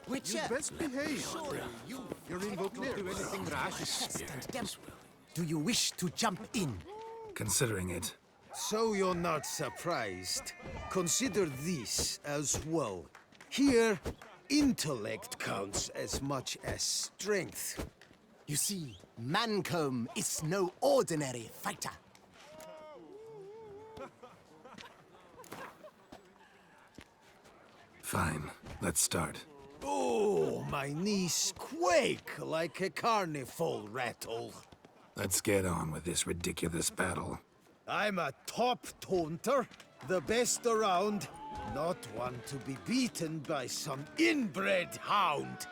Witcher! You'd best behave. You're in Vauclair. Do anything rash. Do you wish to jump in? Considering it. So you're not surprised. Consider this as well. Here, intellect counts as much as strength. You see, Mancomb is no ordinary fighter. Fine, let's start. Oh, my knees quake like a carnival rattle. Let's get on with this ridiculous battle. I'm a top taunter, the best around, not one to be beaten by some inbred hound.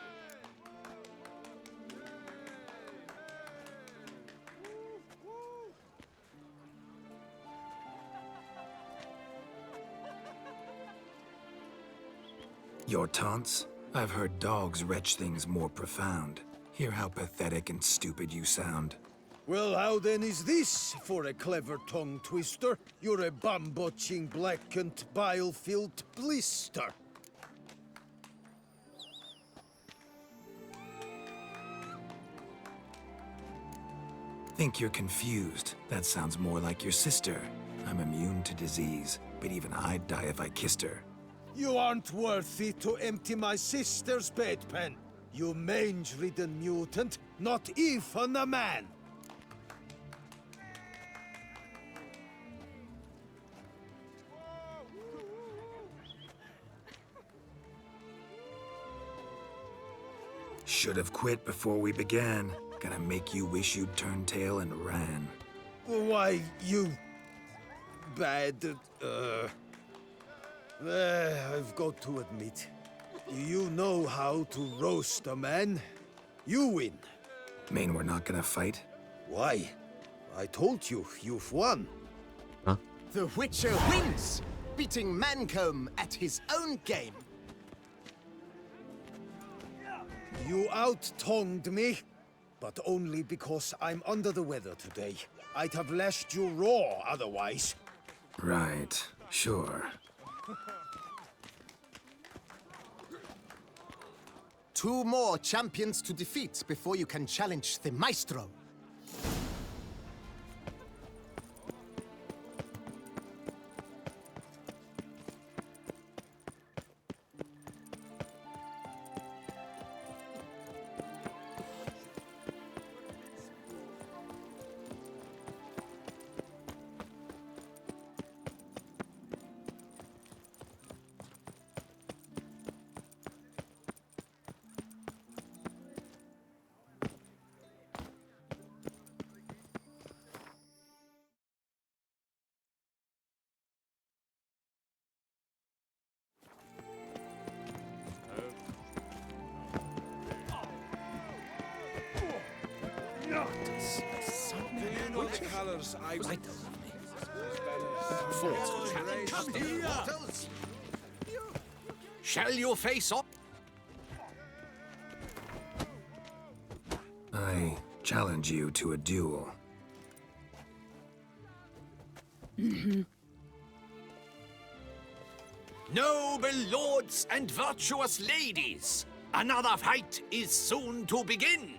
Your taunts? I've heard dogs retch things more profound. Hear how pathetic and stupid you sound. Well, how then is this for a clever tongue twister? You're a bum-botching, blackened, bile-filled blister. Think you're confused. That sounds more like your sister. I'm immune to disease, but even I'd die if I kissed her. You aren't worthy to empty my sister's bedpan. You mange-ridden mutant, not even a man. Should have quit before we began. Gonna make you wish you'd turned tail and ran. Why, you... bad... I've got to admit, you know how to roast a man. You win. Mean we're not gonna fight? Why? I told you, you've won. The Witcher wins, beating Mancomb at his own game. You out-tongued me, but only because I'm under the weather today. I'd have lashed you raw otherwise. Right, sure. Two more champions to defeat before you can challenge the Maestro. Shall you face off? I challenge you to a duel. Noble lords and virtuous ladies, another fight is soon to begin.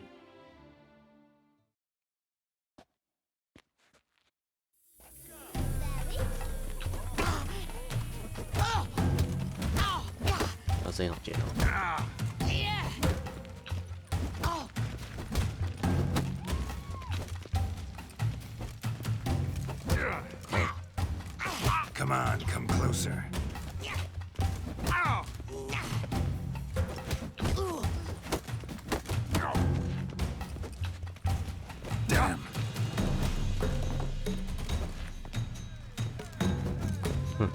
Come on, come closer. Damn.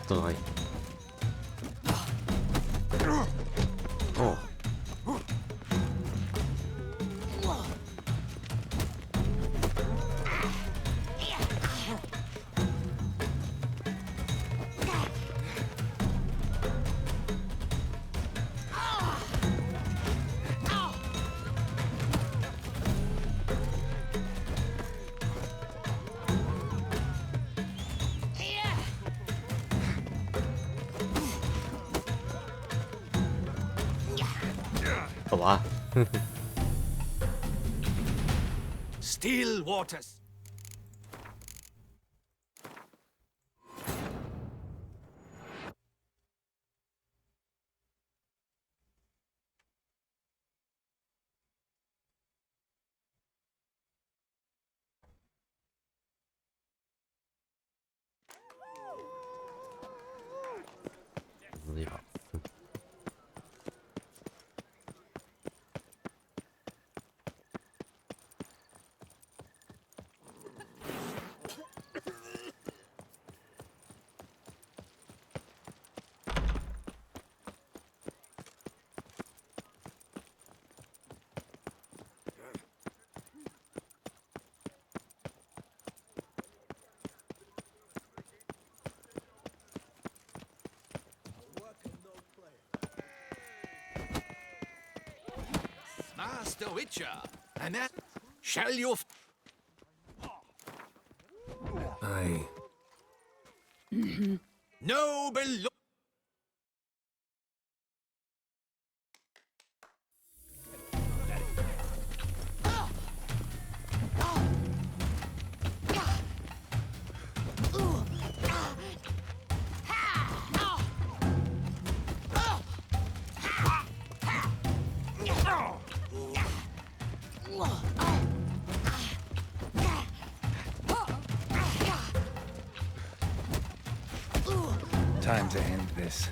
Rồi. Ồ. ปะวะ Still waters. Master Witcher, and that shall you noble lord. Time to end this.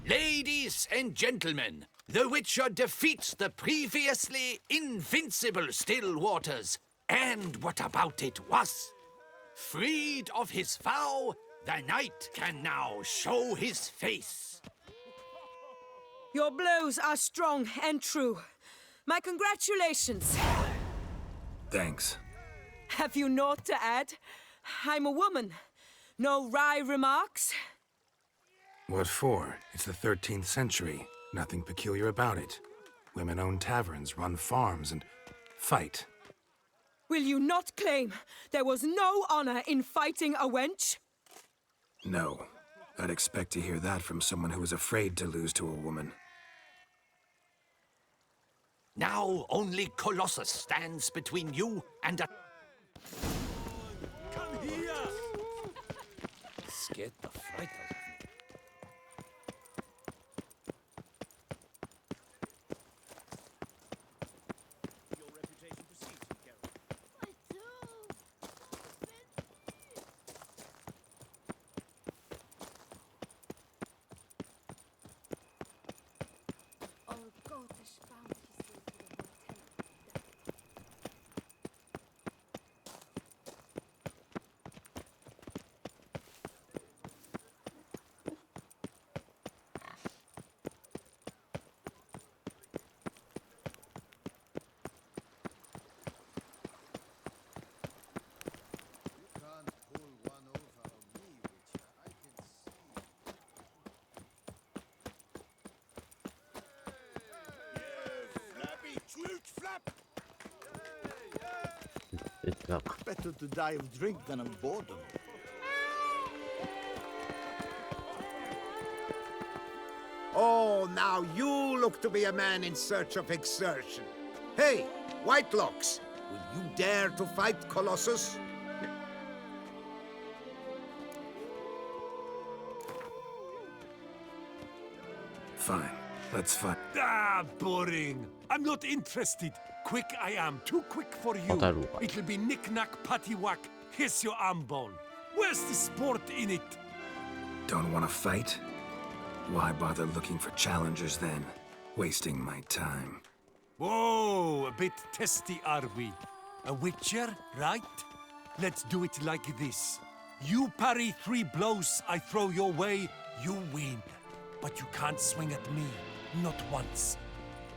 Ladies and gentlemen, the Witcher defeats the previously invincible Stillwaters. And what about it was? Freed of his vow, the knight can now show his face. Your blows are strong and true. My congratulations. Thanks. Have you naught to add? I'm a woman. No wry remarks? What for? It's the 13th century. Nothing peculiar about it. Women own taverns, run farms, and fight. Will you not claim there was no honor in fighting a wench? No. I'd expect to hear that from someone who was afraid to lose to a woman. Now only Colossus stands between you and a... Come here! Scared the fright out of me. Better to die of drink than of boredom. Oh, now you look to be a man in search of exertion. Hey, Whitelocks, will you dare to fight Colossus? Fine. Let's fight. Ah, boring. I'm not interested. Quick I am. Too quick for you. ได้รู้ป่ะ It'll be knick-knack, paddywhack. Here's your arm bone. Where's the sport in it? Don't want to fight? Why bother looking for challengers then? Wasting my time. Whoa, a bit testy are we? A witcher, right? Let's do it like this. You parry 3 blows I throw your way, you win. But you can't swing at me. Not once.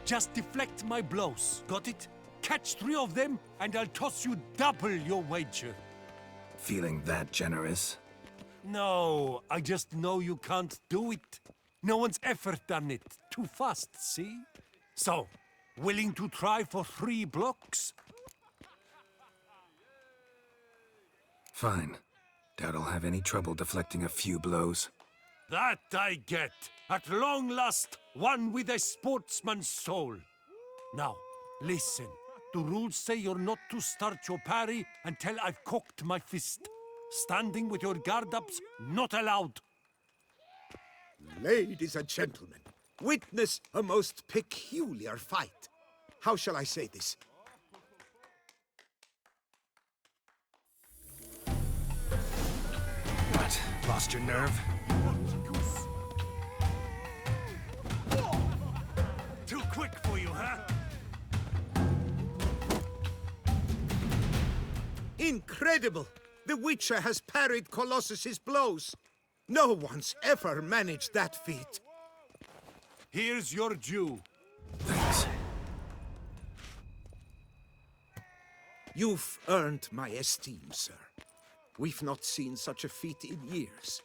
Just deflect my blows. Got it? Catch 3 of them, and I'll toss you double your wager. Feeling that generous? No, I just know you can't do it. No one's ever done it. Too fast, see? So, willing to try for 3 blocks? Fine. Doubt I'll have any trouble deflecting a few blows. That I get. At long last, one with a sportsman's soul. Now, listen. The rules say you're not to start your parry until I've cocked my fist. Standing with your guard ups, not allowed. Ladies and gentlemen, witness a most peculiar fight. How shall I say this? What? Lost your nerve? Too quick for you, huh? Incredible! The Witcher has parried Colossus's blows. No one's ever managed that feat. Here's your due. Thanks. You've earned my esteem, sir. We've not seen such a feat in years.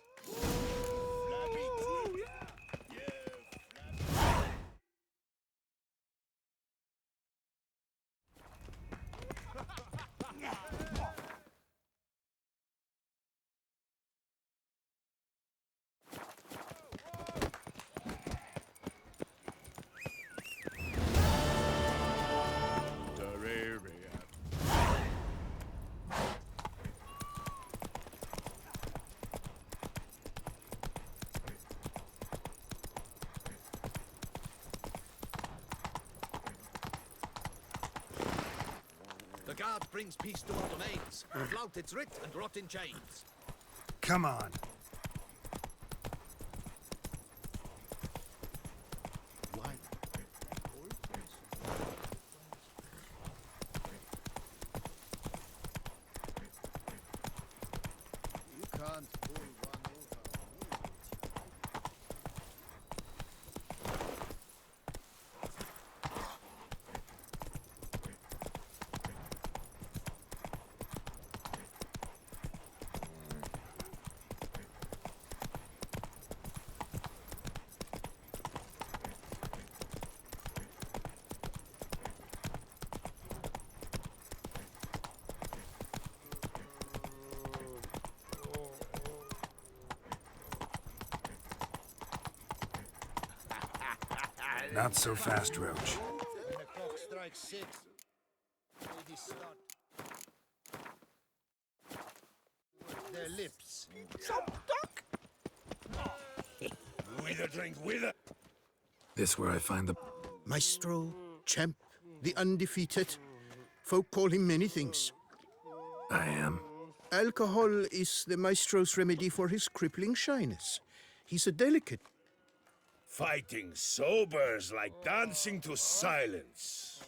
The guard brings peace to our domains. Flout its writ and rot in chains. Come on. You can't pull one over. Not so fast, Roach. When the clock strikes 6, ladies start their lips. With a drink, with a... This where I find the... Maestro, champ, the undefeated. Folk call him many things. I am. Alcohol is the maestro's remedy for his crippling shyness. He's a delicate. Fighting sober's like dancing to silence.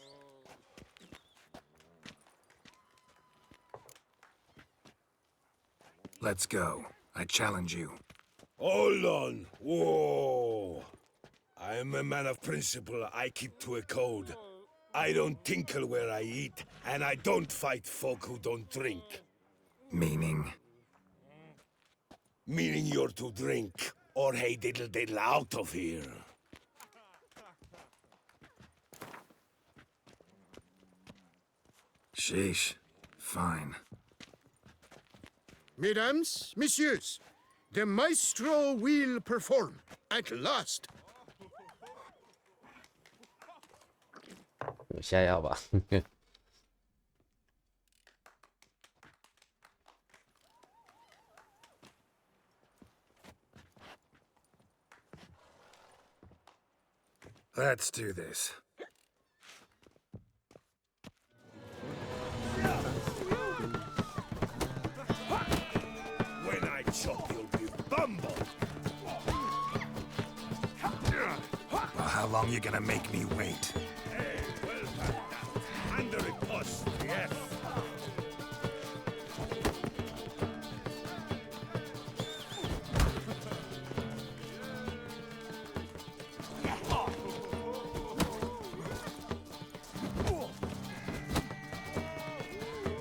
Let's go. I challenge you. Hold on. Whoa. I am a man of principle. I keep to a code. I don't tinkle where I eat, and I don't fight folk who don't drink. Meaning? Meaning you're to drink, or hey diddle diddle out of here. Sheesh. Fine. Mesdames, messieurs, the maestro will perform at last. 有下药吧？ Let's do this. When I chop, you'll be bumbled. Well, how long you gonna make me wait? Hey, well done. Under a post, yes.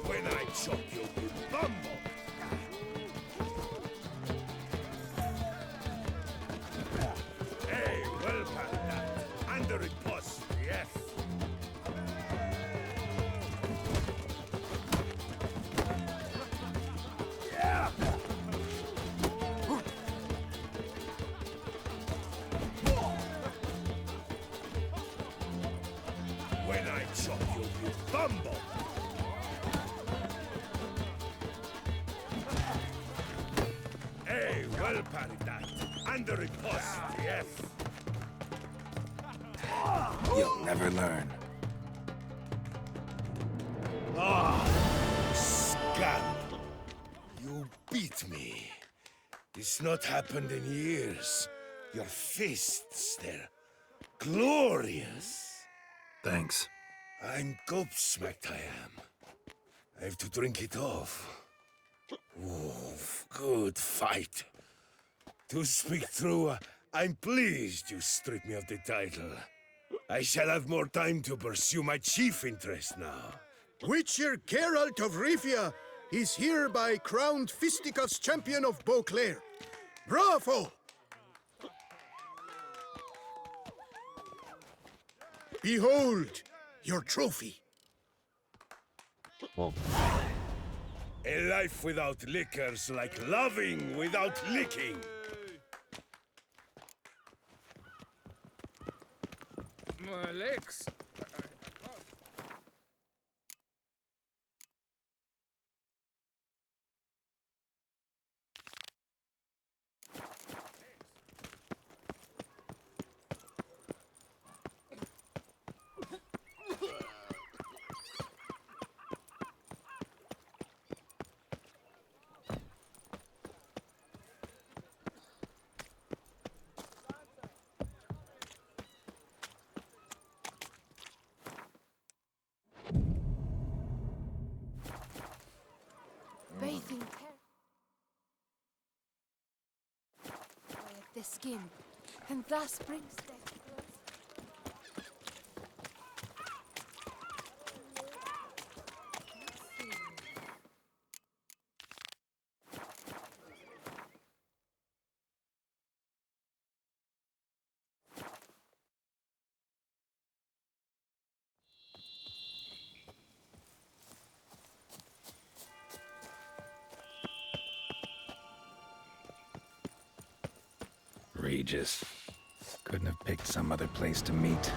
When I chop, you'll be bumbled. chop you, you bumble! Hey, well parried that. And the riposte, yes. You'll never learn. Scum! You beat me. It's not happened in years. Your fists, they're glorious. Thanks. I'm gobsmacked, I am. I have to drink it off. Ooh, good fight. To speak true, I'm pleased you stripped me of the title. I shall have more time to pursue my chief interest now. Witcher Geralt of Rivia is hereby crowned Fisticuffs champion of Beauclair. Bravo! Behold your trophy. Whoa. A life without liquor's like loving without licking. My legs. Bathing their skin, and thus brings their Regis. Couldn't have picked some other place to meet.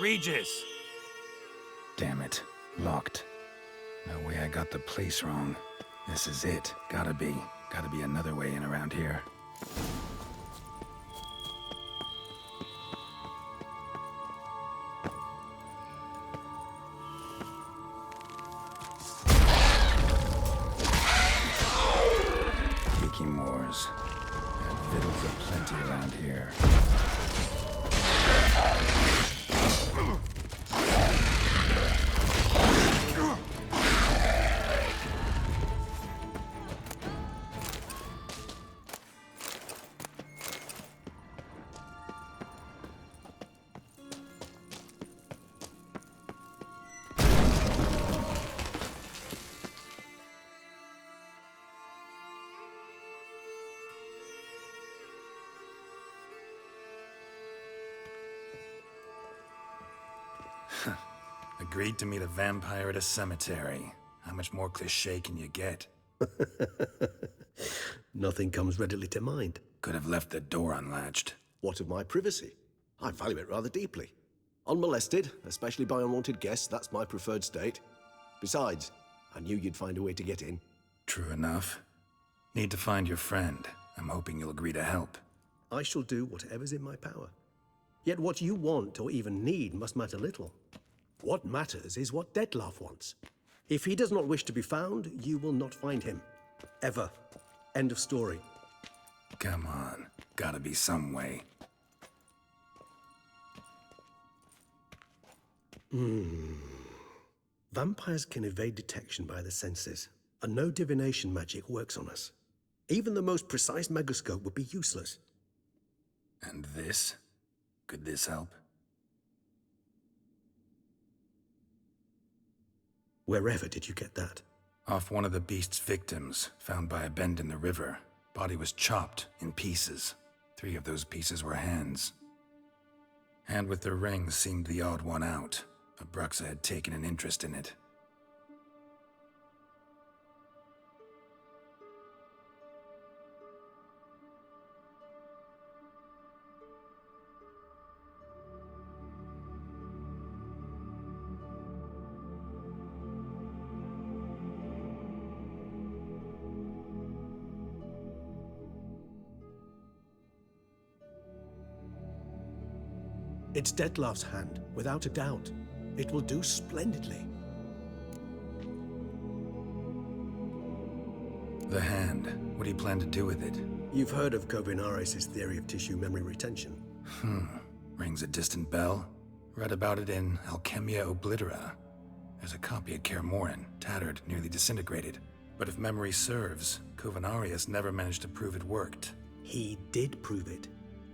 Regis! Damn it. Locked. No way I got the place wrong. This is it. Gotta be. Gotta be another way in around here. Tiki Moors. And victuals aplenty around here. Agreed to meet a vampire at a cemetery. How much more cliché can you get? Nothing comes readily to mind. Could have left the door unlatched. What of my privacy? I value it rather deeply. Unmolested, especially by unwanted guests, that's my preferred state. Besides, I knew you'd find a way to get in. True enough. Need to find your friend. I'm hoping you'll agree to help. I shall do whatever's in my power. Yet what you want or even need must matter little. What matters is what Dettlaff wants. If he does not wish to be found, you will not find him. Ever. End of story. Come on. Gotta be some way. Vampires can evade detection by the senses, and no divination magic works on us. Even the most precise megascope would be useless. And this? Could this help? Wherever did you get that? Off one of the beast's victims, found by a bend in the river. Body was chopped in pieces. 3 of those pieces were hands. Hand with the ring seemed the odd one out. Abruxa had taken an interest in it. It's Dettlaff's hand, without a doubt. It will do splendidly. The hand. What do you plan to do with it? You've heard of Kovinaris' theory of tissue memory retention. Rings a distant bell. Read about it in Alchemia Oblitera. There's a copy at Kaer Morhen, tattered, nearly disintegrated. But if memory serves, Kovinaris never managed to prove it worked. He did prove it,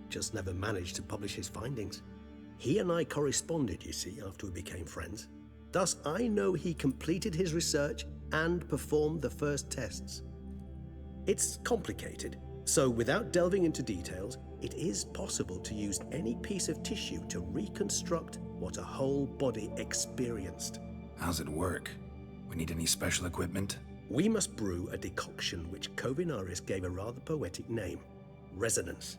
just never managed to publish his findings. He and I corresponded, you see, after we became friends. Thus, I know he completed his research and performed the first tests. It's complicated, so without delving into details, it is possible to use any piece of tissue to reconstruct what a whole body experienced. How's it work? We need any special equipment? We must brew a decoction which Kovinaris gave a rather poetic name, resonance.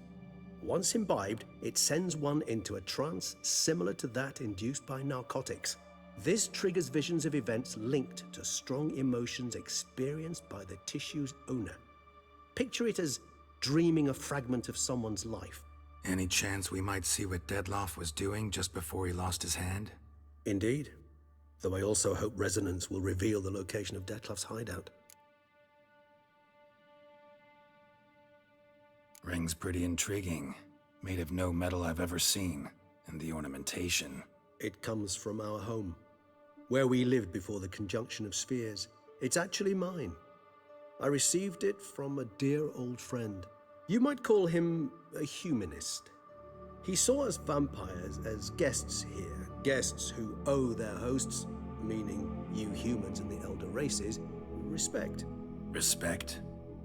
Once imbibed, it sends one into a trance similar to that induced by narcotics. This triggers visions of events linked to strong emotions experienced by the tissue's owner. Picture it as dreaming a fragment of someone's life. Any chance we might see what Dettlaff was doing just before he lost his hand? Indeed. Though I also hope resonance will reveal the location of Dettlaff's hideout. Ring's pretty intriguing. Made of no metal I've ever seen. And the ornamentation. It comes from our home, where we lived before the conjunction of spheres. It's actually mine. I received it from a dear old friend. You might call him a humanist. He saw us vampires as guests here, guests who owe their hosts, meaning you humans and the elder races, respect. Respect?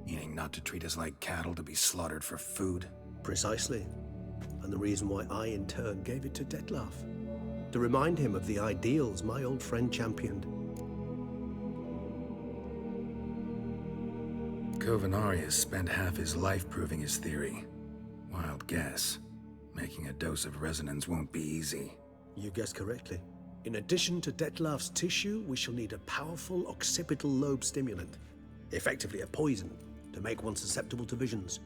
Meaning not to treat us like cattle to be slaughtered for food? Precisely. And the reason why I, in turn, gave it to Dettlaff. To remind him of the ideals my old friend championed. Kovinaris spent half his life proving his theory. Wild guess. Making a dose of resonance won't be easy. You guessed correctly. In addition to Dettlaff's tissue, we shall need a powerful occipital lobe stimulant. Effectively a poison, to make one susceptible to visions.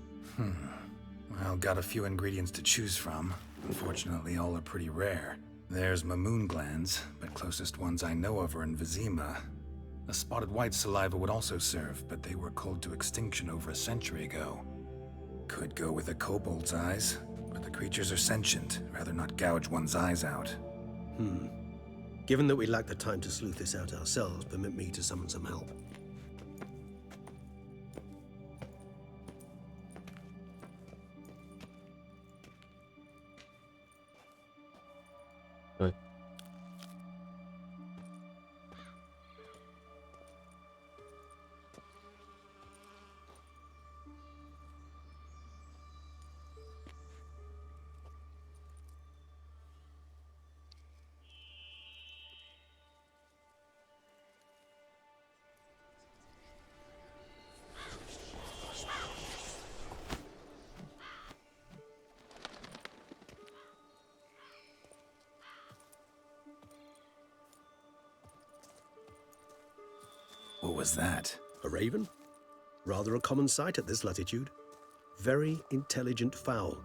Well, got a few ingredients to choose from. Unfortunately, all are pretty rare. There's Mamoon glands, but closest ones I know of are in Vizima. A spotted white saliva would also serve, but they were cold to extinction over a century ago. Could go with a kobold's eyes, but the creatures are sentient. Rather not gouge one's eyes out. Given that we lack the time to sleuth this out ourselves, permit me to summon some help. Rồi. What was that? A raven? Rather a common sight at this latitude. Very intelligent fowl.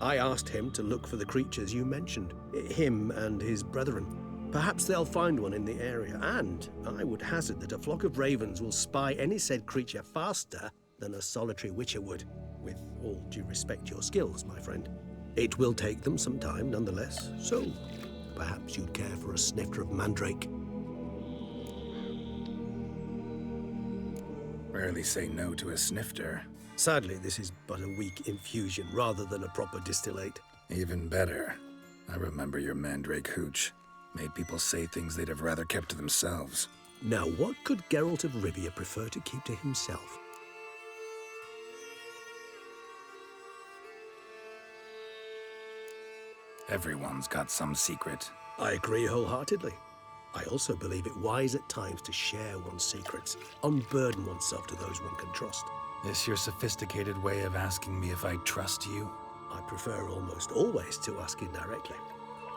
I asked him to look for the creatures you mentioned, him and his brethren. Perhaps they'll find one in the area, and I would hazard that a flock of ravens will spy any said creature faster than a solitary witcher would, with all due respect to your skills, my friend. It will take them some time, nonetheless, so perhaps you'd care for a snifter of mandrake. Rarely say no to a snifter. Sadly, this is but a weak infusion rather than a proper distillate. Even better. I remember your mandrake hooch. Made people say things they'd have rather kept to themselves. Now, what could Geralt of Rivia prefer to keep to himself? Everyone's got some secret. I agree wholeheartedly. I also believe it wise at times to share one's secrets, unburden oneself to those one can trust. This your sophisticated way of asking me if I trust you? I prefer almost always to ask indirectly.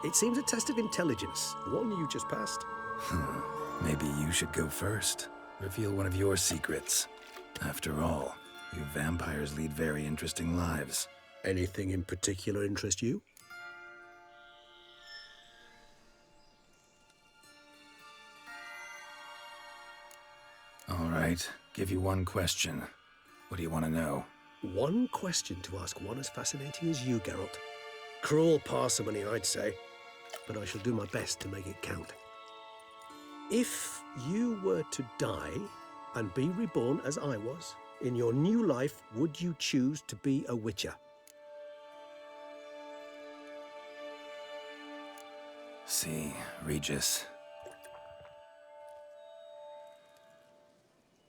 It seems a test of intelligence, one you just passed. Maybe you should go first. Reveal one of your secrets. After all, you vampires lead very interesting lives. Anything in particular interest you? All right, give you one question. What do you want to know? One question to ask one as fascinating as you, Geralt. Cruel parsimony, I'd say, but I shall do my best to make it count. If you were to die and be reborn as I was, in your new life, would you choose to be a witcher? See, Regis.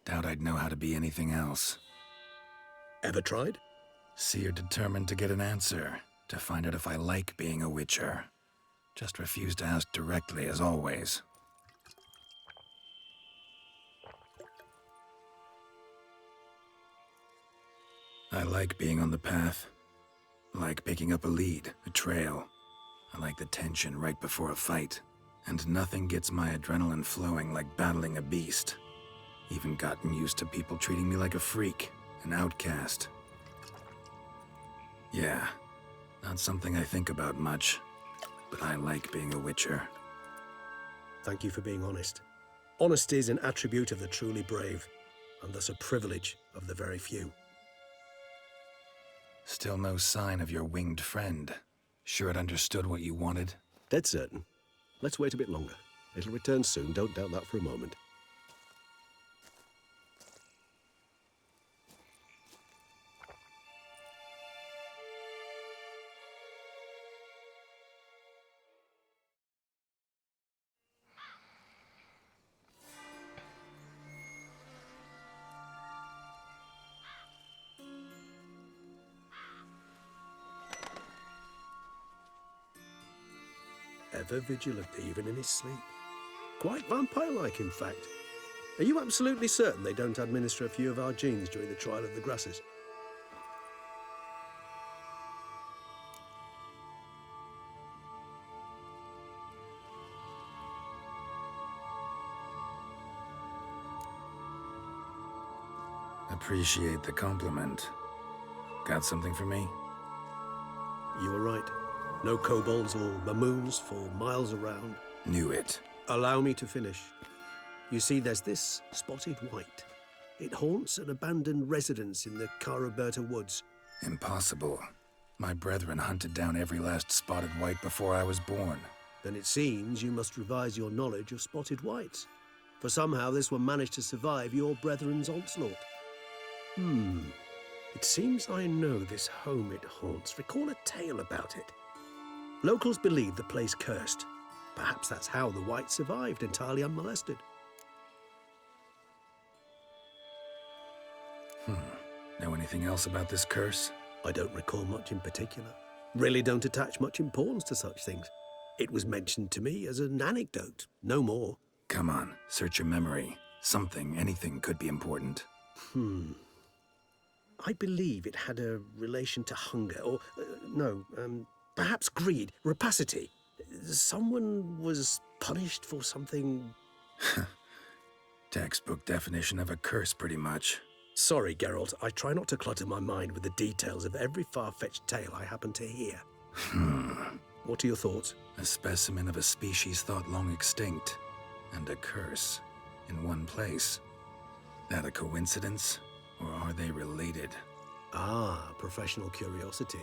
Doubt I'd know how to be anything else. Ever tried? See, you're determined to get an answer, to find out if I like being a witcher. Just refuse to ask directly, as always. I like being on the path. I like picking up a lead, a trail. I like the tension right before a fight. And nothing gets my adrenaline flowing like battling a beast. Even gotten used to people treating me like a freak, an outcast. Yeah, not something I think about much, but I like being a witcher. Thank you for being honest. Honesty is an attribute of the truly brave, and thus a privilege of the very few. Still no sign of your winged friend. Sure it understood what you wanted? Dead certain. Let's wait a bit longer. It'll return soon, don't doubt that for a moment. Ever vigilant, even in his sleep. Quite vampire-like, in fact. Are you absolutely certain they don't administer a few of our genes during the trial of the grasses? Appreciate the compliment. Got something for me? You were right. No kobolds or mamoons for miles around. Knew it. Allow me to finish. You see, there's this spotted white. It haunts an abandoned residence in the Caraberta woods. Impossible. My brethren hunted down every last spotted white before I was born. Then it seems you must revise your knowledge of spotted whites. For somehow this one managed to survive your brethren's onslaught. It seems I know this home it haunts. Recall a tale about it. Locals believe the place cursed. Perhaps that's how the whites survived entirely unmolested. Know anything else about this curse? I don't recall much in particular. Really don't attach much importance to such things. It was mentioned to me as an anecdote, no more. Come on, search your memory. Something, anything could be important. I believe it had a relation to hunger, or, perhaps greed, rapacity. Someone was punished for something... Textbook definition of a curse, pretty much. Sorry, Geralt, I try not to clutter my mind with the details of every far-fetched tale I happen to hear. What are your thoughts? A specimen of a species thought long extinct, and a curse in one place. That a coincidence? Or are they related? Ah, professional curiosity.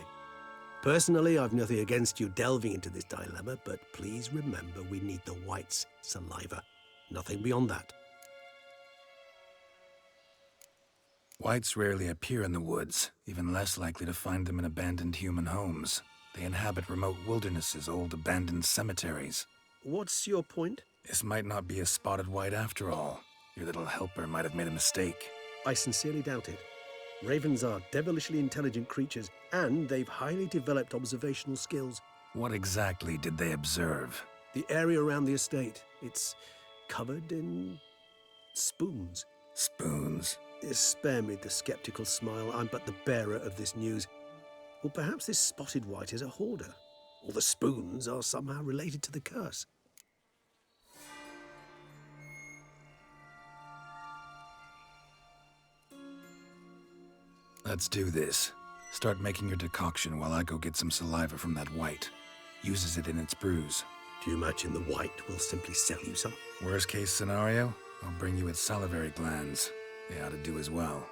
Personally, I've nothing against you delving into this dilemma, but please remember we need the White's saliva. Nothing beyond that. Whites rarely appear in the woods, even less likely to find them in abandoned human homes. They inhabit remote wildernesses, old abandoned cemeteries. What's your point? This might not be a spotted white after all. Your little helper might have made a mistake. I sincerely doubt it. Ravens are devilishly intelligent creatures, and they've highly developed observational skills. What exactly did they observe? The area around the estate. It's covered in spoons. Spoons? Spare me the skeptical smile. I'm but the bearer of this news. Or perhaps this spotted white is a hoarder. Or the spoons are somehow related to the curse. Let's do this. Start making your decoction while I go get some saliva from that white. Uses it in its brews. Do you imagine the white will simply sell you some? Worst case scenario, I'll bring you its salivary glands. They ought to do as well.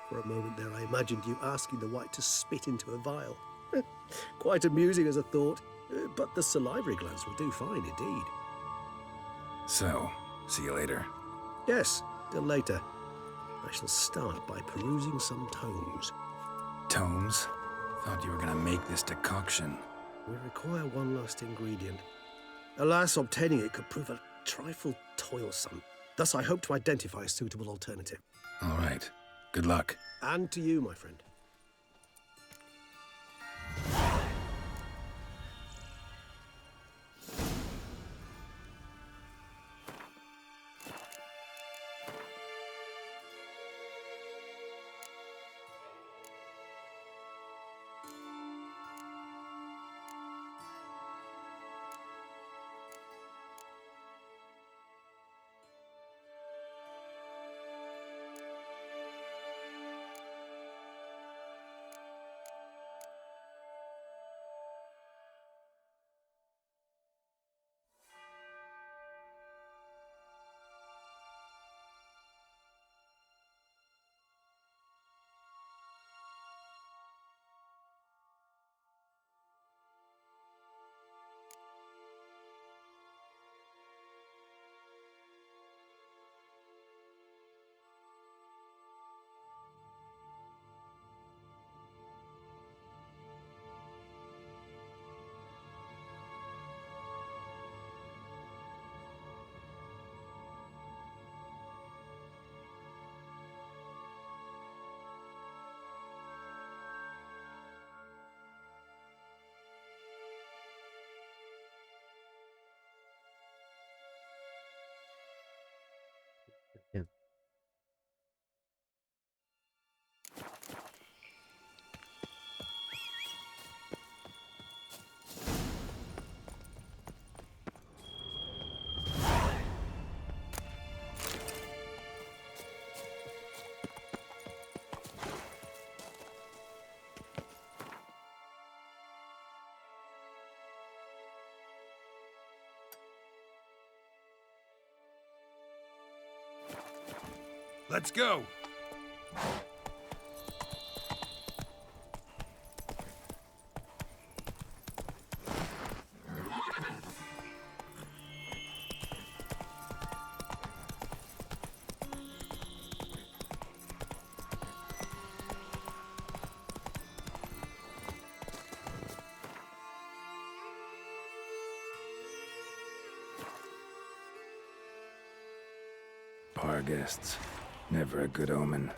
For a moment there, I imagined you asking the white to spit into a vial. Quite amusing as a thought, but the salivary glands will do fine indeed. So, see you later. Yes, till later. I shall start by perusing some tomes. Tomes? Thought you were gonna make this decoction. We require one last ingredient. Alas, obtaining it could prove a trifle toilsome. Thus, I hope to identify a suitable alternative. All right. Good luck. And to you, my friend. Yeah. Let's go! Bar guests. Never a good omen.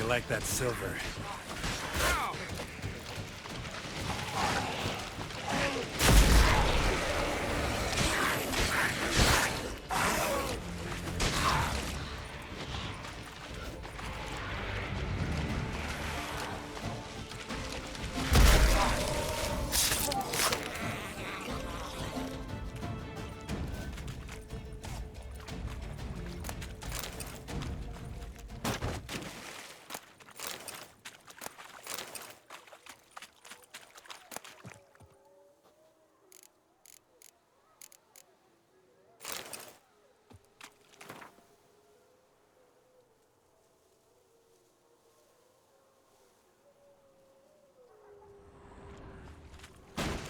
you like that silver?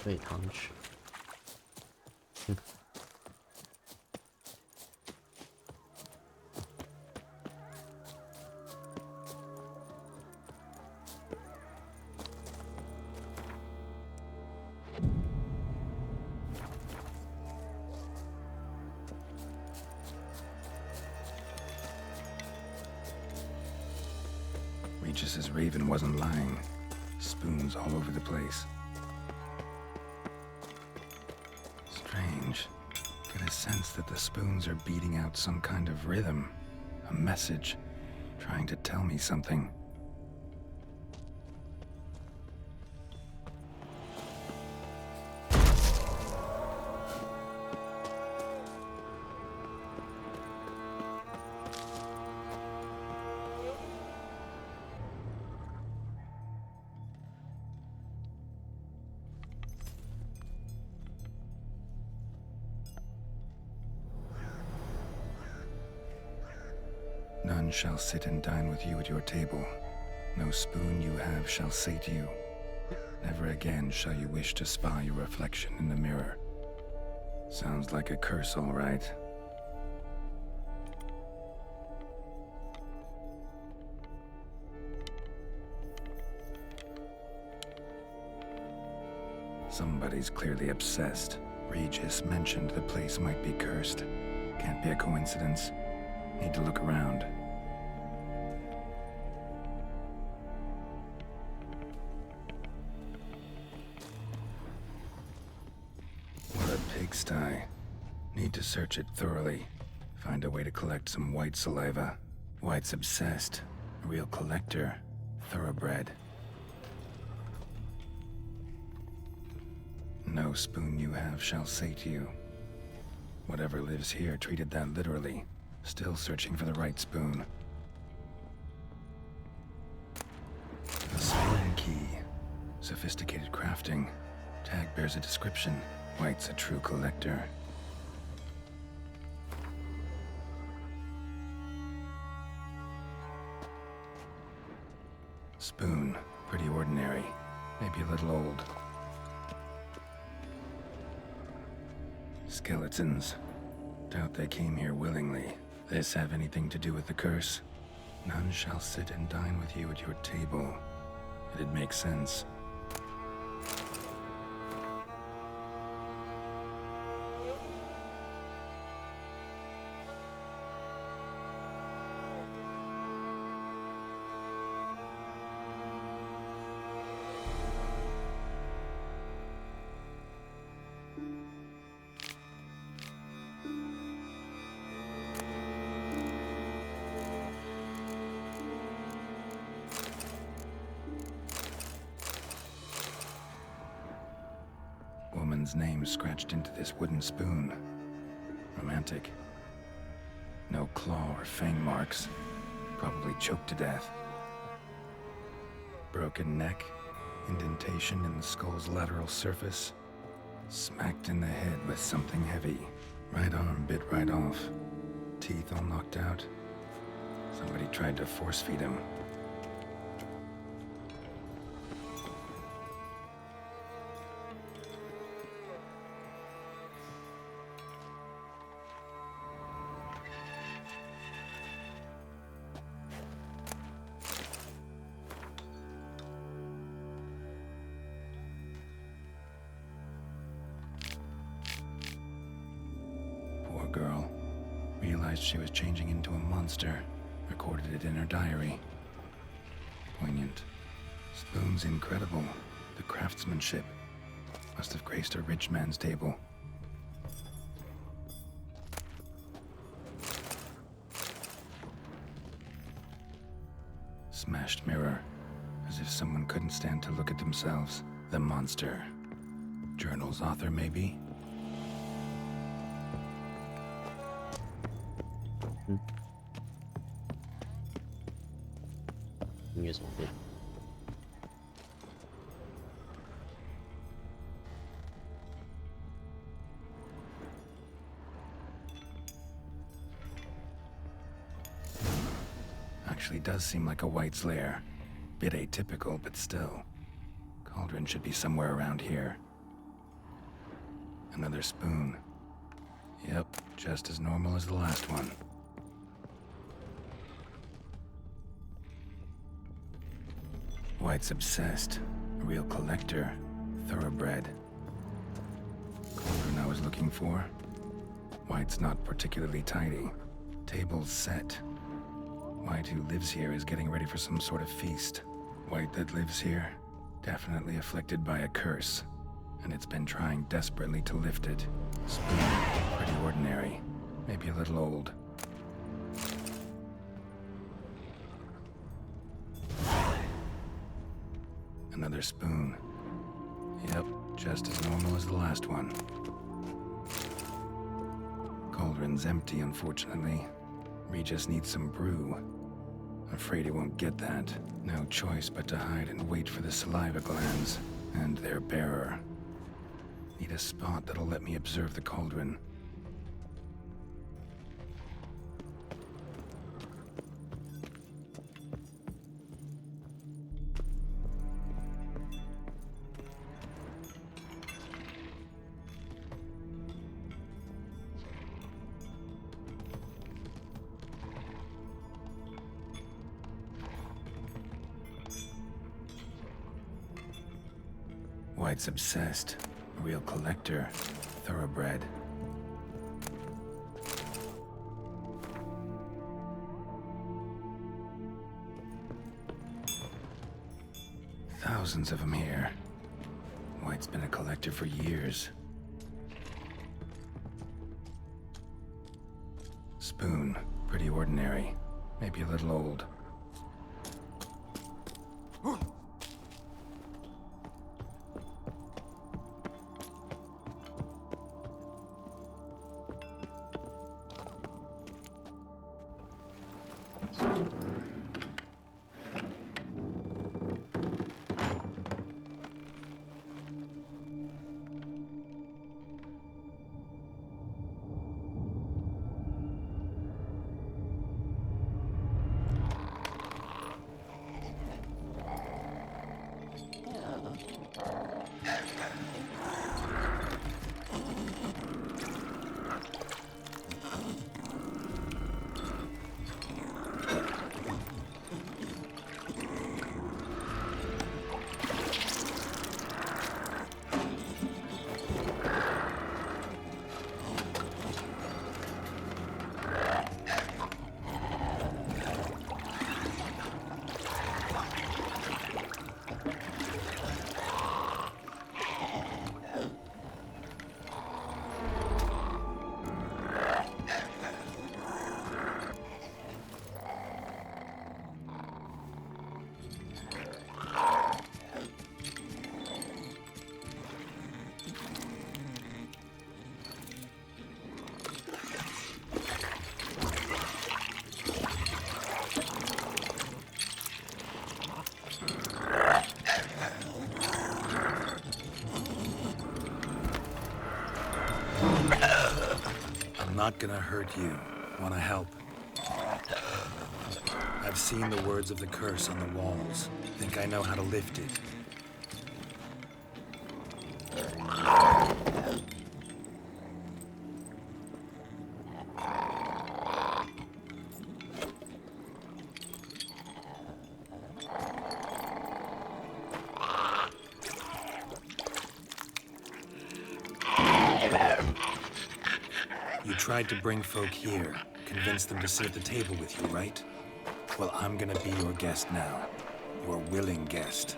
对，糖吃。Regis's raven wasn't lying. Spoons all over the place. Strange. Get a sense that the spoons are beating out some kind of rhythm. A message. Trying to tell me something. None shall sit and dine with you at your table. No spoon you have shall sate you. Never again shall you wish to spy your reflection in the mirror. Sounds like a curse, all right. Somebody's clearly obsessed. Regis mentioned the place might be cursed. Can't be a coincidence. Need to look around. What a pigsty. Need to search it thoroughly. Find a way to collect some white saliva. White's obsessed. A real collector. Thoroughbred. No spoon you have shall sate you. Whatever lives here treated that literally. Still searching for the right spoon. A spoon key. Sophisticated crafting. Tag bears a description. White's a true collector. Spoon. Pretty ordinary. Maybe a little old. Skeletons. Doubt they came here willingly. This have anything to do with the curse? None shall sit and dine with you at your table. It'd make sense. Woman's name scratched into this wooden spoon. Romantic. No claw or fang marks. Probably choked to death. Broken neck. Indentation in the skull's lateral surface. Smacked in the head with something heavy. Right arm bit right off. Teeth all knocked out. Somebody tried to force feed him. Girl. Realized she was changing into a monster. Recorded it in her diary. Poignant. Spoon's incredible. The craftsmanship must have graced a rich man's table. Smashed mirror. As if someone couldn't stand to look at themselves. The monster. Journal's author, maybe? Actually does seem like a White's lair. Bit atypical, but still. Cauldron should be somewhere around here. Another spoon. Yep, just as normal as the last one. White's obsessed. A real collector. Thoroughbred. Cauldron I was looking for. White's not particularly tidy. Table's set. White, who lives here, is getting ready for some sort of feast. White that lives here, definitely afflicted by a curse. And it's been trying desperately to lift it. Spoon, pretty ordinary. Maybe a little old. Another spoon. Yep, just as normal as the last one. Cauldron's empty, unfortunately. Regis needs some brew. Afraid he won't get that. No choice but to hide and wait for the saliva glands and their bearer. Need a spot that'll let me observe the cauldron. White's obsessed. A real collector. Thoroughbred. Thousands of them here. White's been a collector for years. Spoon. Pretty ordinary. Maybe a little old. I'm not gonna hurt you. Wanna help? I've seen the words of the curse on the walls. Think I know how to lift it. You tried to bring folk here, convince them to sit at the table with you, right? Well, I'm gonna be your guest now. your willing guest.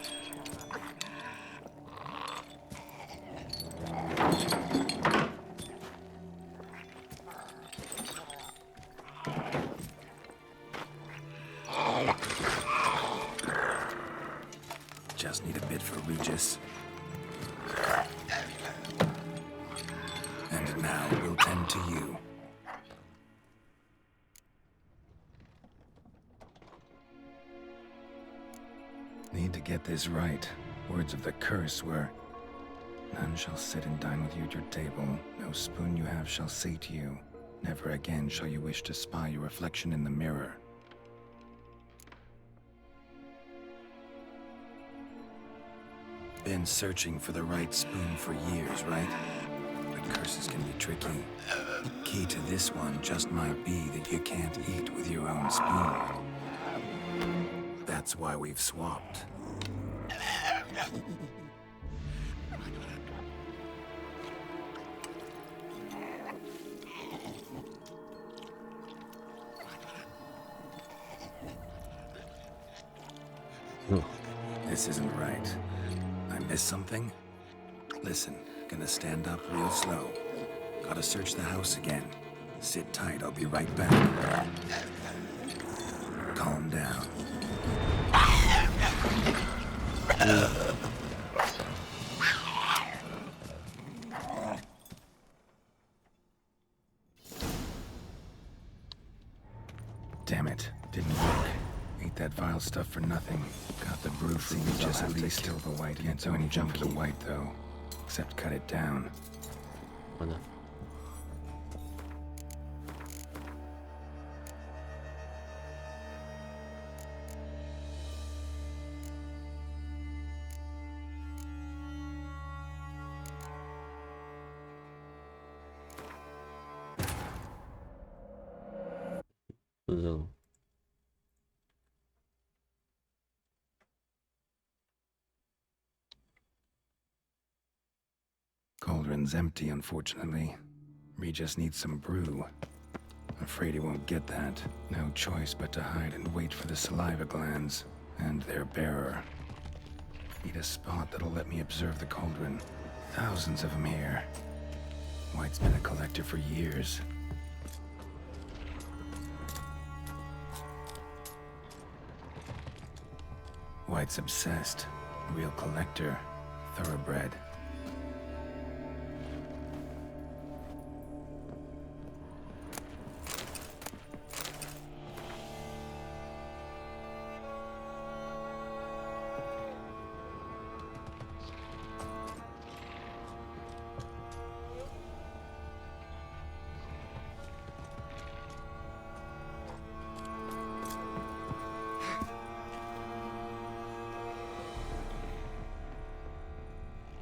Just need a bit for Regis. And now we'll tend to you. Need to get this right. Words of the curse were, "None shall sit and dine with you at your table. No spoon you have shall sate you. Never again shall you wish to spy your reflection in the mirror." Been searching for the right spoon for years, right? But curses can be tricky. Key to this one just might be that you can't eat with your own spoon. That's why we've swapped. This isn't right. I missed something? Listen, gonna stand up real slow. Gotta search the house again. Sit tight, I'll be right back. Calm down. Damn it, didn't work. Ate that vile stuff for nothing. Got the brew from just at least kill the white. Can't do any jump for the white though, except cut it down. Mana? So. Cauldron's empty, unfortunately. Regis needs some brew. Afraid he won't get that. No choice but to hide and wait for the saliva glands and their bearer. Need a spot that'll let me observe the cauldron. Thousands of them here. White's been a collector for years. White's obsessed. Real collector. Thoroughbred.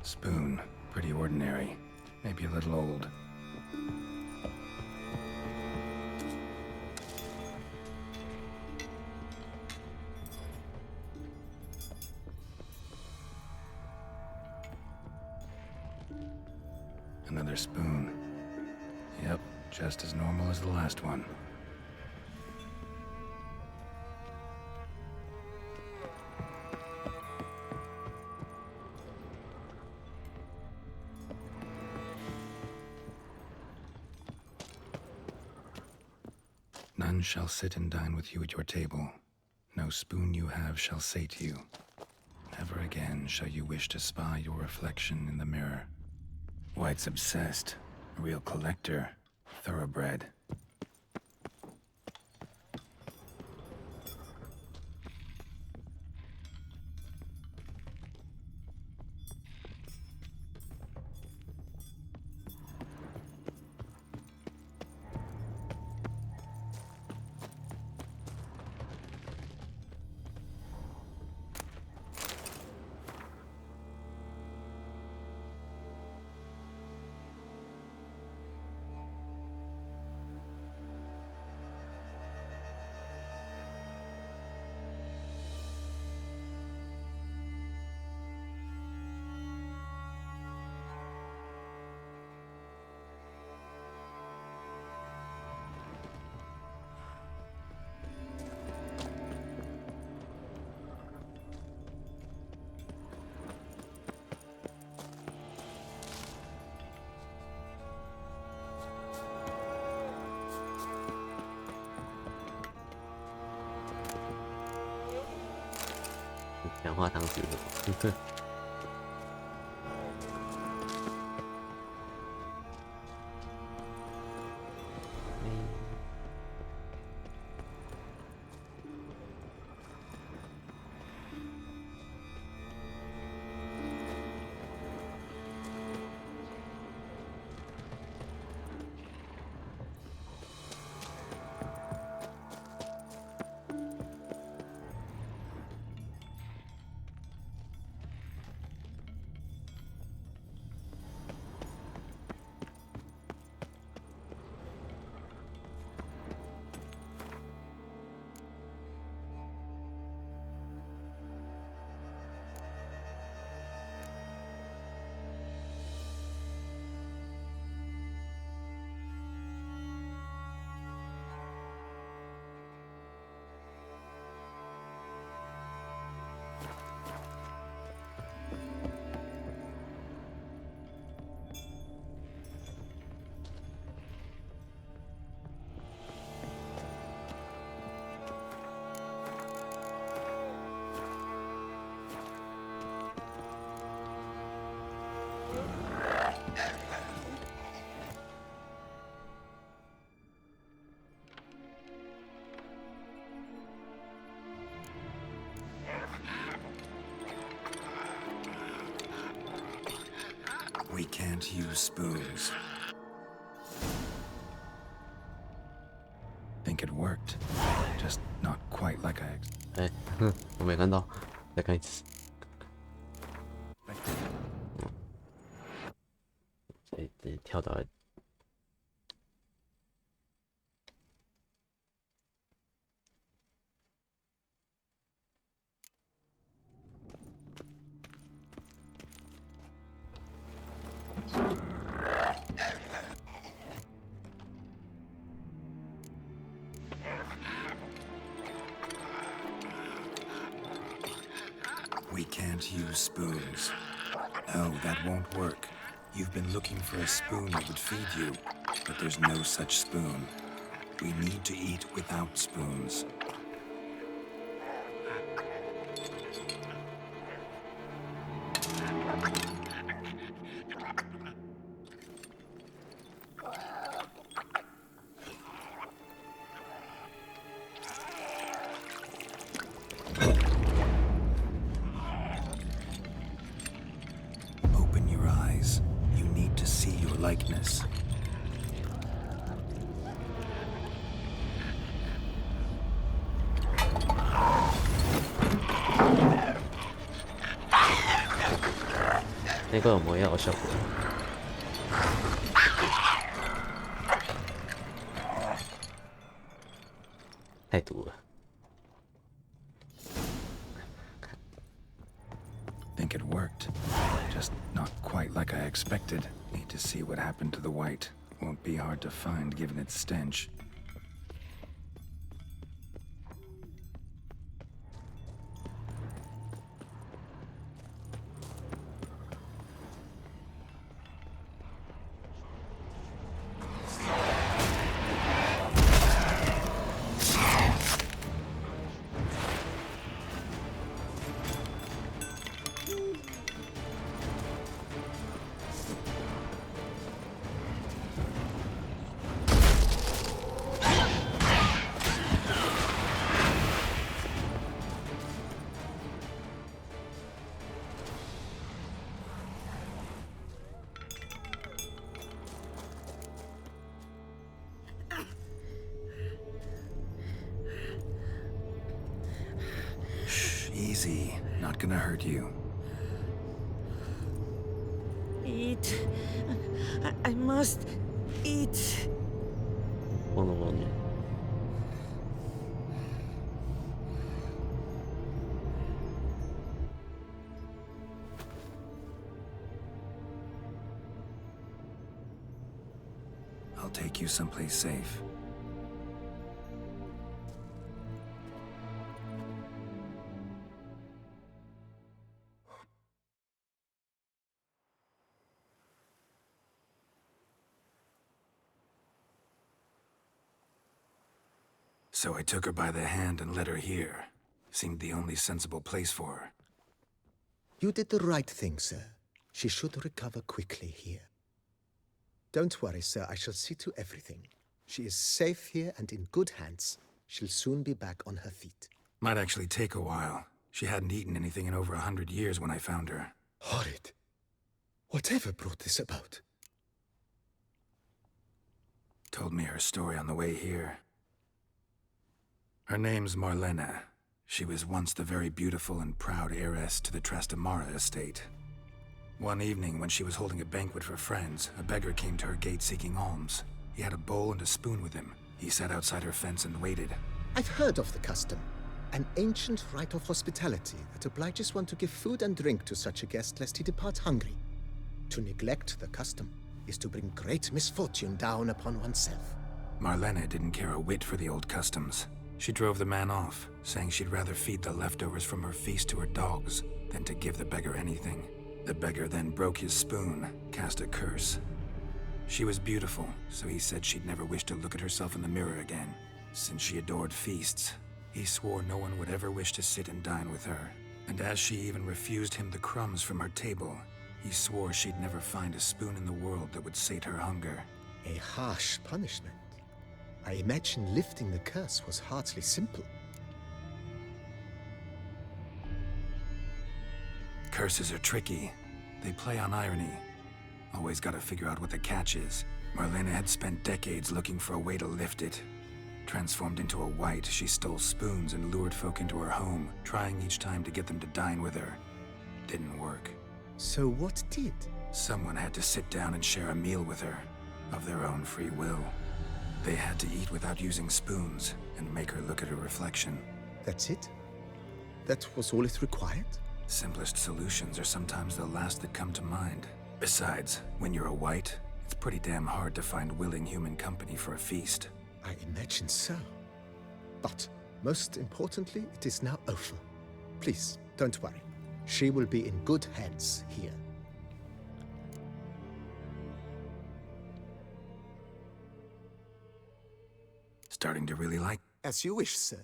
Spoon. Pretty ordinary. Maybe a little old. Another spoon. Yep, just as normal as the last one. None shall sit and dine with you at your table. No spoon you have shall sate you. Never again shall you wish to spy your reflection in the mirror. White's obsessed. Real collector. Thoroughbred. 氧化汤匙是什么？We can't use spoons. Think it worked. Just not quite like I 哎，我没看到，再看一次。这跳到了。We can't use spoons. No, that won't work. You've been looking for a spoon that would feed you, but there's no such spoon. We need to eat without spoons. Open your eyes. You need to see your likeness.那个有魔药效果。太毒了。 Think it worked. Just not quite like I expected. Need to see what happened to the white. Won't be hard to find given its stench. Easy. Not gonna hurt you. Eat. I must eat. 忘了忘了。 I'll take you someplace safe. So I took her by the hand and led her here. Seemed the only sensible place for her. You did the right thing, sir. She should recover quickly here. Don't worry, sir. I shall see to everything. She is safe here and in good hands. She'll soon be back on her feet. Might actually take a while. She hadn't eaten anything in over 100 years when I found her. Horrid. Whatever brought this about? Told me her story on the way here. Her name's Marlena. She was once the very beautiful and proud heiress to the Trastamara estate. One evening, when she was holding a banquet for friends, a beggar came to her gate seeking alms. He had a bowl and a spoon with him. He sat outside her fence and waited. I've heard of the custom. An ancient rite of hospitality that obliges one to give food and drink to such a guest lest he depart hungry. To neglect the custom is to bring great misfortune down upon oneself. Marlena didn't care a whit for the old customs. She drove the man off, saying she'd rather feed the leftovers from her feast to her dogs than to give the beggar anything. The beggar then broke his spoon, cast a curse. She was beautiful, so he said she'd never wish to look at herself in the mirror again. Since she adored feasts, he swore no one would ever wish to sit and dine with her. And as she even refused him the crumbs from her table, he swore she'd never find a spoon in the world that would sate her hunger. A harsh punishment. I imagine lifting the curse was hardly simple. Curses are tricky. They play on irony. Always gotta figure out what the catch is. Marlena had spent decades looking for a way to lift it. Transformed into a wight, she stole spoons and lured folk into her home, trying each time to get them to dine with her. Didn't work. So what did? Someone had to sit down and share a meal with her, of their own free will. They had to eat without using spoons, and make her look at her reflection. That's it? That was all it required? Simplest solutions are sometimes the last that come to mind. Besides, when you're a wight, it's pretty damn hard to find willing human company for a feast. I imagine so. But, most importantly, it is now over. Please, don't worry. She will be in good hands here. Starting to really like... As you wish, sir.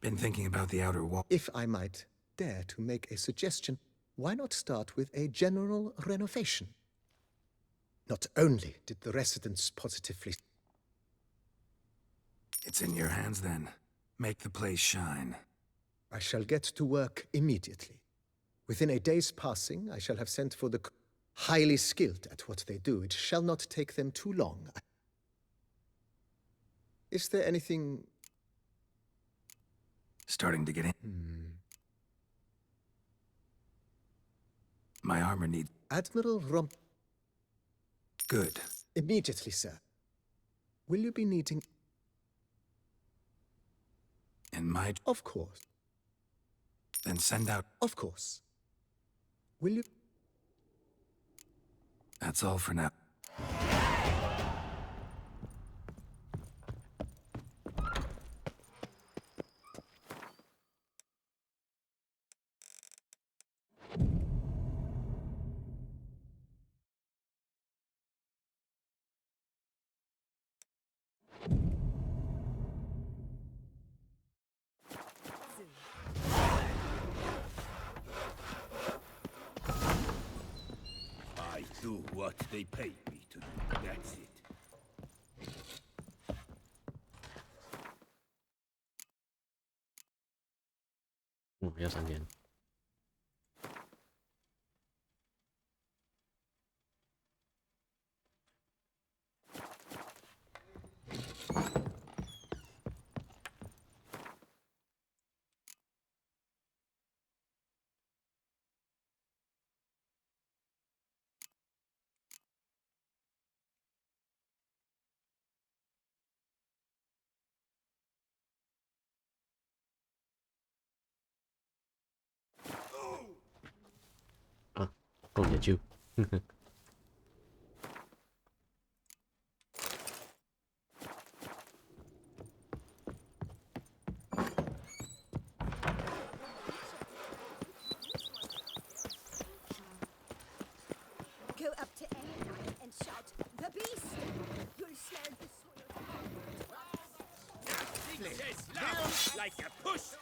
Been thinking about the outer wall. If I might dare to make a suggestion, why not start with a general renovation? Not only did the residents positively... It's in your hands then. Make the place shine. I shall get to work immediately. Within a day's passing, I shall have sent for the highly skilled at what they do. It shall not take them too long. Is there anything... Starting to get in. My armor needs... Admiral Rump... Good. Immediately, sir. Will you be needing... And my... Of course. Then send out... Of course. Will you... That's all for now. I do what they pay me to do. That's it. Oh, 要3点。啊，够野猪，呵呵。Go up to anyone and shout, "The beast!" You'll smell the soil. Nothing says love like a push.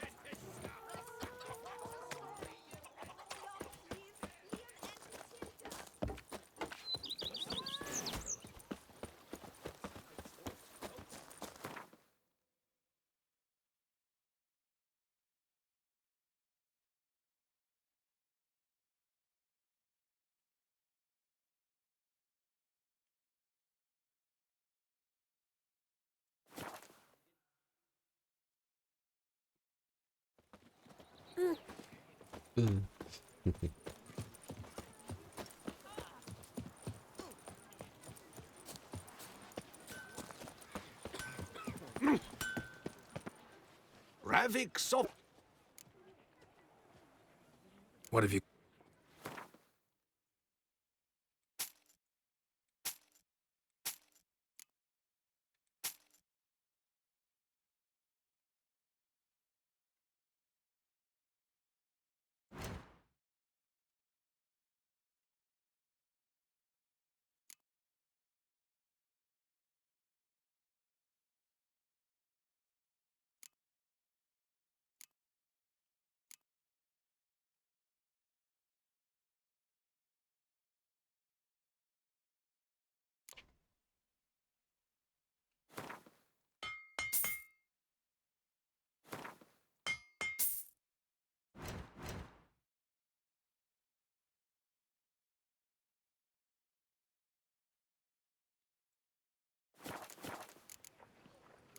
Ravik Sop. What have you...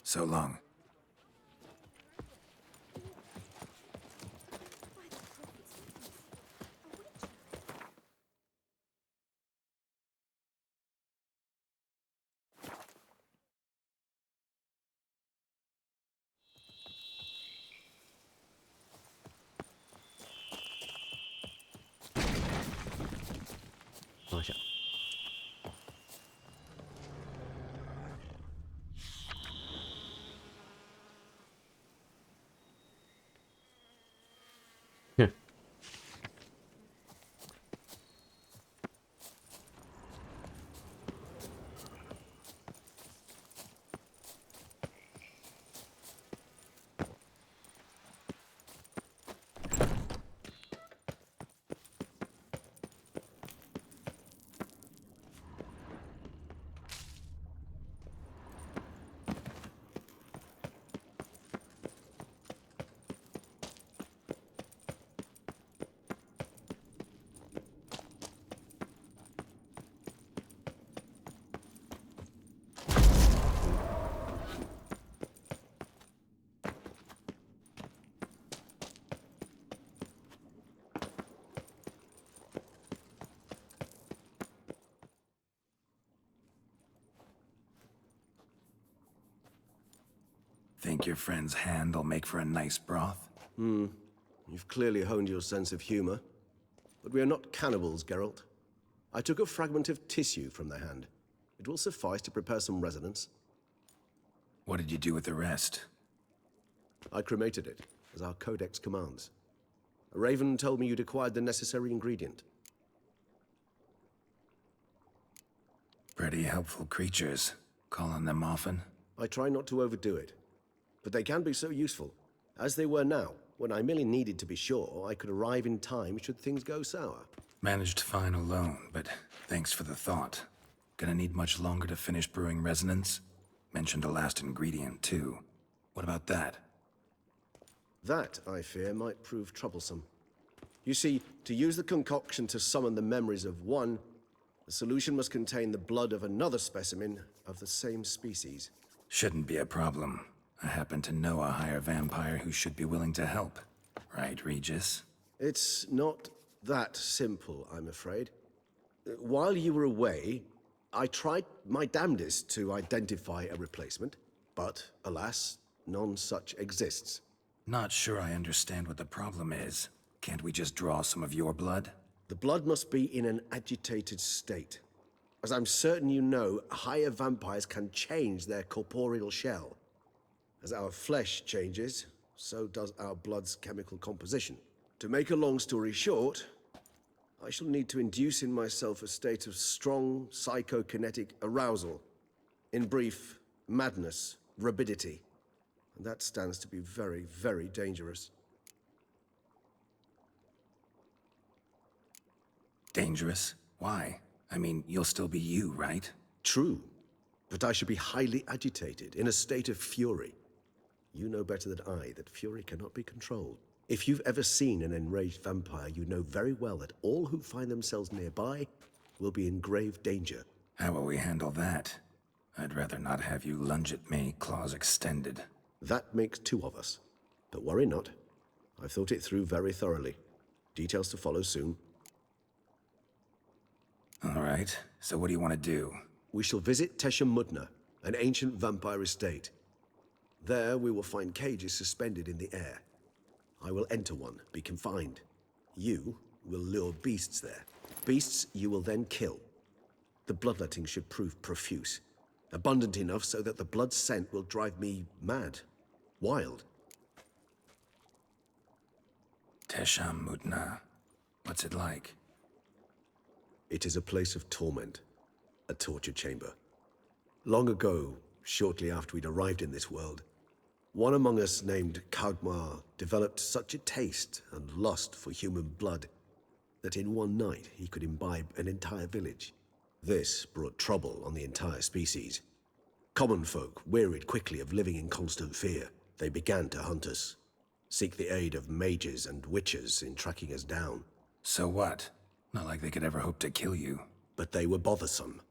So long. Masya. Think your friend's hand will make for a nice broth? You've clearly honed your sense of humor. But we are not cannibals, Geralt. I took a fragment of tissue from the hand. It will suffice to prepare some resonance. What did you do with the rest? I cremated it, as our codex commands. A raven told me you'd acquired the necessary ingredient. Pretty helpful creatures. Call on them often? I try not to overdo it. But they can be so useful, as they were now, when I merely needed to be sure I could arrive in time should things go sour. Managed fine alone, but thanks for the thought. Gonna need much longer to finish brewing resonance? Mentioned a last ingredient, too. What about that? That, I fear, might prove troublesome. You see, to use the concoction to summon the memories of one, the solution must contain the blood of another specimen of the same species. Shouldn't be a problem. I happen to know a higher vampire who should be willing to help. Right, Regis? It's not that simple, I'm afraid. While you were away, I tried my damnedest to identify a replacement, but alas, none such exists. Not sure I understand what the problem is. Can't we just draw some of your blood? The blood must be in an agitated state. As I'm certain you know, higher vampires can change their corporeal shell. As our flesh changes, so does our blood's chemical composition. To make a long story short, I shall need to induce in myself a state of strong psychokinetic arousal. In brief, madness, rabidity. And that stands to be very, very dangerous. Dangerous? Why? I mean, you'll still be you, right? True. But I should be highly agitated, in a state of fury. You know better than I that fury cannot be controlled. If you've ever seen an enraged vampire, you know very well that all who find themselves nearby will be in grave danger. How will we handle that? I'd rather not have you lunge at me, claws extended. That makes two of us. But worry not. I've thought it through very thoroughly. Details to follow soon. All right, so what do you want to do? We shall visit Teshem Mudna, an ancient vampire estate. There we will find cages suspended in the air. I will enter one, be confined. You will lure beasts there. Beasts you will then kill. The bloodletting should prove profuse. Abundant enough so that the blood scent will drive me mad. Wild. Teshem Mudna. What's it like? It is a place of torment. A torture chamber. Long ago, shortly after we'd arrived in this world, one among us named Kagmar developed such a taste and lust for human blood that in one night he could imbibe an entire village. This brought trouble on the entire species. Common folk wearied quickly of living in constant fear. They began to hunt us, seek the aid of mages and witches in tracking us down. So what? Not like they could ever hope to kill you. But they were bothersome.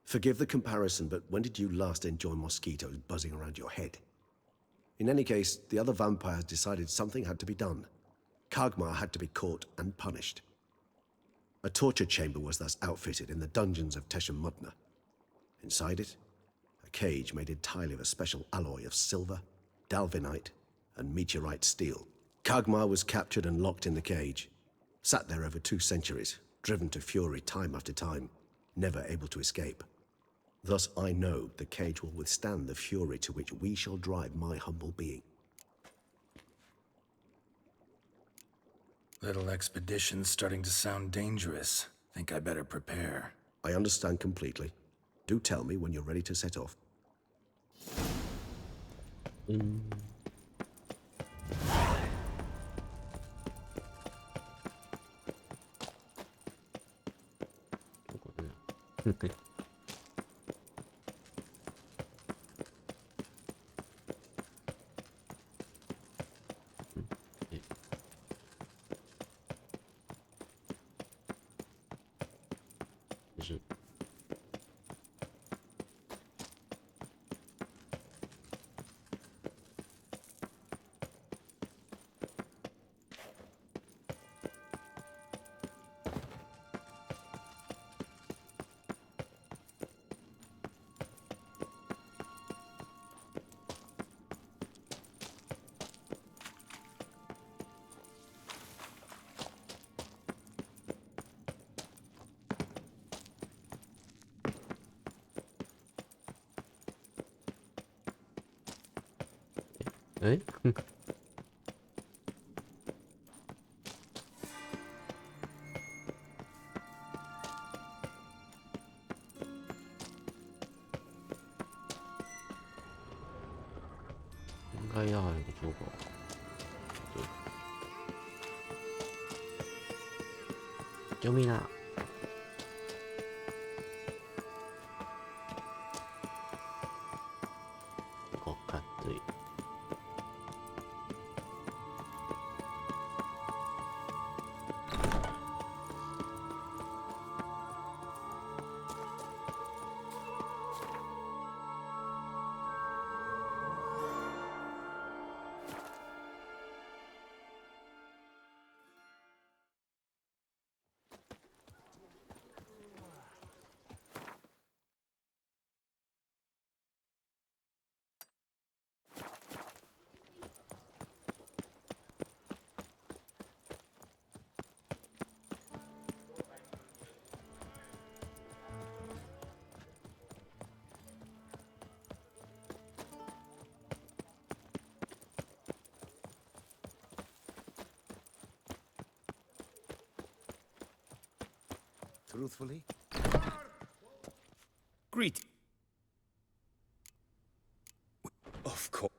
Forgive the comparison, but when did you last enjoy mosquitoes buzzing around your head? In any case, the other vampires decided something had to be done. Kagmar had to be caught and punished. A torture chamber was thus outfitted in the dungeons of Teshem Mudna. Inside it, a cage made entirely of a special alloy of silver, dalvinite, and meteorite steel. Kagmar was captured and locked in the cage. Sat there over 2 centuries, driven to fury time after time, never able to escape. Thus I know the cage will withstand the fury to which we shall drive my humble being. Little expedition's starting to sound dangerous. Think I better prepare. I understand completely. Do tell me when you're ready to set off. Okay. Eh? 应该要有个出口。对，救命啊！哦，看这里。 Truthfully? Greet. Of course.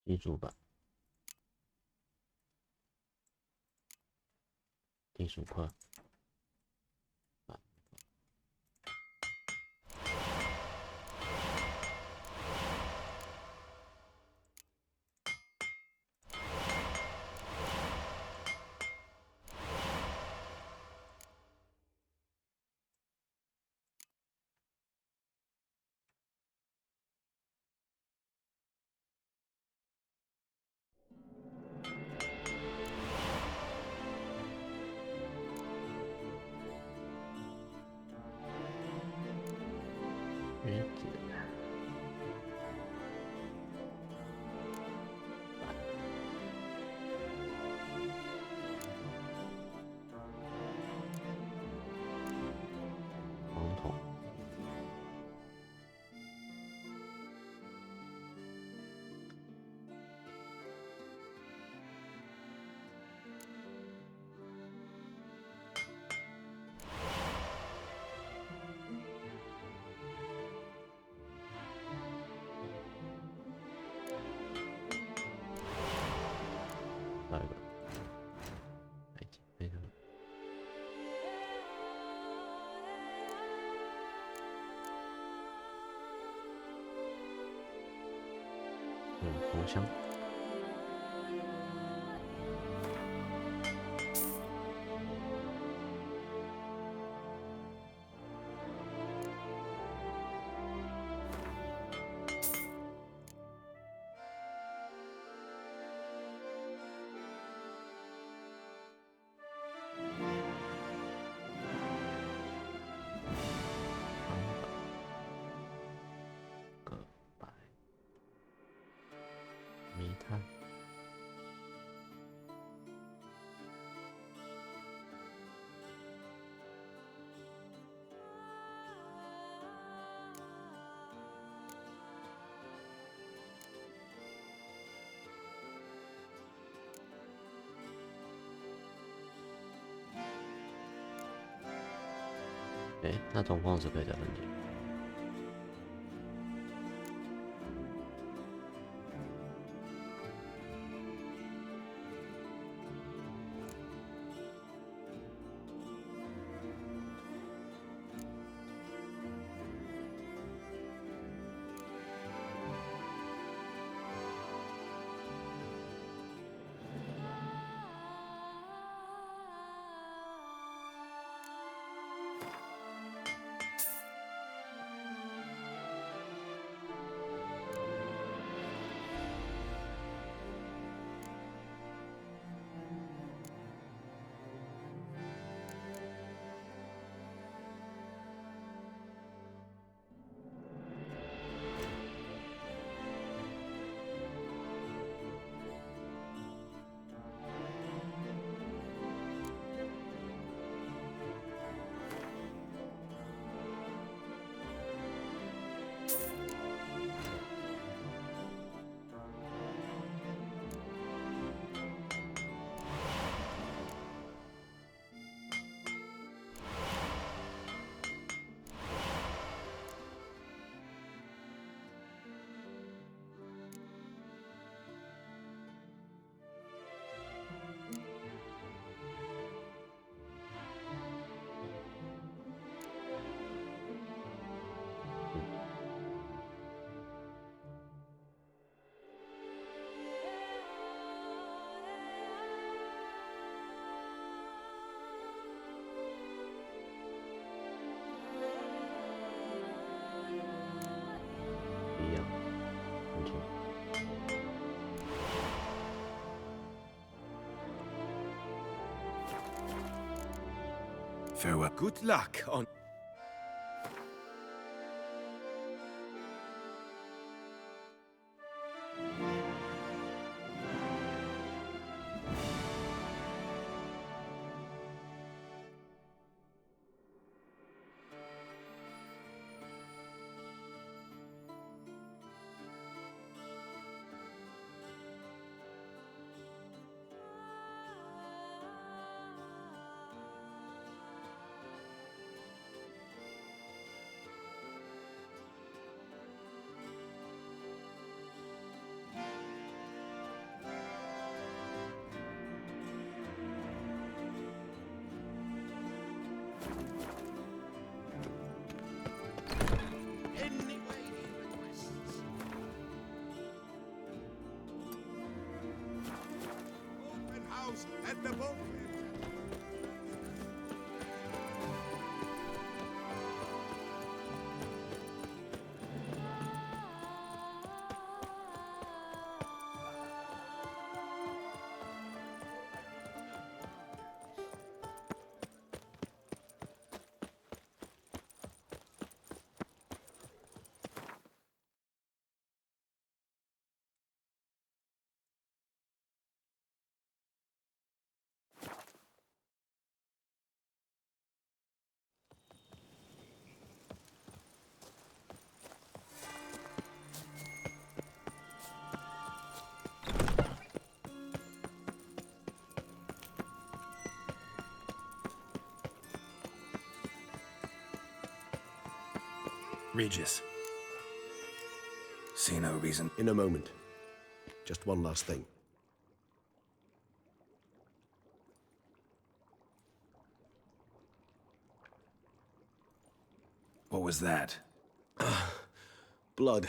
记住吧，金属块。 这约子，黄铜。下一个，没什么。红香。煤炭，那铜矿是可以再分解。一样，很轻。Farewell. Good luck on. At the boat. Regis. See no reason. In a moment. Just one last thing. What was that? Blood.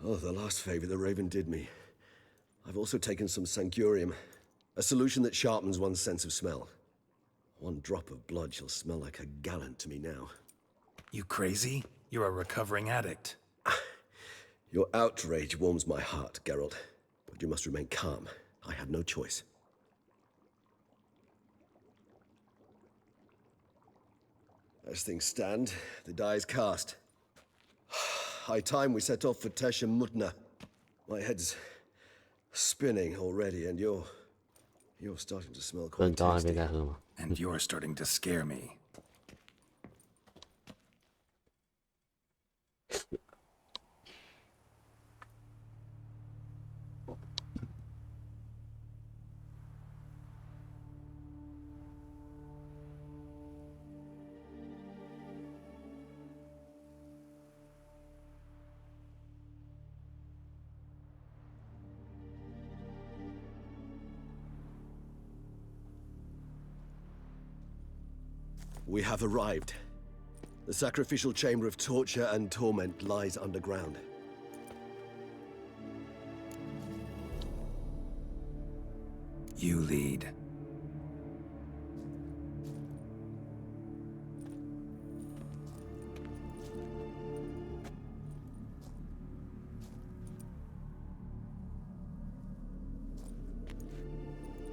Oh, the last favor the Raven did me. I've also taken some Sancurium, a solution that sharpens one's sense of smell. One drop of blood shall smell like a gallon to me now. You crazy? You're a recovering addict. Your outrage warms my heart, Geralt. But you must remain calm. I had no choice. As things stand, the die is cast. High time we set off for Tesh and Mutna. My head's spinning already, and you're starting to smell 不能 quite 到那边 tasty. 再喝吗？ And you're starting to scare me. We have arrived. The sacrificial chamber of torture and torment lies underground. You lead.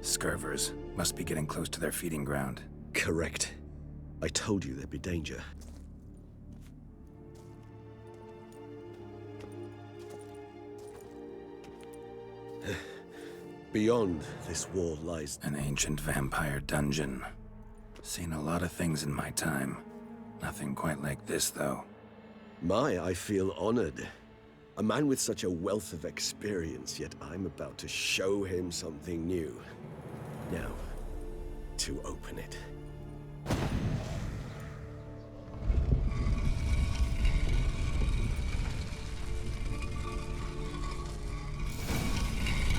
Scurvers must be getting close to their feeding ground. Correct. I told you there'd be danger. Beyond this wall lies an ancient vampire dungeon. Seen a lot of things in my time. Nothing quite like this, though. I feel honored. A man with such a wealth of experience, yet I'm about to show him something new. Now, to open it.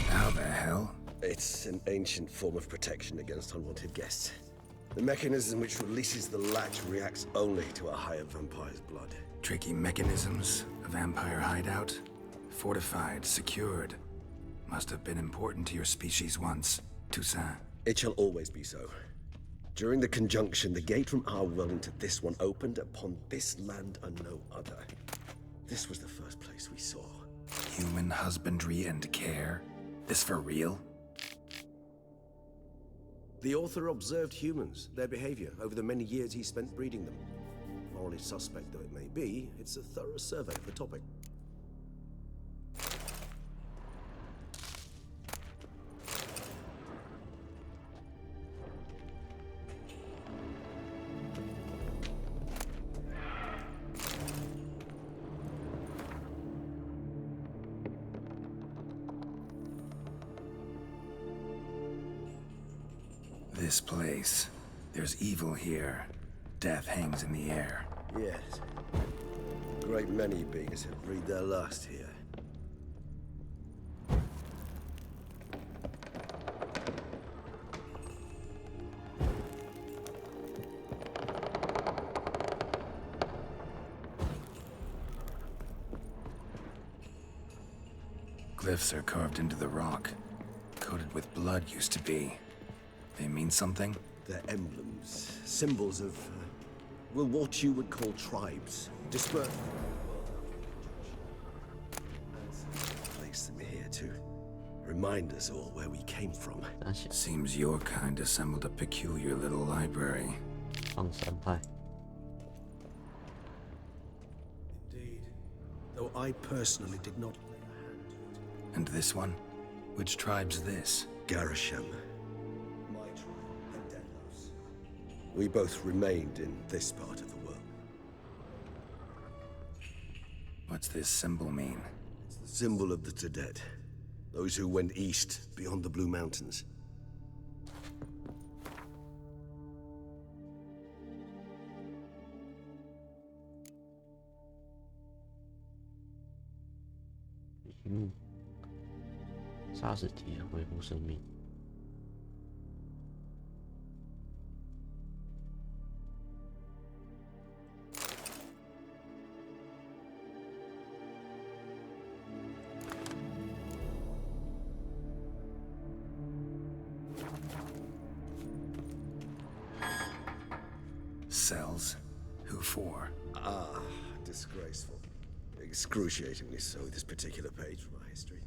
How the hell? It's an ancient form of protection against unwanted guests. The mechanism which releases the latch reacts only to a higher vampire's blood. Tricky mechanisms, a vampire hideout. Fortified, secured. Must have been important to your species once, Toussaint. It shall always be so. During the conjunction, the gate from our world into this one opened upon this land and no other. This was the first place we saw. Human husbandry and care? This for real? The author observed humans, their behavior, over the many years he spent breeding them. Morally suspect though it may be, it's a thorough survey of the topic. This place. There's evil here. Death hangs in the air. Yes. A great many beings have breathed their last here. Glyphs are carved into the rock. Coated with blood used to be. They mean something? They're emblems, symbols of, well, what you would call tribes, dispersed. Place them here to remind us all where we came from. Seems your kind assembled a peculiar little library. 放山派 Indeed. Though I personally did not lay a hand to it. And this one? Which tribe's this? Garasham. My tribe, the Deadhouse. We both remained in this part of the world. What's this symbol mean? It's the symbol of the Tedet. Those who went east, beyond the Blue Mountains. 题目：杀死敌人，恢复生命。Cells? Who for? Ah, disgraceful. Excruciatingly so, this particular page from my history.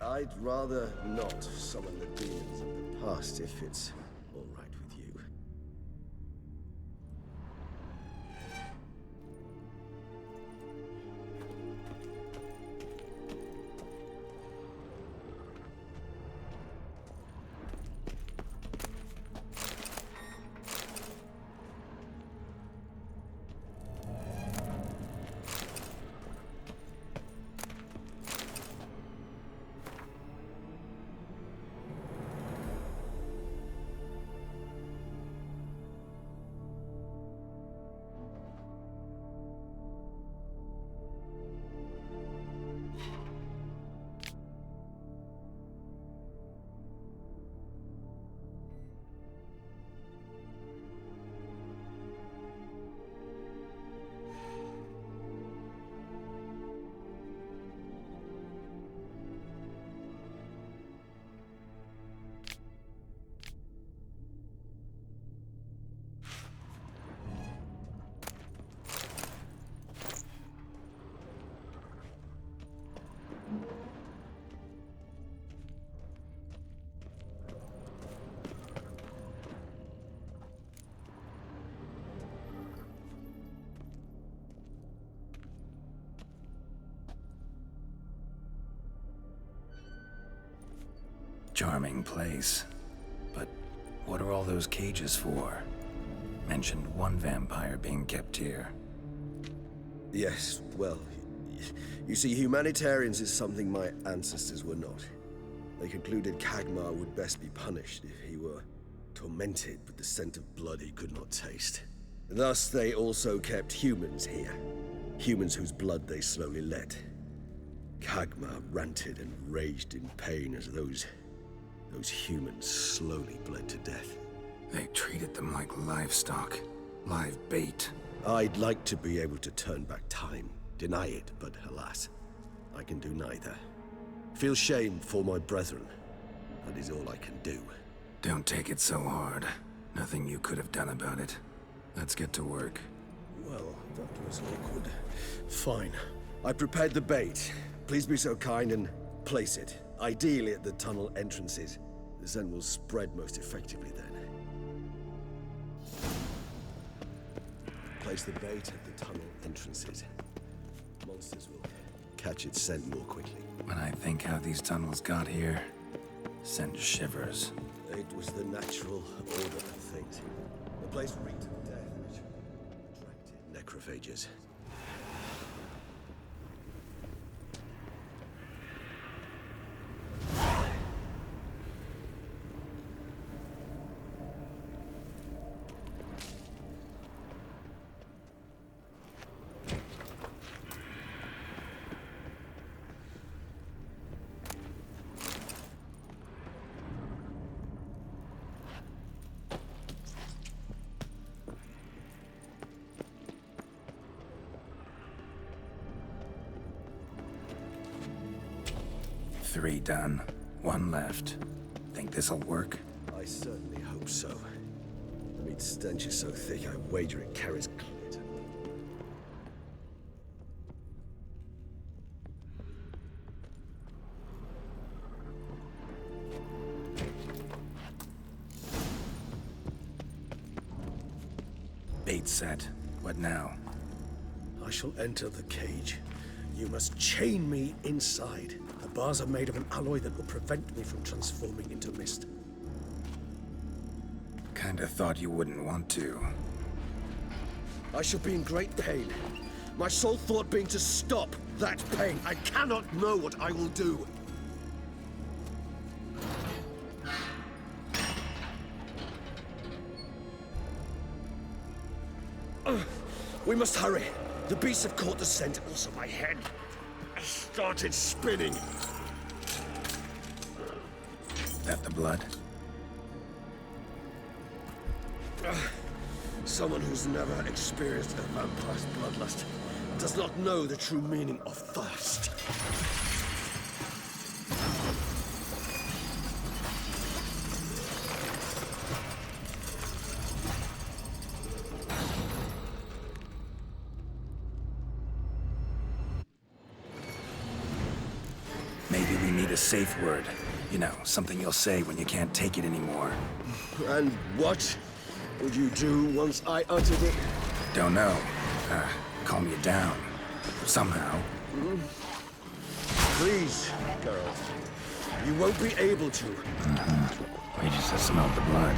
I'd rather not summon the demons of the past if it's all right with you. Charming place. But what are all those cages for? Mentioned one vampire being kept here. Yes, well, you see, humanitarians is something my ancestors were not. They concluded Kagmar would best be punished if he were tormented with the scent of blood he could not taste. Thus, they also kept humans here. Humans whose blood they slowly let. Kagmar ranted and raged in pain as those humans slowly bled to death. They treated them like livestock. Live bait. I'd like to be able to turn back time. Deny it, but alas, I can do neither. Feel shame for my brethren. That is all I can do. Don't take it so hard. Nothing you could have done about it. Let's get to work. Well, that was awkward. Fine. I prepared the bait. Please be so kind and place it. Ideally at the tunnel entrances. The scent will spread most effectively then. Place the bait at the tunnel entrances. Monsters will catch its scent more quickly. When I think how these tunnels got here, send shivers. It was the natural order of things. The place reeked of death, which attracted necrophages. Three done. One left. Think this'll work? I certainly hope so. The meat stench is so thick, I wager it carries clear to me. Bait set. What now? I shall enter the cage. You must chain me inside. The bars are made of an alloy that will prevent me from transforming into mist. Kinda thought you wouldn't want to. I shall be in great pain. My sole thought being to stop that pain. I cannot know what I will do. We must hurry. The beasts have caught the scent, also my head. started spinning. That the blood? Someone who's never experienced a vampire's bloodlust does not know the true meaning of thirst. Maybe we need a safe word. You know, something you'll say when you can't take it anymore. And what would you do once I uttered it? Don't know. Calm you down. Somehow. Please, Geralt. You won't be able to. We just have smelled the blood.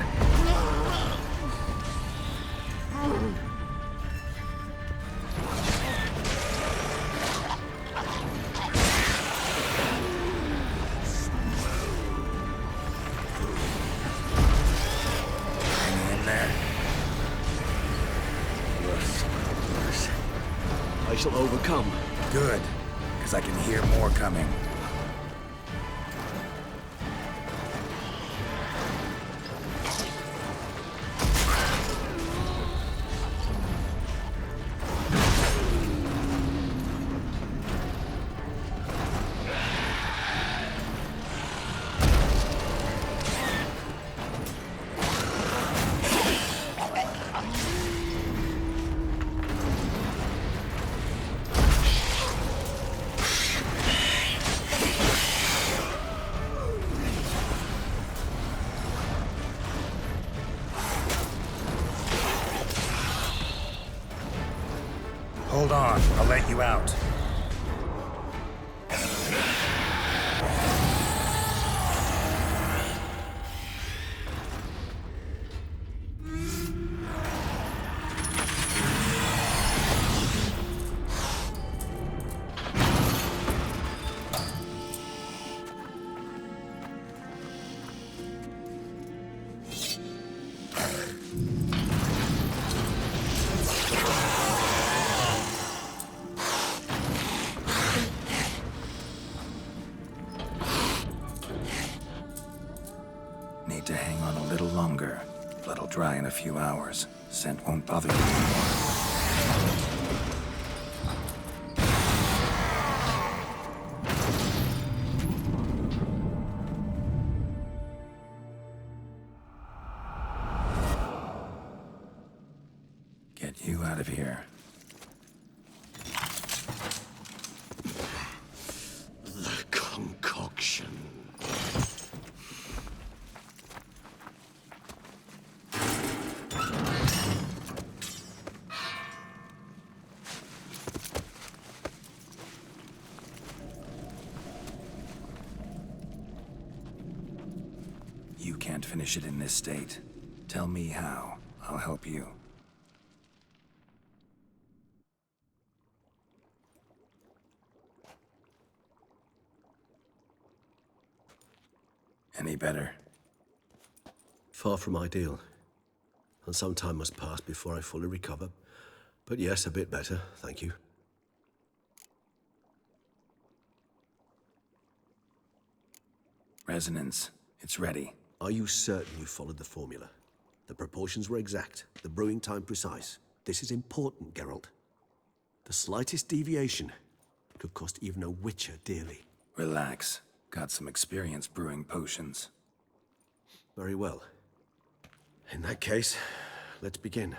I shall overcome. Good, because I can hear more coming. Hold on, I'll let you out. Need to hang on a little longer. Blood'll dry in a few hours. Scent won't bother you anymore. Get you out of here. The concoction. You can't finish it in this state. Tell me how. I'll help you. Any better? Far from ideal. And some time must pass before I fully recover. But yes, a bit better, thank you. Resonance. It's ready. Are you certain you followed the formula? The proportions were exact, the brewing time precise. This is important, Geralt. The slightest deviation could cost even a Witcher dearly. Relax. Got some experience brewing potions. Very well. In that case, let's begin.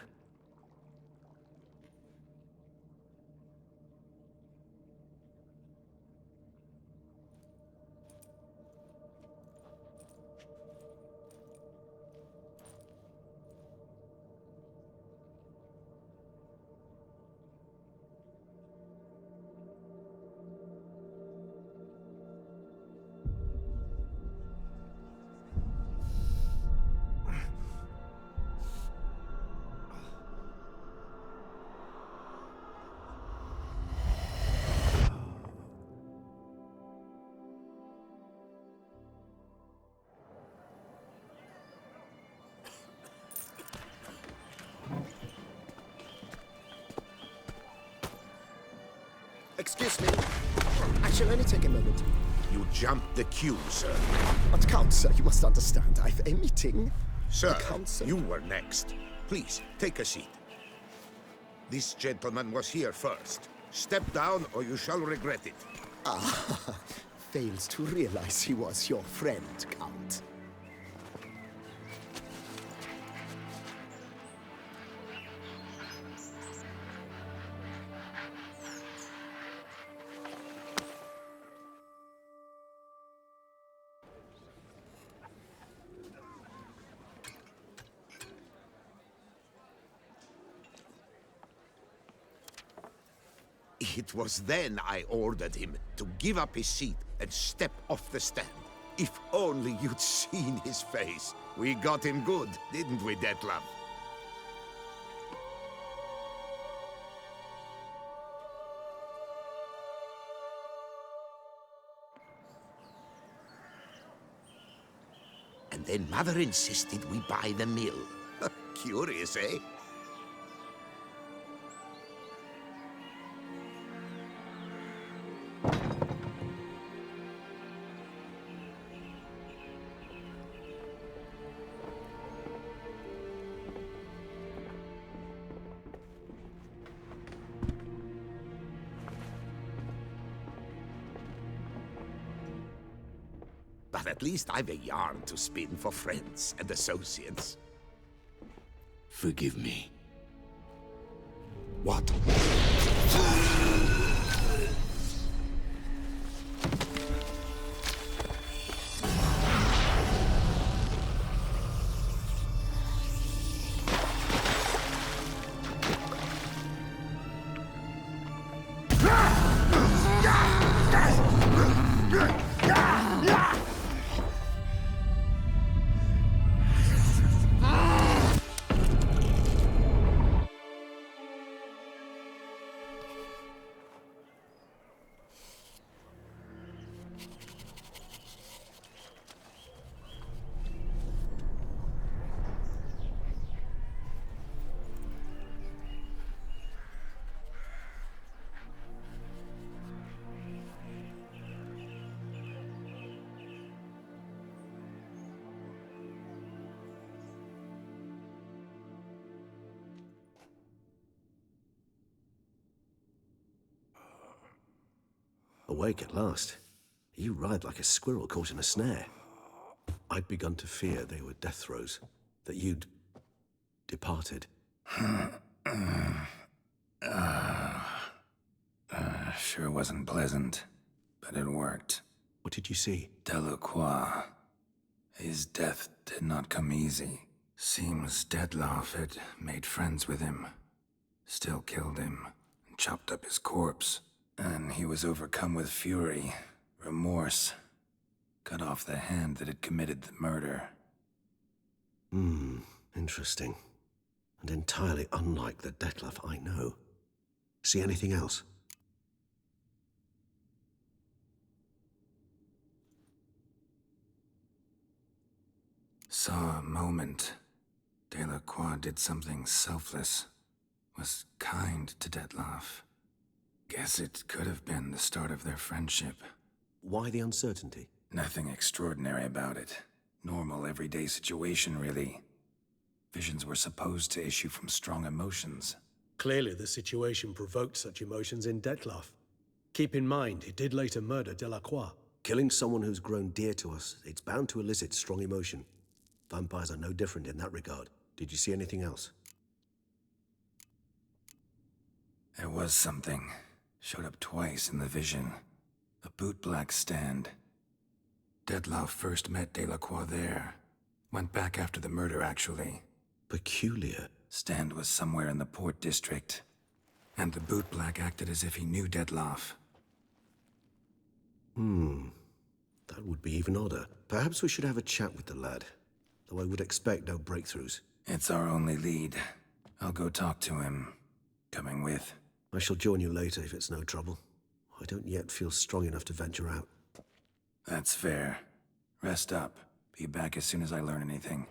Excuse me. I shall only take a moment. You jumped the queue, sir. But Count, sir, you must understand. I've a meeting. Sir, The council. you were next. Please, take a seat. This gentleman was here first. Step down or you shall regret it. Ah, fails to realize he was your friend, Count. It was then I ordered him to give up his seat and step off the stand. If only you'd seen his face. We got him good, didn't we, Detlef? And then Mother insisted we buy the mill. Curious, eh? But at least I've a yarn to spin for friends and associates. Forgive me. What? Awake at last. You ride like a squirrel caught in a snare. I'd begun to fear they were death throes, that you'd departed. Sure wasn't pleasant, but it worked. What did you see? Delacroix. His death did not come easy. Seems Detlef had made friends with him. Still killed him, and chopped up his corpse. And he was overcome with fury, remorse. Cut off the hand that had committed the murder. Interesting. And entirely unlike the Detlef I know. See anything else? Saw a moment. Delacroix did something selfless. Was kind to Detlef. Guess it could have been the start of their friendship. Why the uncertainty? Nothing extraordinary about it. Normal, everyday situation, really. Visions were supposed to issue from strong emotions. Clearly, the situation provoked such emotions in Detlef. Keep in mind, he did later murder Delacroix. Killing someone who's grown dear to us, it's bound to elicit strong emotion. Vampires are no different in that regard. Did you see anything else? There was something. Showed up twice in the vision. A bootblack stand. Detlef first met Delacroix there. Went back after the murder, actually. Peculiar. Stand was somewhere in the Port District. And the bootblack acted as if he knew Detlef. That would be even odder. Perhaps we should have a chat with the lad. Though I would expect no breakthroughs. It's our only lead. I'll go talk to him. Coming with? I shall join you later if it's no trouble. I don't yet feel strong enough to venture out. That's fair. Rest up. Be back as soon as I learn anything.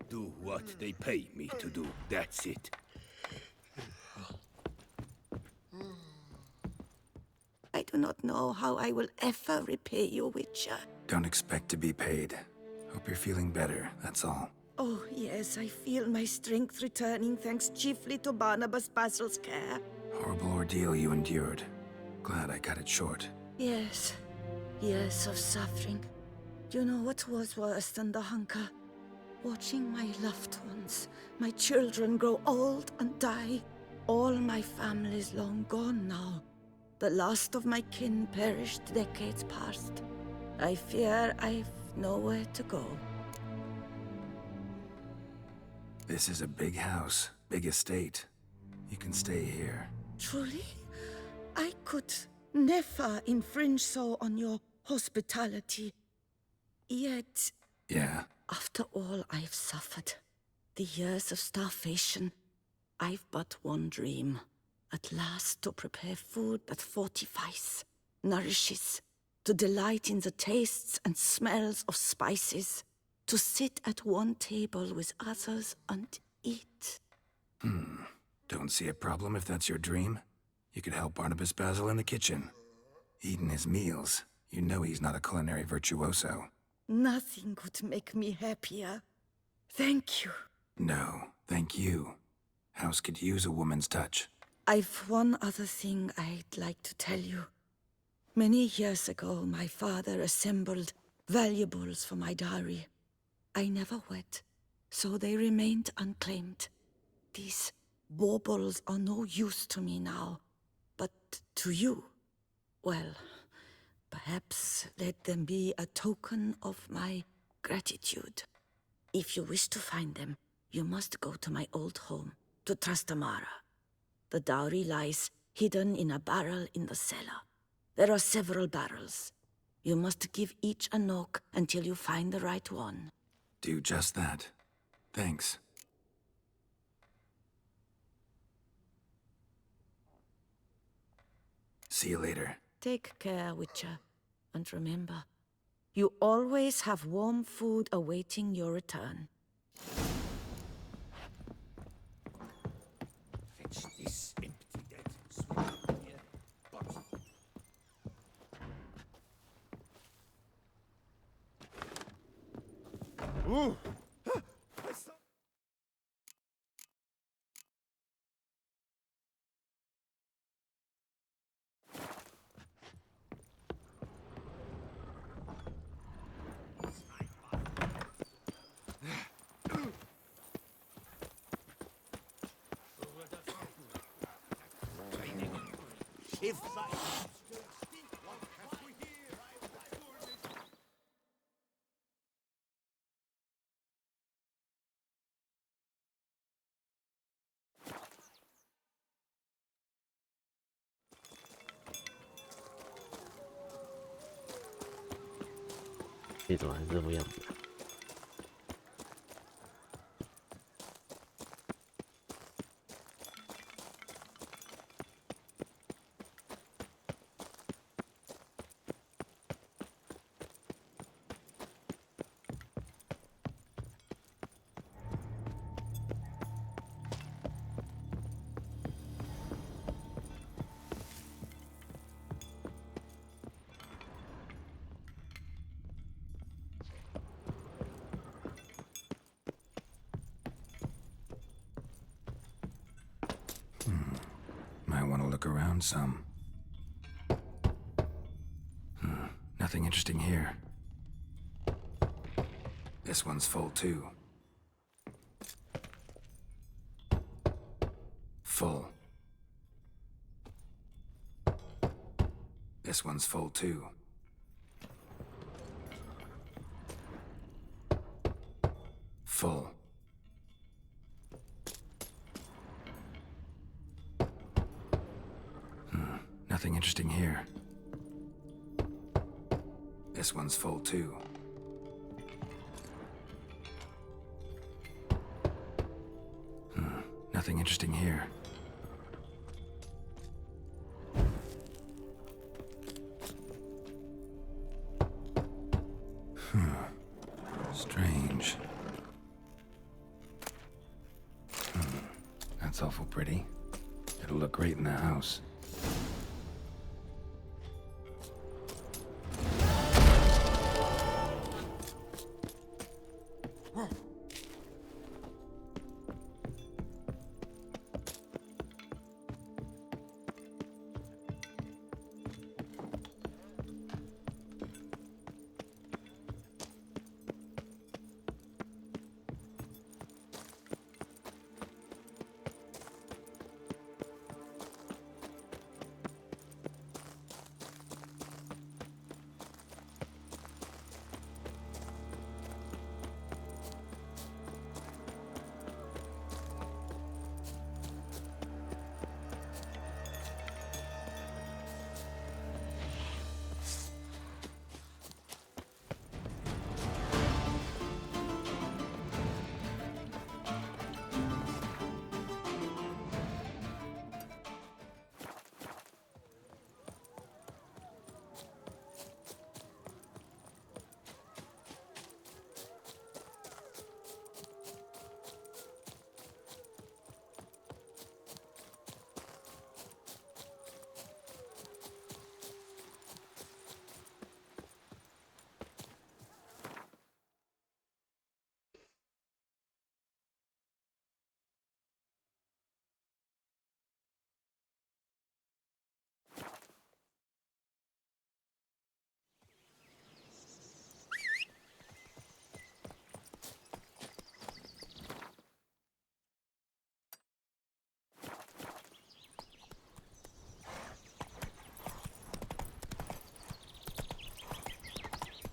Do what they pay me to do. That's it. I do not know how I will ever repay you, Witcher. Don't expect to be paid. Hope you're feeling better, that's all. Oh, yes, I feel my strength returning thanks chiefly to Barnabas Basil's care. Horrible ordeal you endured. Glad I cut it short. Yes, years of suffering. You know what was worse than the hunger? Watching my loved ones, my children grow old and die. All my family's long gone now. The last of my kin perished decades past. I fear I've nowhere to go. This is a big house, big estate. You can stay here. Truly? I could never infringe so on your hospitality. Yet... Yeah? After all I've suffered, the years of starvation, I've but one dream. At last to prepare food that fortifies, nourishes, to delight in the tastes and smells of spices, to sit at one table with others and eat. Don't see a problem if that's your dream. You could help Barnabas Basil in the kitchen. Eating his meals. You know he's not a culinary virtuoso. Nothing could make me happier. Thank you. No, thank you. House could use a woman's touch. I've one other thing I'd like to tell you. Many years ago, my father assembled valuables for my dowry. I never wed, so they remained unclaimed. These baubles are no use to me now, but to you, well, perhaps let them be a token of my gratitude. If you wish to find them, you must go to my old home, to Trastamara. The dowry lies hidden in a barrel in the cellar. There are several barrels. You must give each a knock until you find the right one. Do just that. Thanks. See you later. Take care, Witcher. And remember, you always have warm food awaiting your return. Fetch this empty dead. Swing up here, bottom. Ooh! If这种还是这副样子。Might want to look around some. Nothing interesting here. This one's full too. Full. This one's full too. Full. Nothing interesting here. This one's full too. Nothing interesting here. Strange. That's awful pretty. It'll look great in the house.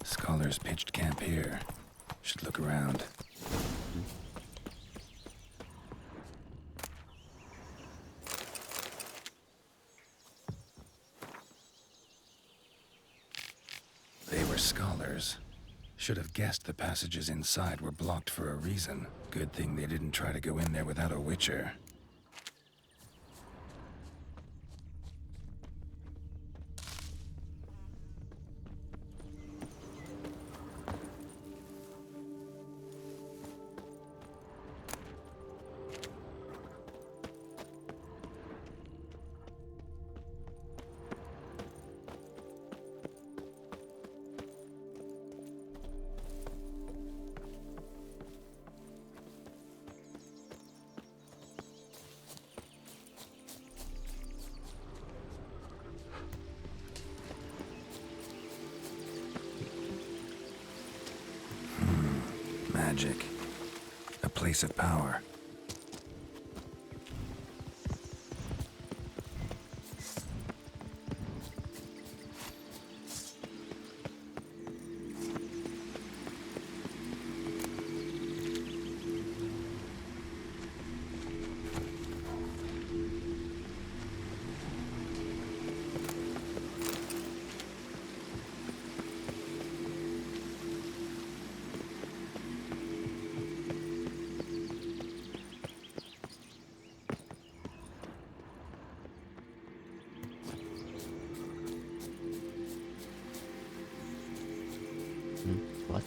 Scholars pitched camp here. Should look around. They were scholars. Should have guessed the passages inside were blocked for a reason. Good thing they didn't try to go in there without a witcher. Magic. A place of power. What?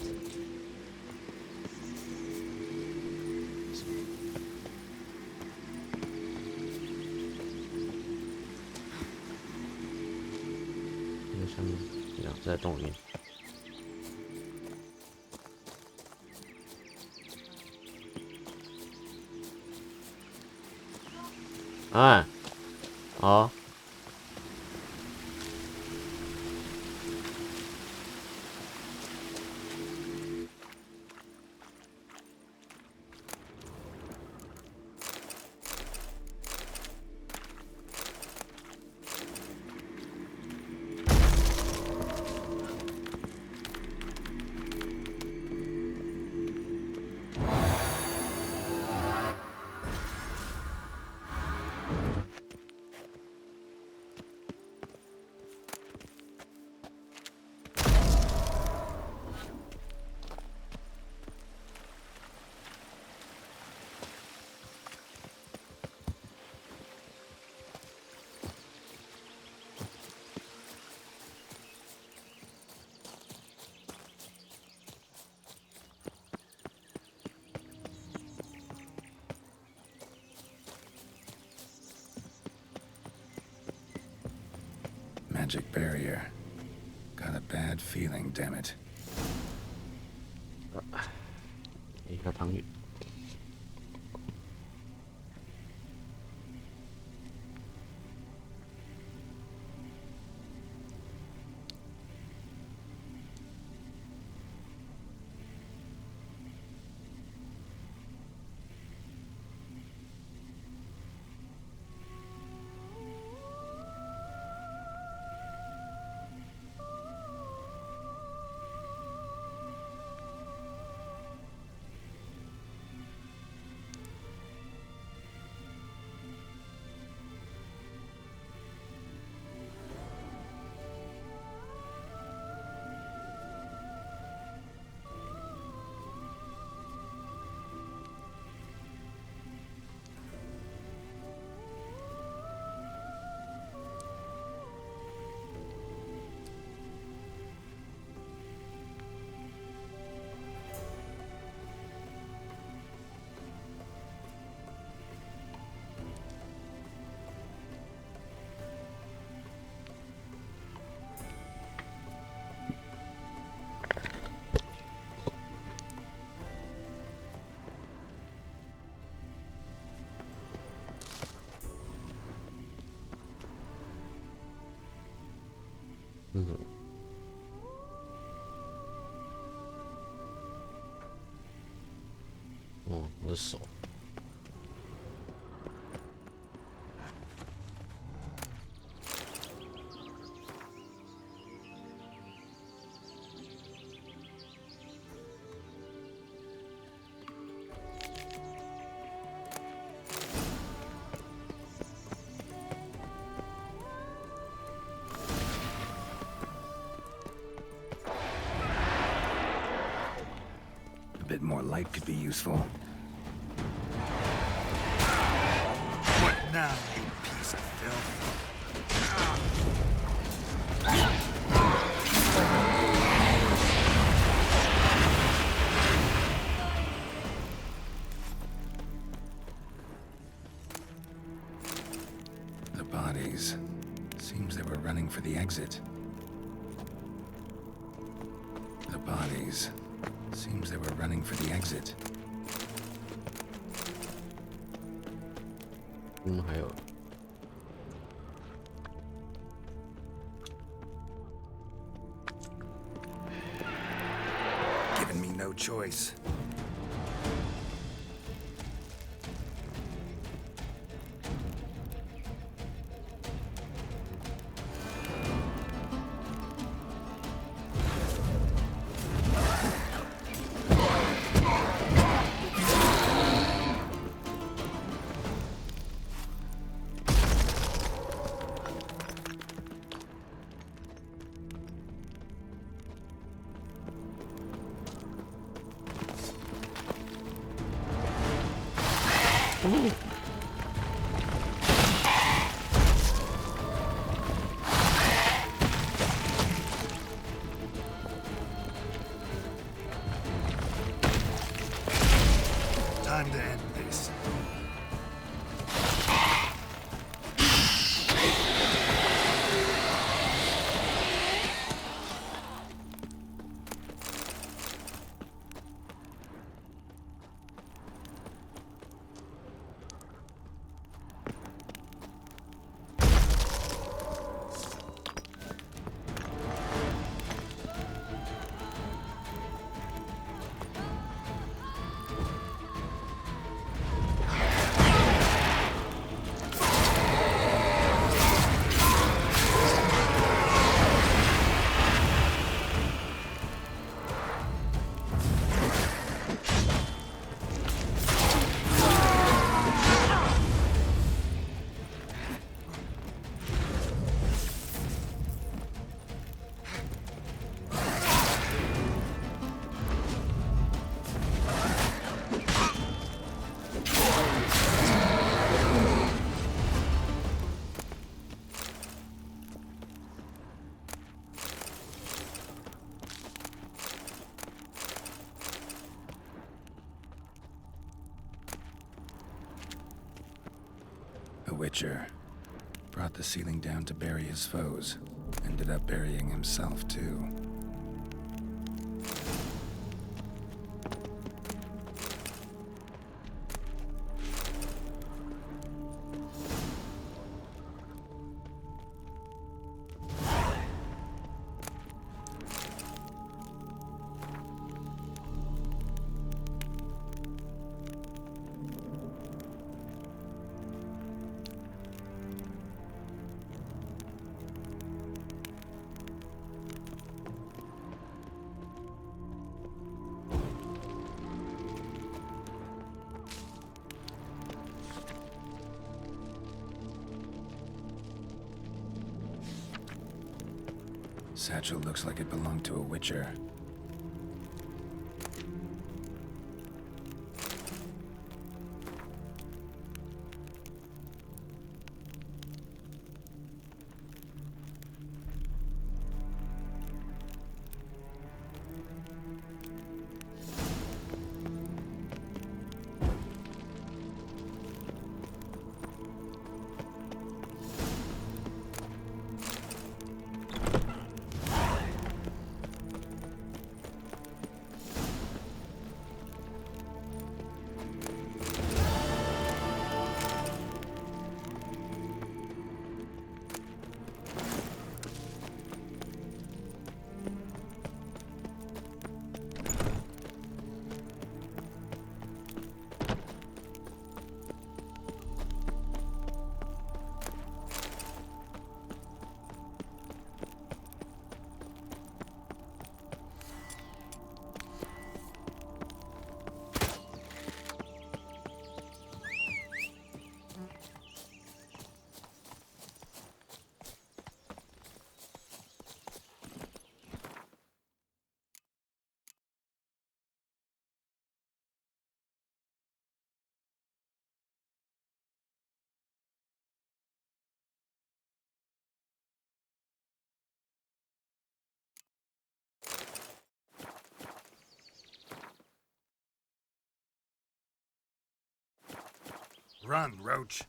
Ja, 在洞里。哎，好。magic barrier. Got a bad feeling, damn it. 一个唐语。我的手。A bit more light could be useful. What now, you piece of filth? The bodies. Seems they were running for the exit. The bodies. Seems they were running for the exit. 还有。Giving me no choice. Time to end this. A Witcher. Brought the ceiling down to bury his foes. Ended up burying himself, too. Satchel looks like it belonged to a Witcher. Run, Roach.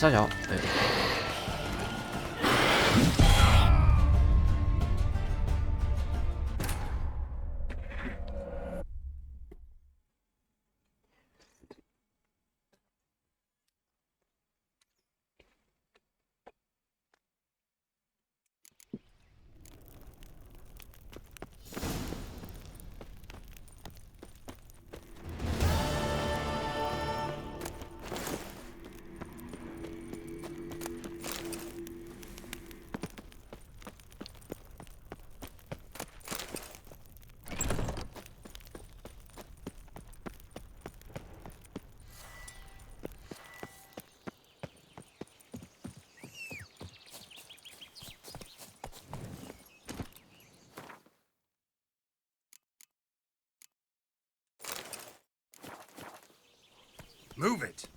下桥，对。Move it!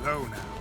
Go now.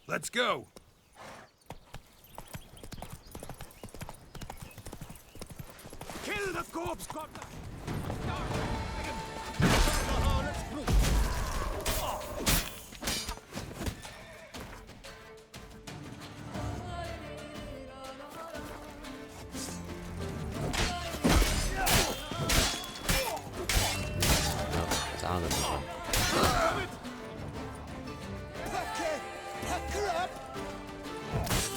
Let's go! Kill the corpse, goblin!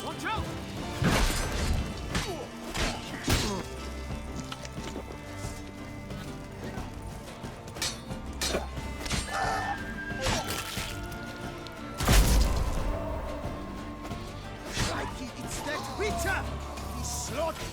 Watch out! Crikey, it's that Witcher! He's slaughtered!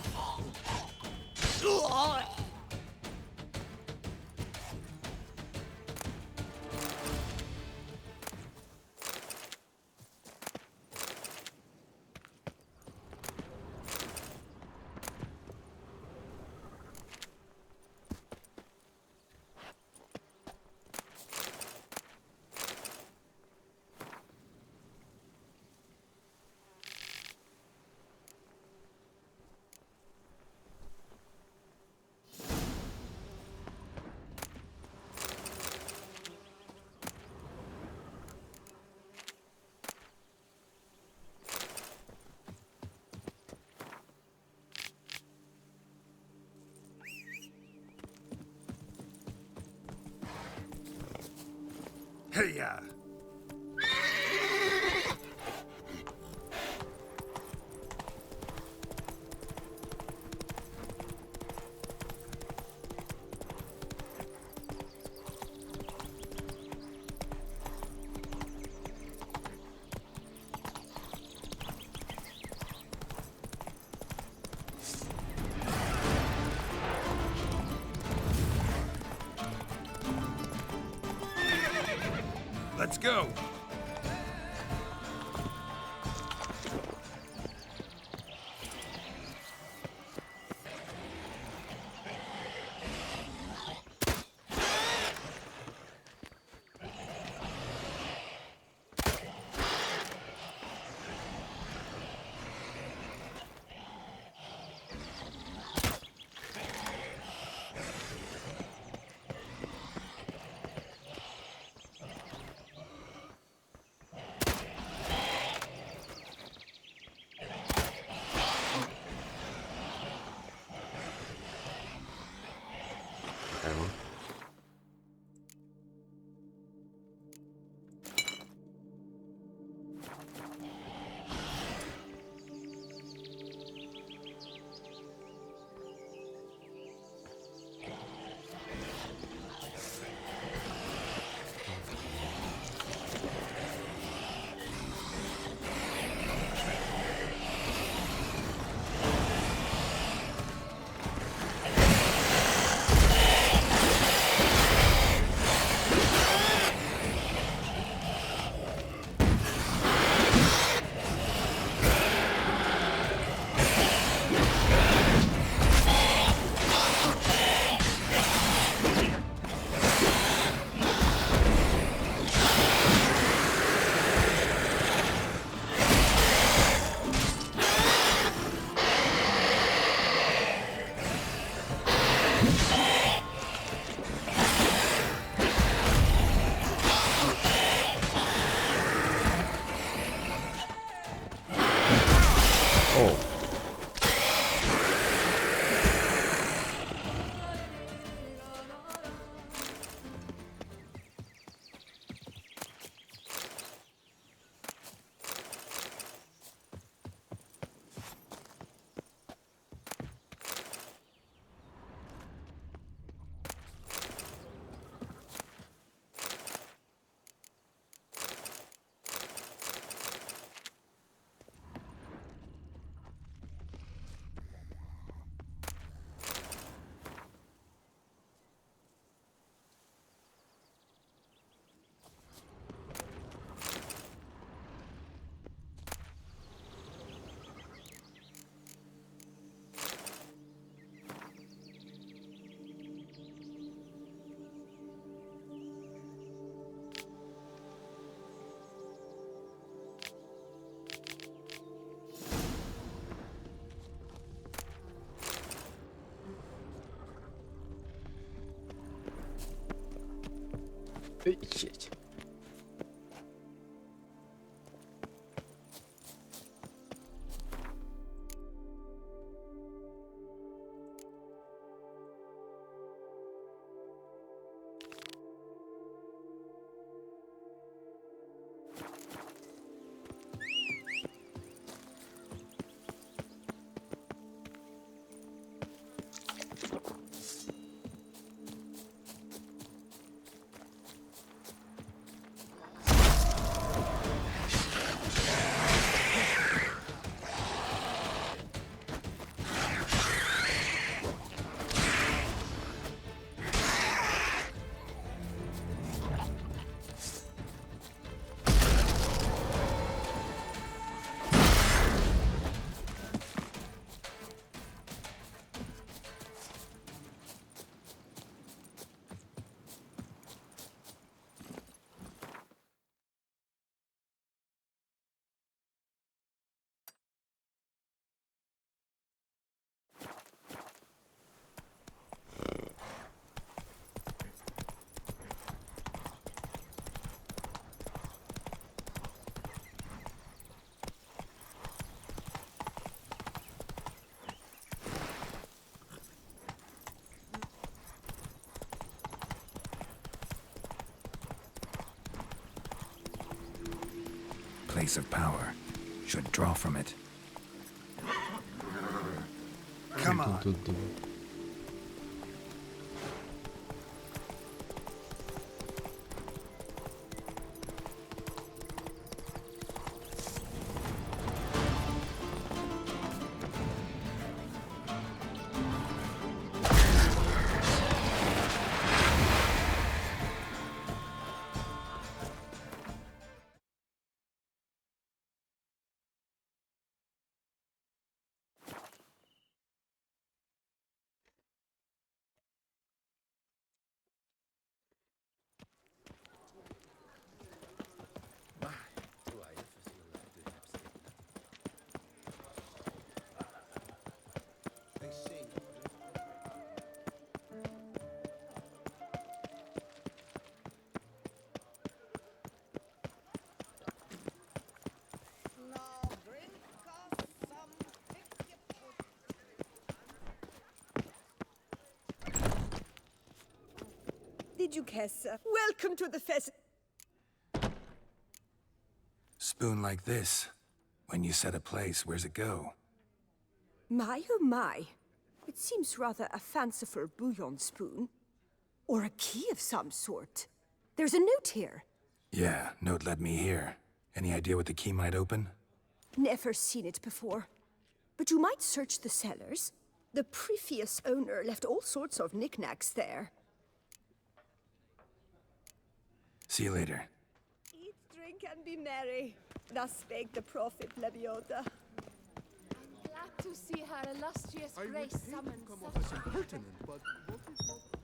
Hey-ya! Let's go! Oh. Shit. Place of power. Should draw from it. Come on. Did you guess? Welcome to the fest. Spoon like this. When you set a place, where's it go? My oh my. It seems rather a fanciful bouillon spoon. Or a key of some sort. There's a note here. Yeah, note led me here. Any idea what the key might open? Never seen it before. But you might search the cellars. The previous owner left all sorts of knickknacks there. See you later. Eat, drink, and be merry. Thus spake the prophet Lebioda. Glad to see her illustrious grace summon As impertinent, but what is not...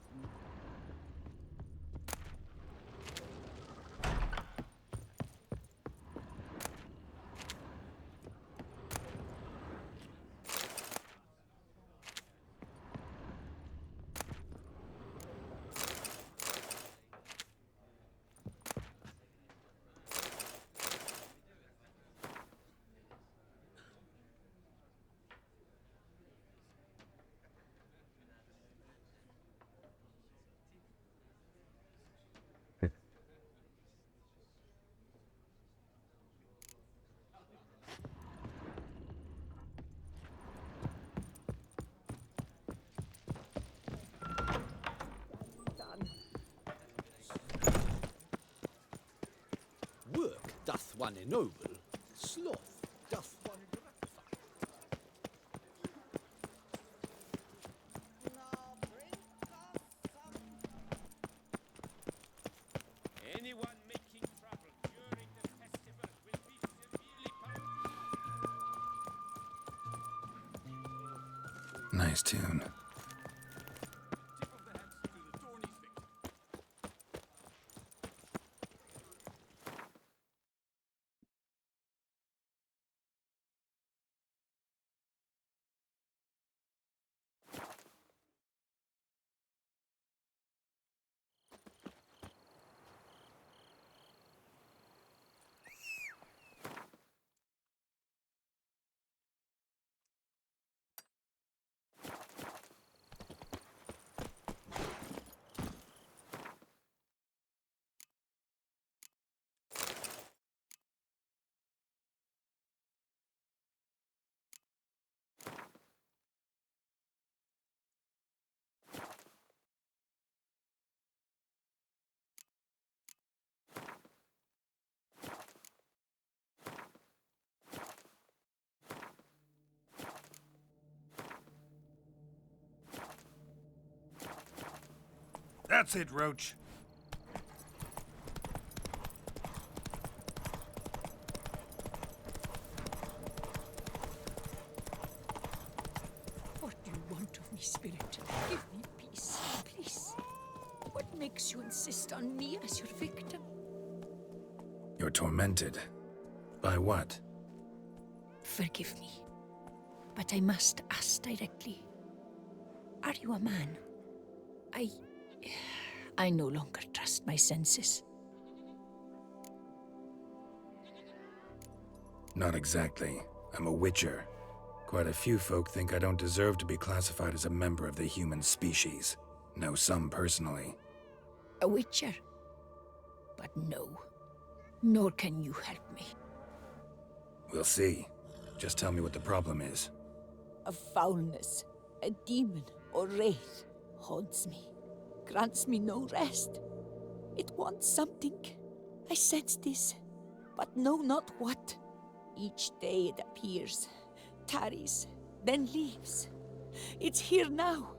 doth one ennoble, sloth doth one gratify. Anyone making trouble during the festival will be severely punished. Nice tune. That's it, Roach. What do you want of me, Spirit? Give me peace, please. What makes you insist on me as your victim? You're tormented. By what? Forgive me, but I must ask directly. Are you a man? I no longer trust my senses. Not exactly. I'm a witcher. Quite a few folk think I don't deserve to be classified as a member of the human species. Know some personally. A witcher? But no. Nor can you help me. We'll see. Just tell me what the problem is. A foulness, a demon or wraith haunts me, grants me no rest. It wants something. I sense this, but know not what. Each day it appears, tarries, then leaves. It's here now,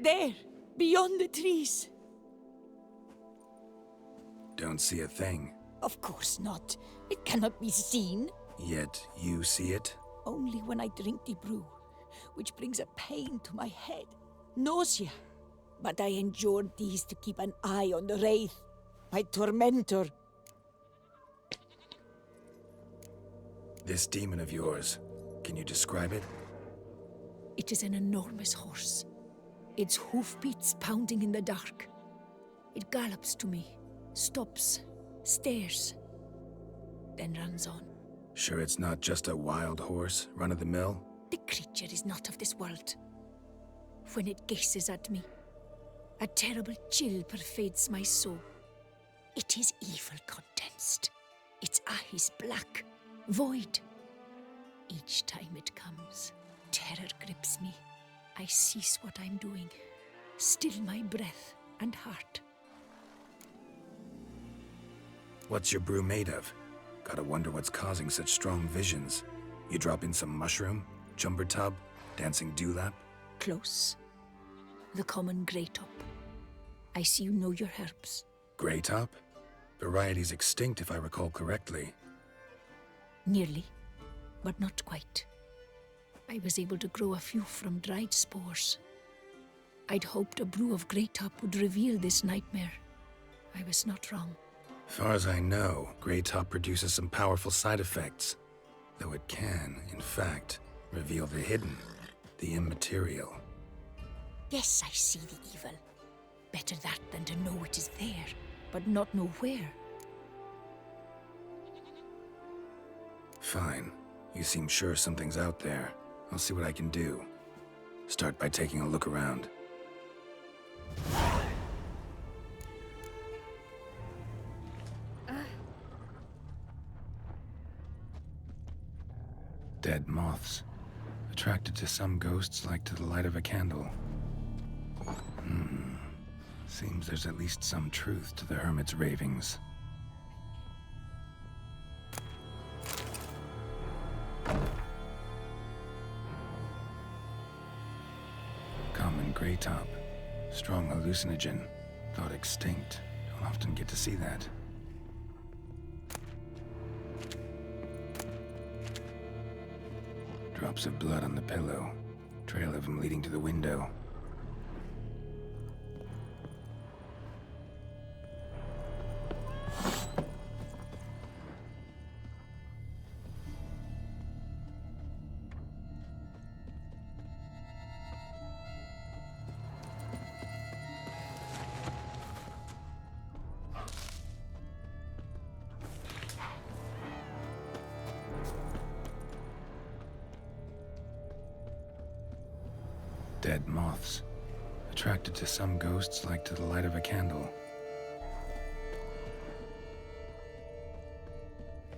there, beyond the trees. Don't see a thing. Of course not. It cannot be seen. Yet you see it? Only when I drink the brew, which brings a pain to my head, nausea. But I endured these to keep an eye on the wraith, my tormentor. This demon of yours, can you describe it? It is an enormous horse, its hoofbeats pounding in the dark. It gallops to me, stops, stares, then runs on. Sure it's not just a wild horse, run-of-the-mill? The creature is not of this world. When it gazes at me, a terrible chill pervades my soul. It is evil condensed, its eyes black, void. Each time it comes, terror grips me. I cease what I'm doing, still my breath and heart. What's your brew made of? Gotta wonder what's causing such strong visions. You drop in some mushroom, jumper tub, dancing dewlap? Close. The common grey top. I see you know your herbs. Grey top? Variety's extinct if I recall correctly. Nearly, but not quite. I was able to grow a few from dried spores. I'd hoped a brew of grey top would reveal this nightmare. I was not wrong. Far as I know, grey top produces some powerful side effects. Though it can, in fact, reveal the hidden, the immaterial. Yes, I see the evil. Better that than to know it is there, but not know where. Fine. You seem sure something's out there. I'll see what I can do. Start by taking a look around. Dead moths. Attracted to some ghosts like to the light of a candle. Seems there's at least some truth to the hermit's ravings. treetop. Strong hallucinogen. Thought extinct. Don't often get to see that. Drops of blood on the pillow. Trail of him leading to the window. Dead moths. Attracted to some ghosts like to the light of a candle.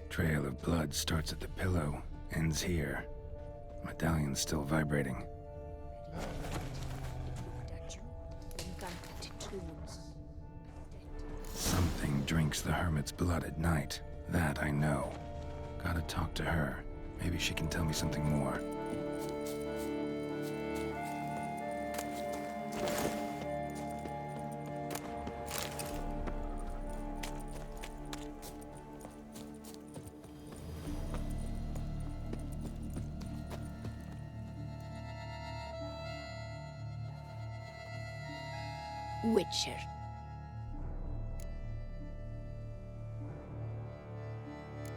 Trail of blood starts at the pillow, ends here. Medallion's still vibrating. Something drinks the hermit's blood at night. That I know. Gotta talk to her. Maybe she can tell me something more. Witcher.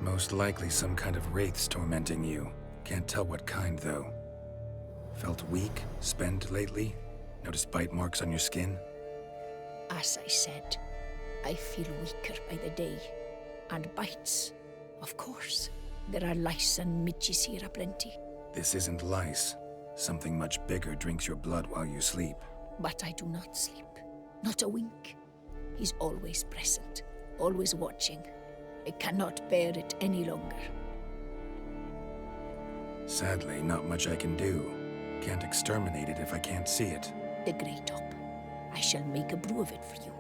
Most likely some kind of wraiths tormenting you. Can't tell what kind, though. Felt weak, spent lately? Notice bite marks on your skin? As I said, I feel weaker by the day. And bites, of course. There are lice and midges here aplenty. This isn't lice. Something much bigger drinks your blood while you sleep. But I do not sleep. Not a wink. He's always present, always watching. I cannot bear it any longer. Sadly, not much I can do. Can't exterminate it if I can't see it. The Grey Top. I shall make a brew of it for you.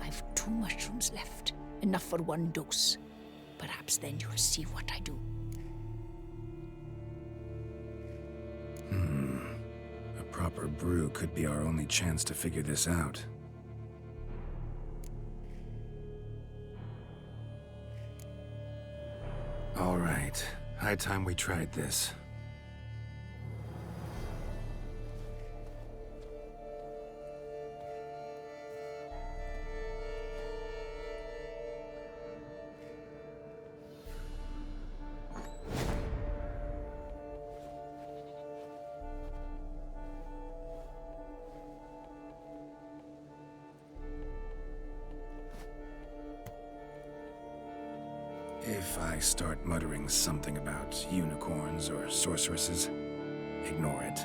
I've 2 mushrooms left, enough for 1 dose. Perhaps then you'll see what I do. A proper brew could be our only chance to figure this out. All right. High time we tried this. If I start muttering something about unicorns or sorceresses, ignore it.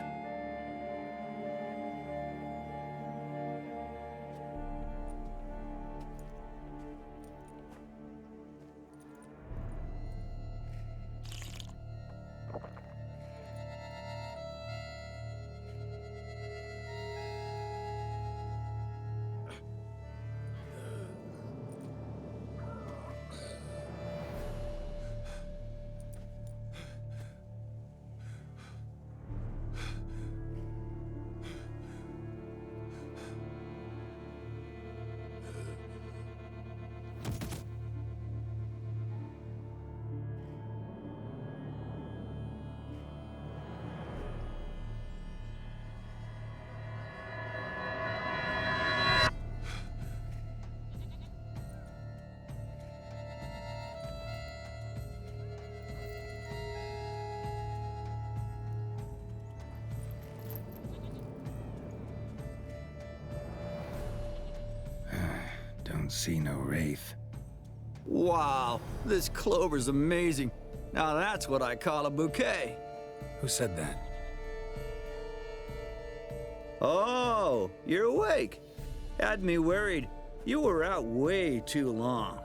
Don't see no wraith. Wow, this clover's amazing. Now that's what I call a bouquet. Who said that? Oh, you're awake. Had me worried. You were out way too long.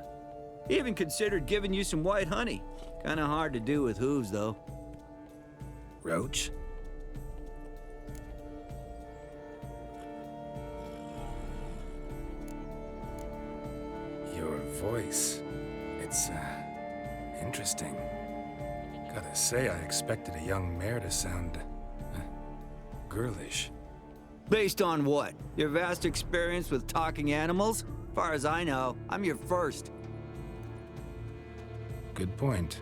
Even considered giving you some white honey. Kinda hard to do with hooves, though. Roach? Your voice. It's, interesting. Gotta say, I expected a young mare to sound, girlish. Based on what? Your vast experience with talking animals? As far as I know, I'm your first. Good point.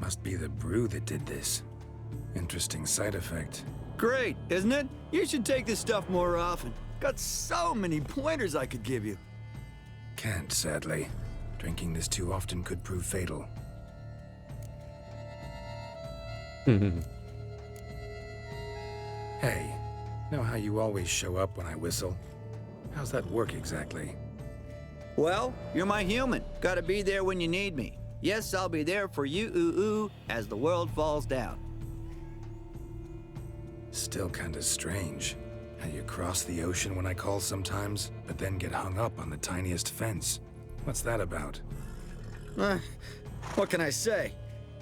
Must be the brew that did this. Interesting side effect. Great, isn't it? You should take this stuff more often. Got so many pointers I could give you. Can't, sadly. Drinking this too often could prove fatal. Hey, know how you always show up when I whistle? How's that work exactly? Well, you're my human. Gotta be there when you need me. Yes, I'll be there for you, ooh, as the world falls down. Still kinda strange. How you cross the ocean when I call sometimes, but then get hung up on the tiniest fence. What's that about? What can I say?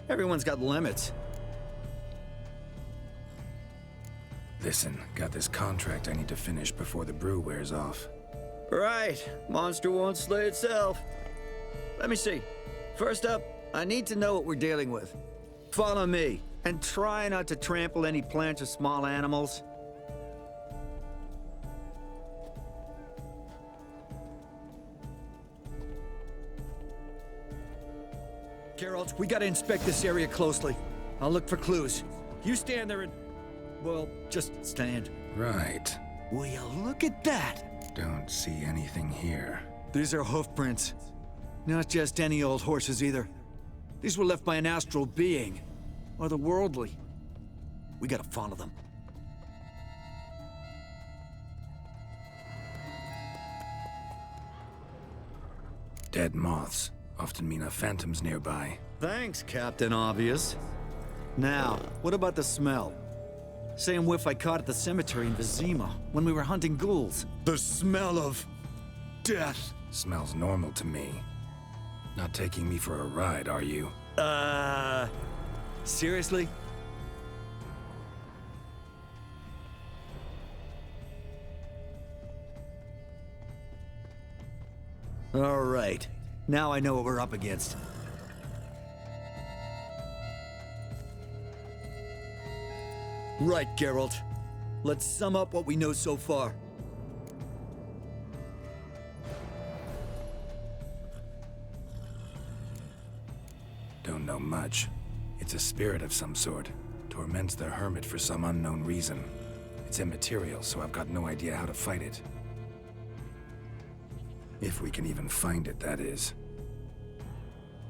Everyone's got limits. Listen, got this contract I need to finish before the brew wears off. Right. Monster won't slay itself. Let me see. First up, I need to know what we're dealing with. Follow me, and try not to trample any plants or small animals. Geralt, we gotta inspect this area closely. I'll look for clues. You stand there and... well, just stand. Right. Will you look at that? Don't see anything here. These are hoof prints. Not just any old horses either. These were left by an astral being. Otherworldly. We gotta follow them. Dead moths often mean a phantom's nearby. Thanks, Captain Obvious. Now, what about the smell? Same whiff I caught at the cemetery in Vizima when we were hunting ghouls. The smell of... death. Smells normal to me. Not taking me for a ride, are you? Seriously? All right. Now I know what we're up against. Right, Geralt. Let's sum up what we know so far. Don't know much. It's a spirit of some sort. Torments the hermit for some unknown reason. It's immaterial, so I've got no idea how to fight it. If we can even find it, that is.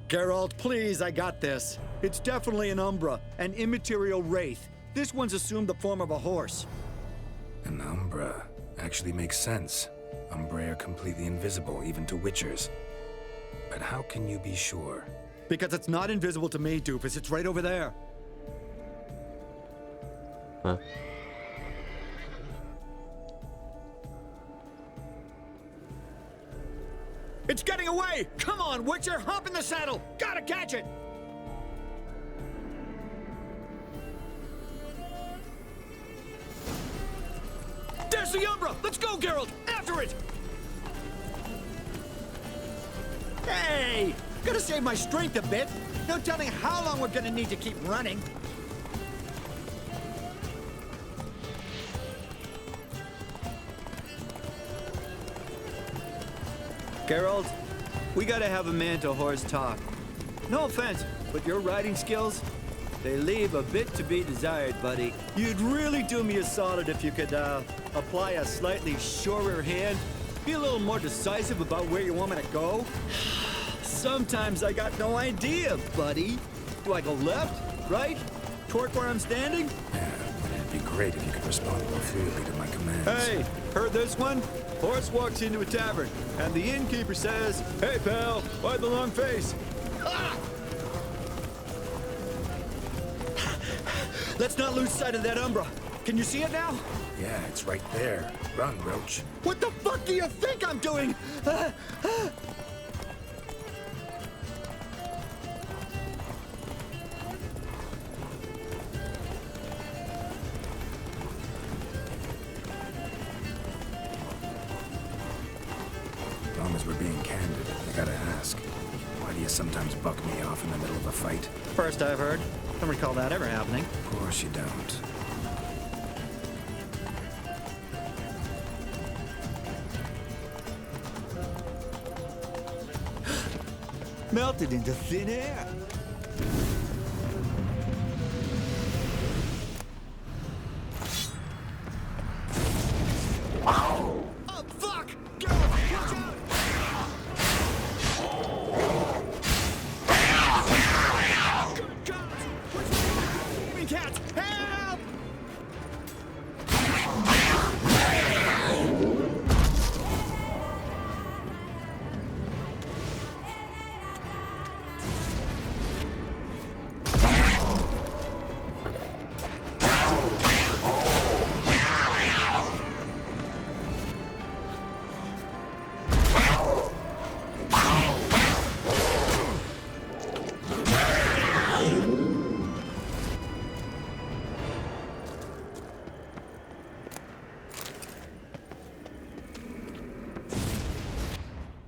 Geralt, please, I got this. It's definitely an Umbra, an immaterial wraith. This one's assumed the form of a horse. An Umbra. Actually makes sense. Umbrae are completely invisible, even to Witchers. But how can you be sure? Because it's not invisible to me, Doofus. It's right over there. Huh? It's getting away! Come on, Witcher! Hop in the saddle! Gotta catch it! There's the Umbra! Let's go, Geralt! After it! Hey! Gotta save my strength a bit. No telling how long we're gonna need to keep running. Geralt, we gotta have a man-to-horse talk. No offense, but your riding skills, they leave a bit to be desired, buddy. You'd really do me a solid if you could, apply a slightly surer hand. Be a little more decisive about where you want me to go. Sometimes I got no idea, buddy. Do I go left, right, toward where I'm standing? Yeah, it'd be great if you could respond more fluidly to my commands. Hey, heard this one? Horse walks into a tavern, and the innkeeper says, "Hey, pal, why the long face?" Ah! Let's not lose sight of that Umbra. Can you see it now? Yeah, it's right there. Run, Roach. What the fuck do you think I'm doing? Long as we're being candid, I gotta ask. Why do you sometimes buck me off in the middle of a fight? First I've heard. Don't recall that ever happening. Of course you don't. Melted into thin air. Oh, fuck! Go! Watch out! Good God! What's wrong? We can't help!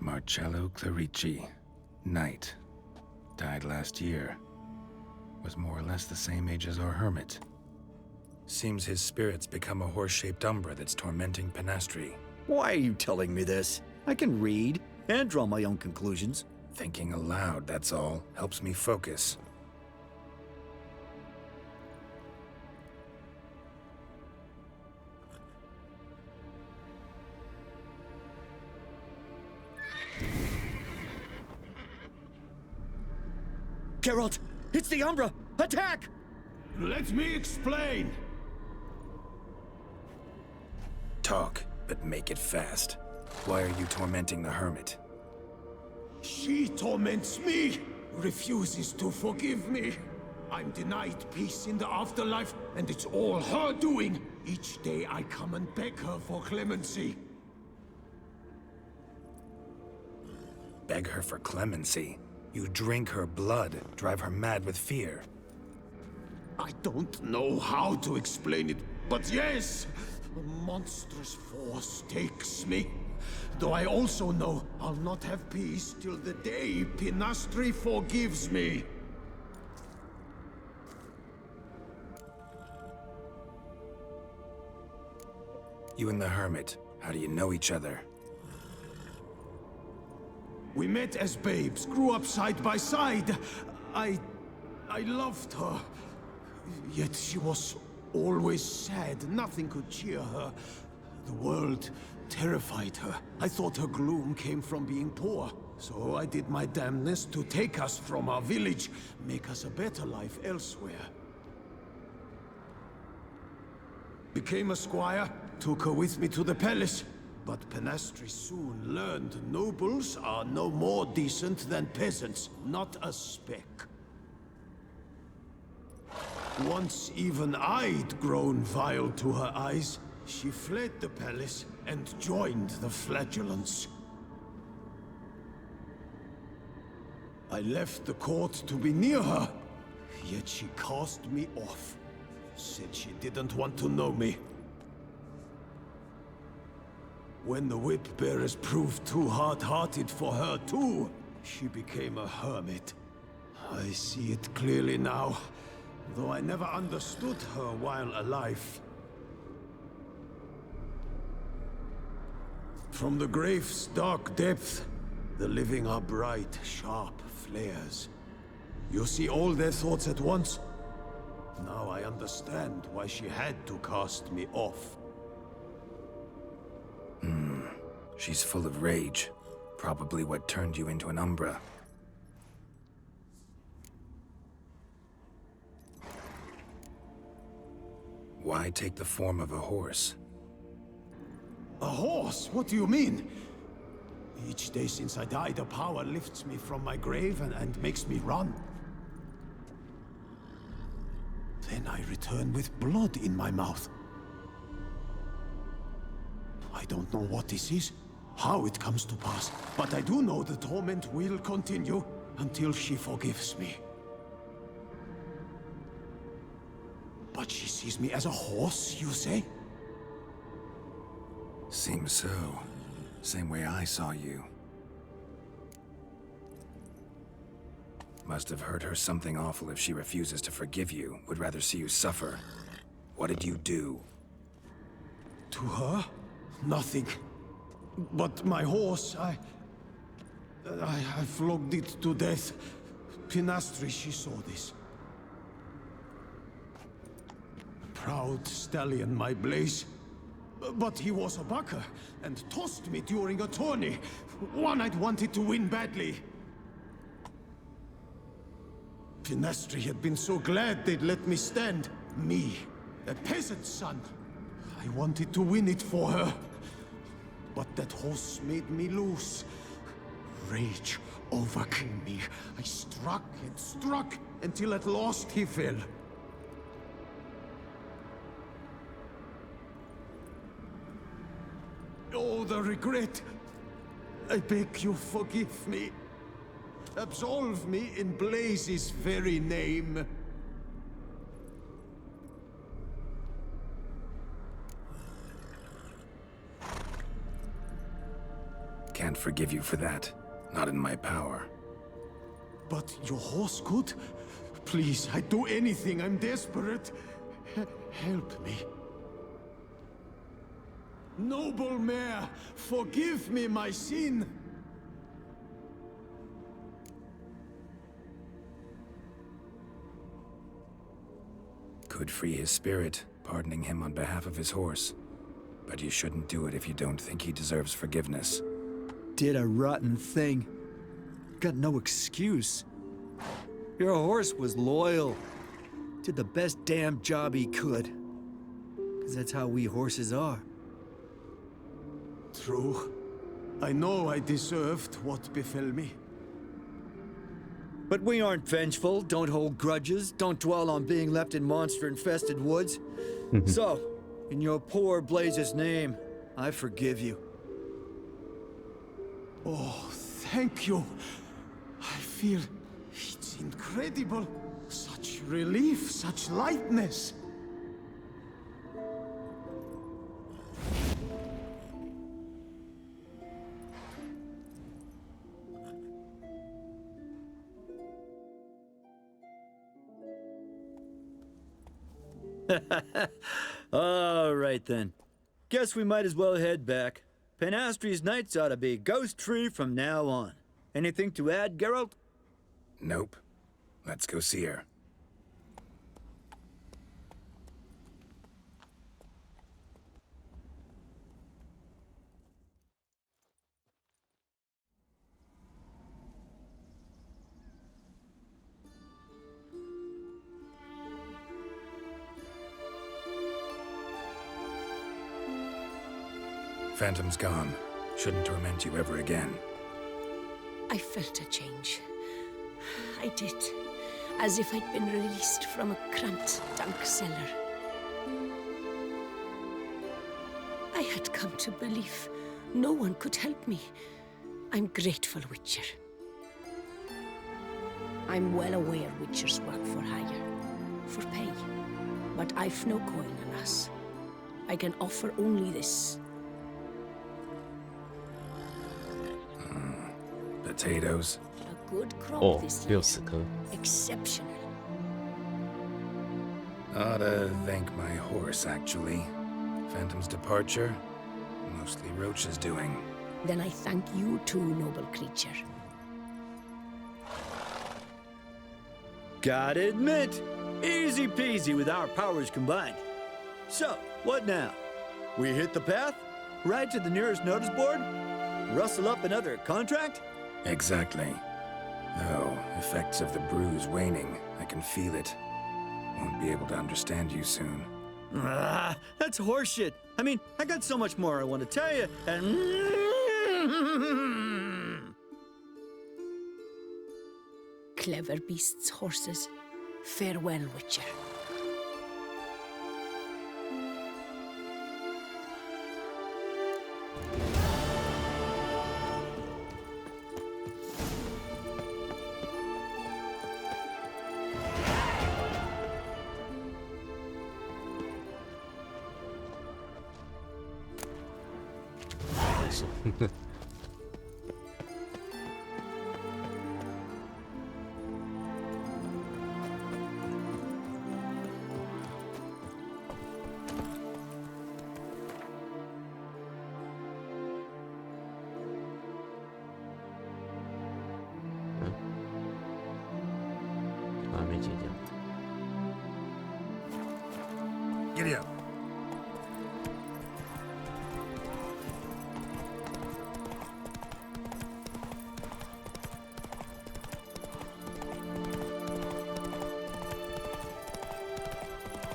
Marcello Clerici, knight. Died last year. Was more or less the same age as our hermit. Seems his spirit's become a horse-shaped umbra that's tormenting Penastri. Why are you telling me this? I can read and draw my own conclusions. Thinking aloud, that's all. Helps me focus. Geralt, it's the Umbra! Attack! Let me explain. Talk, but make it fast. Why are you tormenting the hermit? She torments me, refuses to forgive me. I'm denied peace in the afterlife, and it's all her doing. Each day I come and beg her for clemency. Beg her for clemency? You drink her blood, drive her mad with fear. I don't know how to explain it, but yes, a monstrous force takes me. Though I also know I'll not have peace till the day Penastri forgives me. You and the hermit, how do you know each other? We met as babes, grew up side by side. I loved her. Yet she was always sad. Nothing could cheer her. The world terrified her. I thought her gloom came from being poor. So I did my damnedest to take us from our village, make us a better life elsewhere. Became a squire, took her with me to the palace. But Penastri soon learned nobles are no more decent than peasants, not a speck. Once even I'd grown vile to her eyes, she fled the palace and joined the flagellants. I left the court to be near her, yet she cast me off. Said she didn't want to know me. When the whip-bearers proved too hard-hearted for her too, she became a hermit. I see it clearly now, though I never understood her while alive. From the grave's dark depth, the living are bright, sharp flares. You see all their thoughts at once? Now I understand why she had to cast me off. She's full of rage. Probably what turned you into an Umbra. Why take the form of a horse? A horse? What do you mean? Each day since I died, a power lifts me from my grave and makes me run. Then I return with blood in my mouth. I don't know what this is, how it comes to pass, but I do know the torment will continue until she forgives me. But she sees me as a horse, you say? Seems so. Same way I saw you. Must have hurt her something awful if she refuses to forgive you, would rather see you suffer. What did you do? To her? Nothing. But my horse, I flogged it to death. Pinastri, she saw this. Proud stallion, my Blaze. But he was a bucker, and tossed me during a tourney. One I'd wanted to win badly. Pinastri had been so glad they'd let me stand. Me, a peasant's son. I wanted to win it for her. But that horse made me lose. Rage overcame me. I struck and struck until at last he fell. Oh, the regret. I beg you forgive me. Absolve me in Blaze's very name. Can't forgive you for that. Not in my power. But your horse could? Please, I'd do anything. I'm desperate. Help me. Noble mare, forgive me my sin. Could free his spirit, pardoning him on behalf of his horse. But you shouldn't do it if you don't think he deserves forgiveness. Did a rotten thing. Got no excuse. Your horse was loyal. Did the best damn job he could. 'Cause that's how we horses are. True. I know I deserved what befell me. But we aren't vengeful, don't hold grudges, don't dwell on being left in monster-infested woods. So, in your poor Blaze's name, I forgive you. Oh, thank you. I feel it's incredible. Such relief, such lightness. All right then. Guess we might as well head back. Panastri's nights ought to be ghost-free from now on. Anything to add, Geralt? Nope. Let's go see her. Phantom's gone. Shouldn't torment you ever again. I felt a change. I did. As if I'd been released from a cramped, dank cellar. I had come to believe no one could help me. I'm grateful, Witcher. I'm well aware Witchers work for hire, for pay. But I've no coin, alas. I can offer only this. Potatoes. A good crop 哦， this 6 year. 颗。 Exceptional. Oughta thank my horse, actually. Phantom's departure, mostly Roach's doing. Then I thank you too, noble creature. Gotta admit, easy peasy with our powers combined. So, what now? We hit the path? Ride to the nearest notice board? Rustle up another contract? Exactly. Though, effects of the bruise waning. I can feel it. Won't be able to understand you soon. Ah, that's horseshit. I mean, I got so much more I want to tell you, and... Clever beasts, horses. Farewell, Witcher. 我还没解掉。 Giddy up.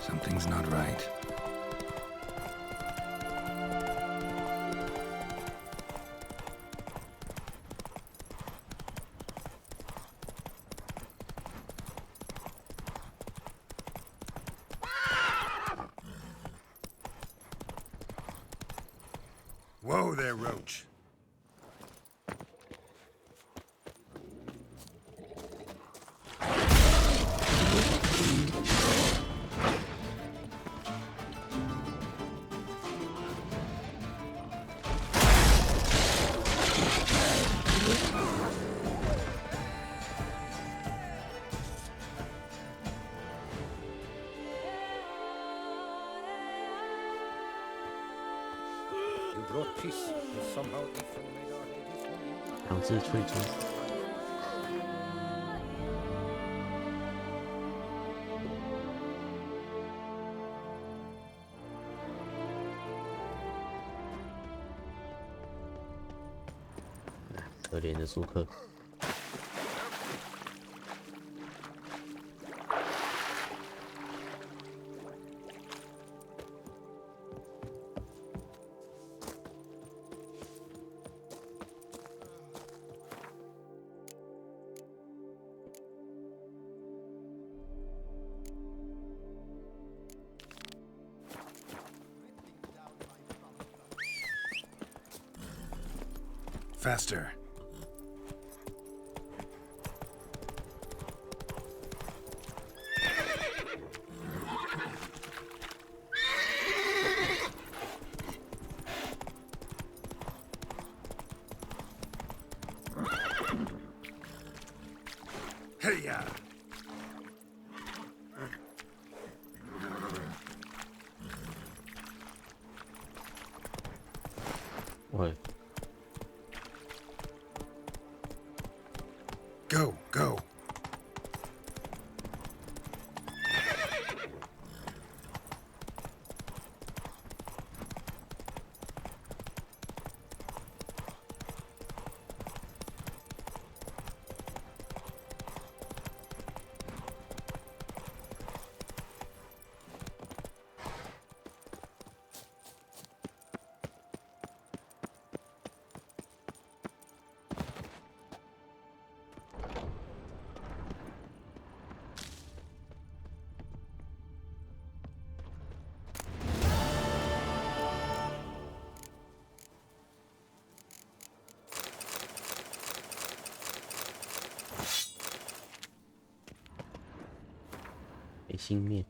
Something's not right. Whoa there, Roach. You brought peace, and somehow Ethan made our ladies more eager. 强制退出。可怜的苏克。 Faster. Hey-ya! What? Go, go.给心面。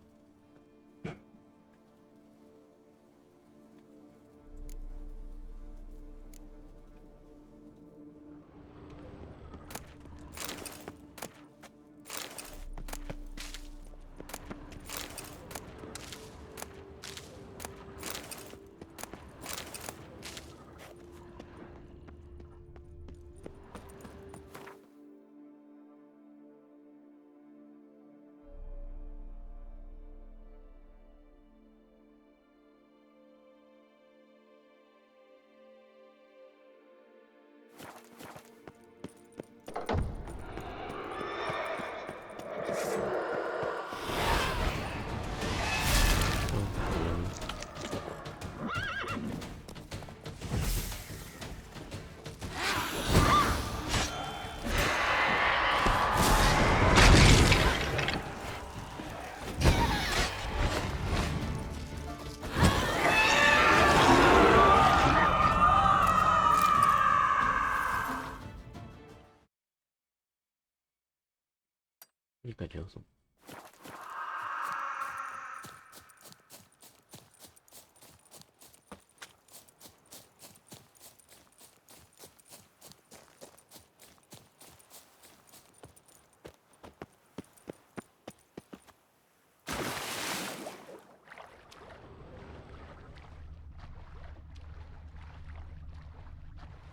你感觉有什么？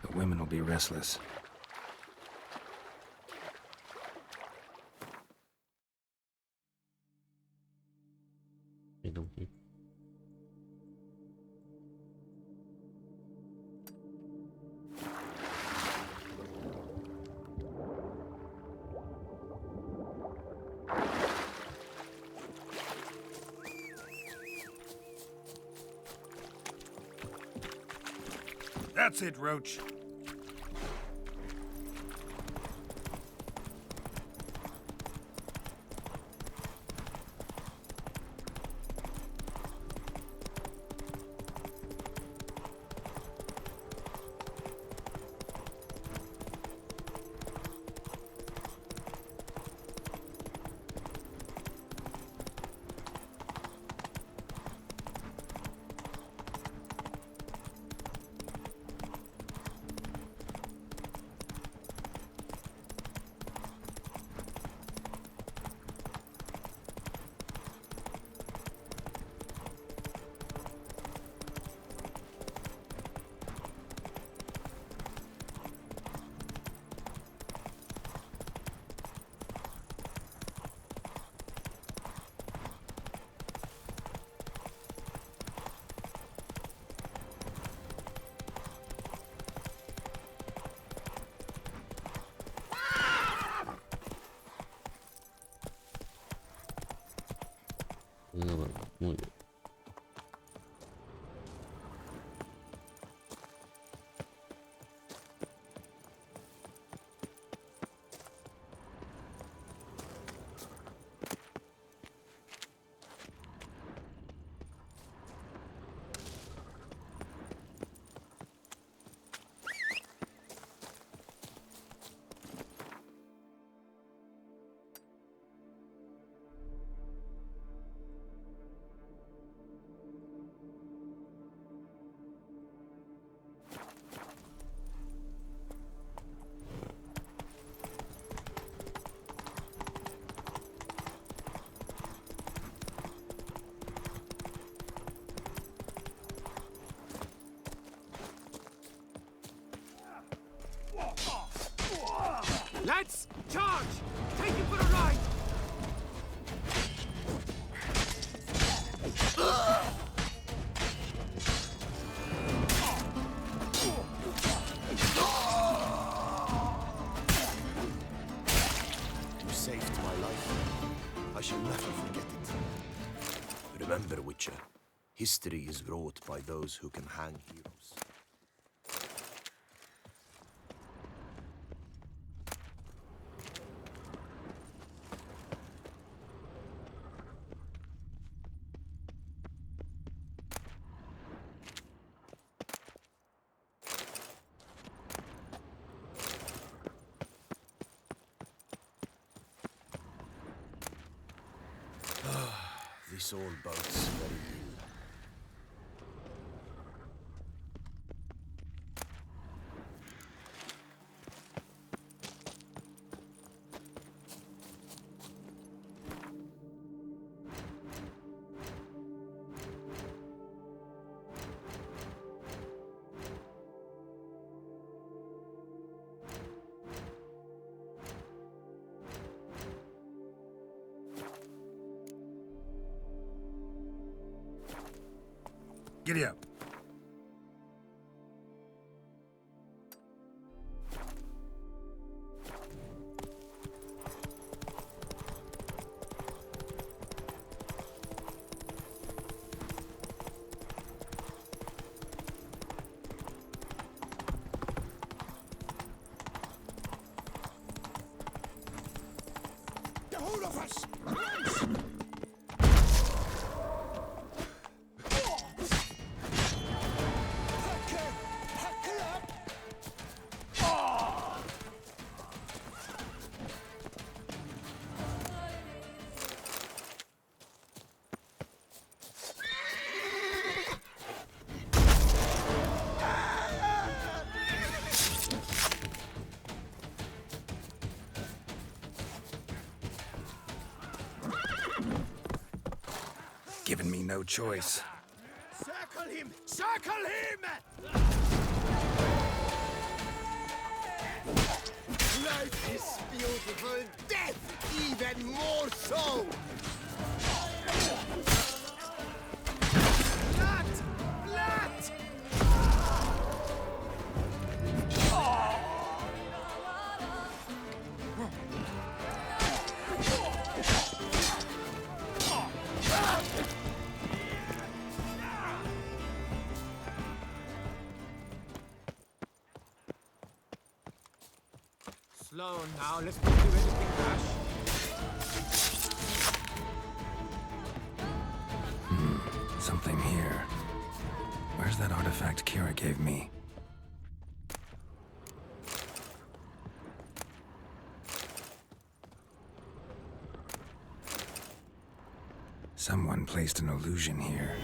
The women will be restless. 些东西。That's it, Roach. Muy bien. Lads, charge! Take it for a ride! You saved my life. I shall never forget it. Remember, Witcher, history is wrought by those who can hang heroes. This all bodes very ill. Giddy up. The whole of us! Giving me no choice. Circle him! Circle him! Life is beautiful, death even more so! alone now. Let's not do anything rash. Something here. Where's that artifact Kira gave me? Someone placed an illusion here.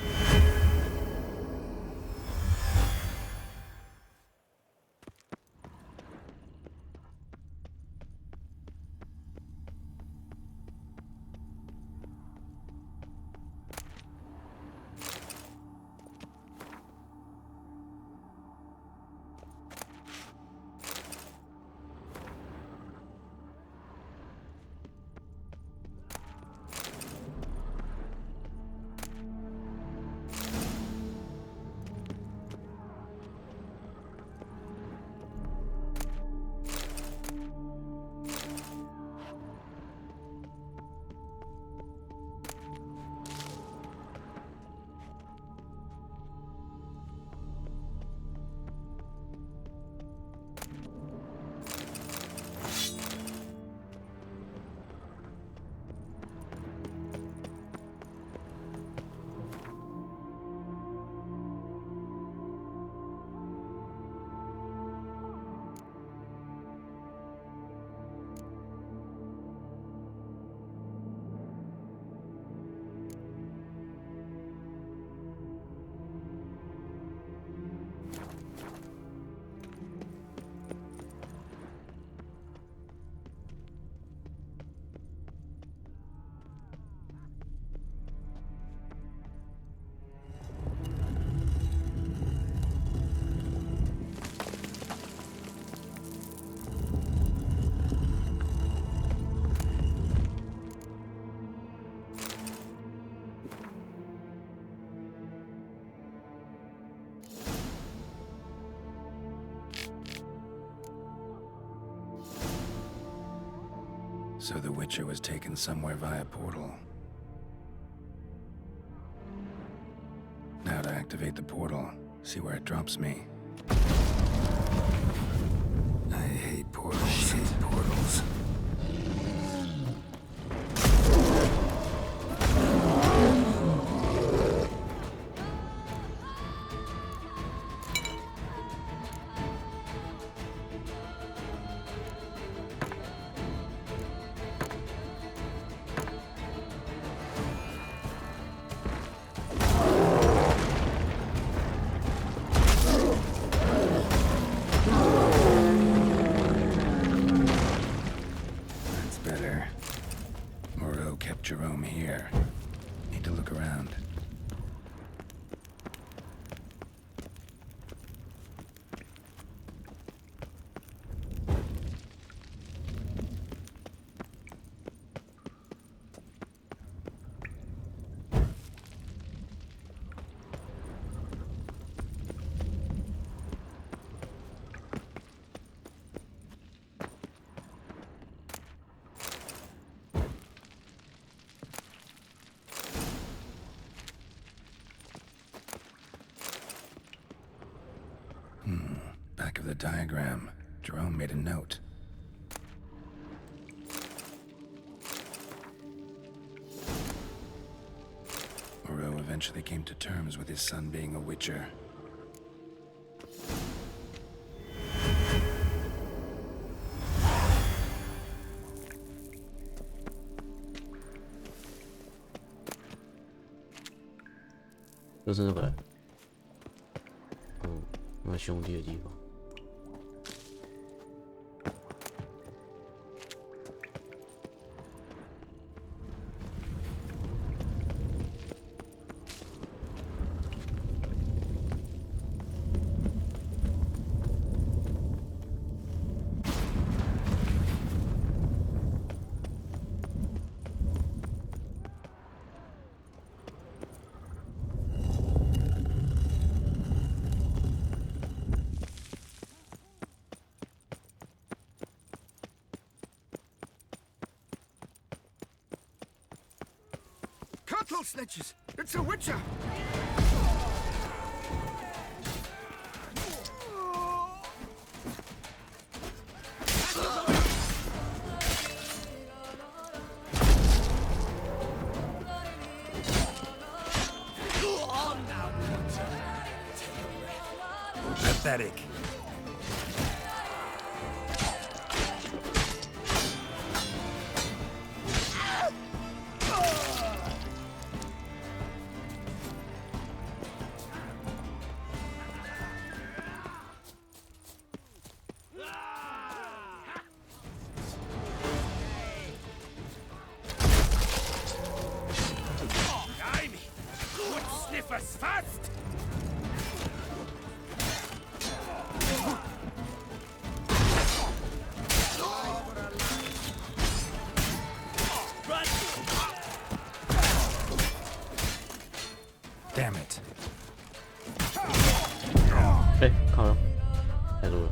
So the Witcher was taken somewhere via portal. Now to activate the portal, see where it drops me. I hate portals. Jerome here. Need to look around. Back of the diagram, Jerome made a note. Moreau eventually came to terms with his son being a Witcher.就是那个，那兄弟的地方。Cattle snatchers! It's a Witcher! pathetic. Sniffers fast! Damn it. 哎，靠了，太多了。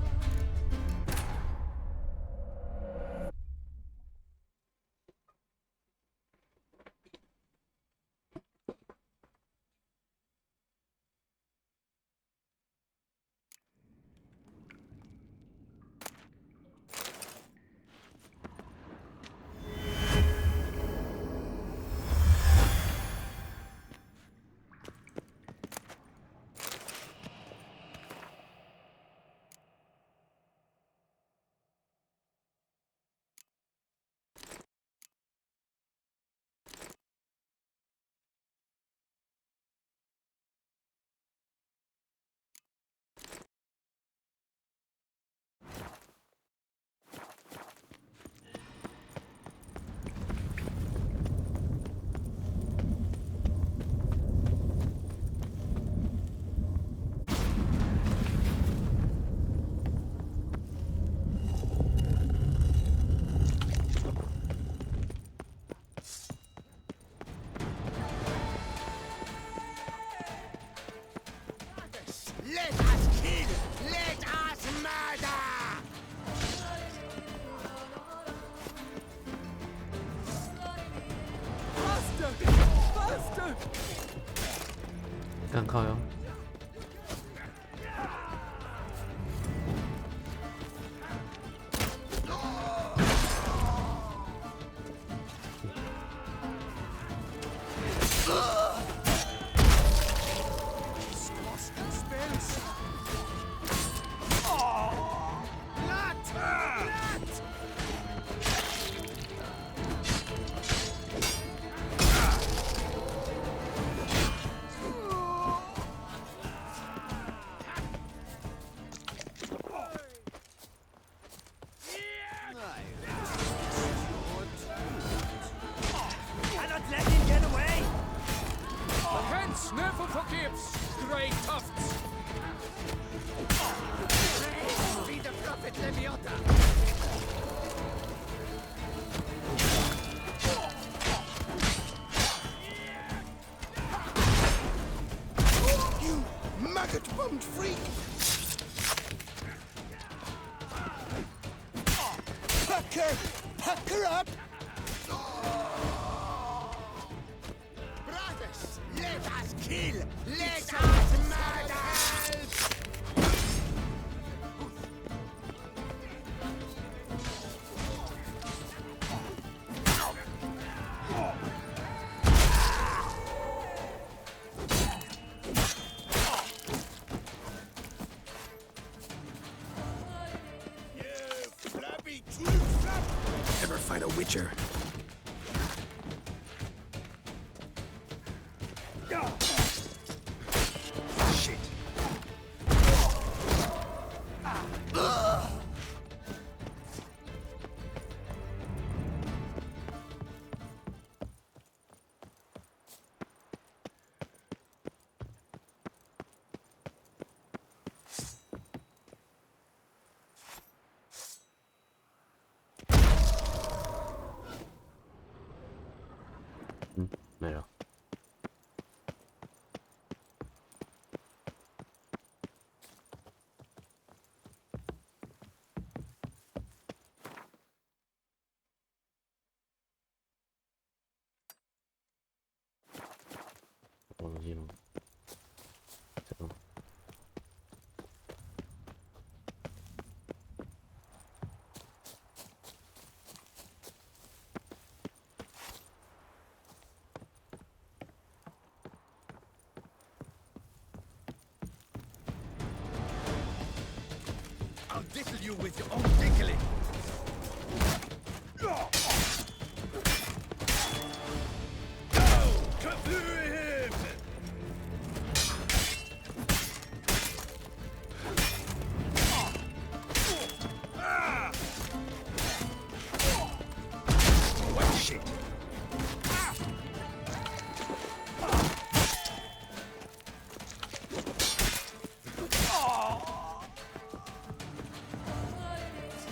Let us kill! Let us murder! Faster! Faster! 干靠腰。Cannot let him get away! The hands never forgives, grey tufts! Be the prophet Leviosa! You maggot-bummed freak! Pack her up! Brothers, let us kill! Let us murder! Ever fight a witcher? Shit.没了。忘记了。这个。diddle you with your own diggling. Go! Through him! What shit?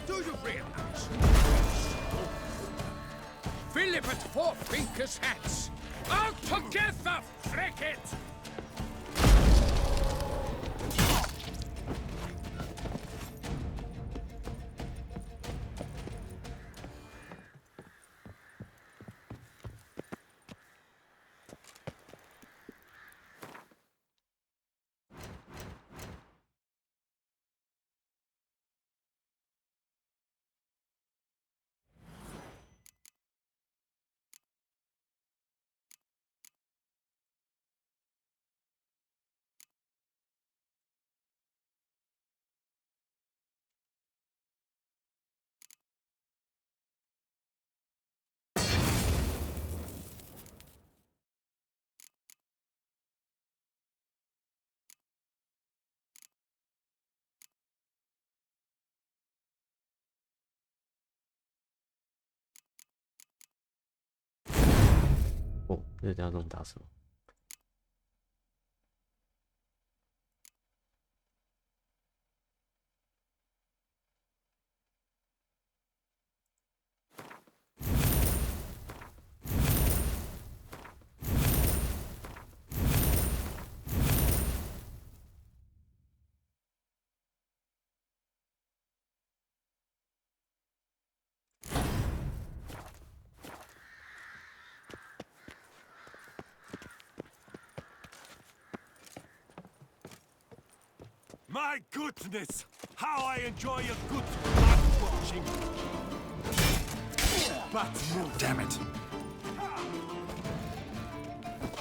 Do you realize? Philip at Four Fingers Hats! Out together, frick it!哦，这个要这么大声。My goodness! How I enjoy a good blood watching! But no. Damn it.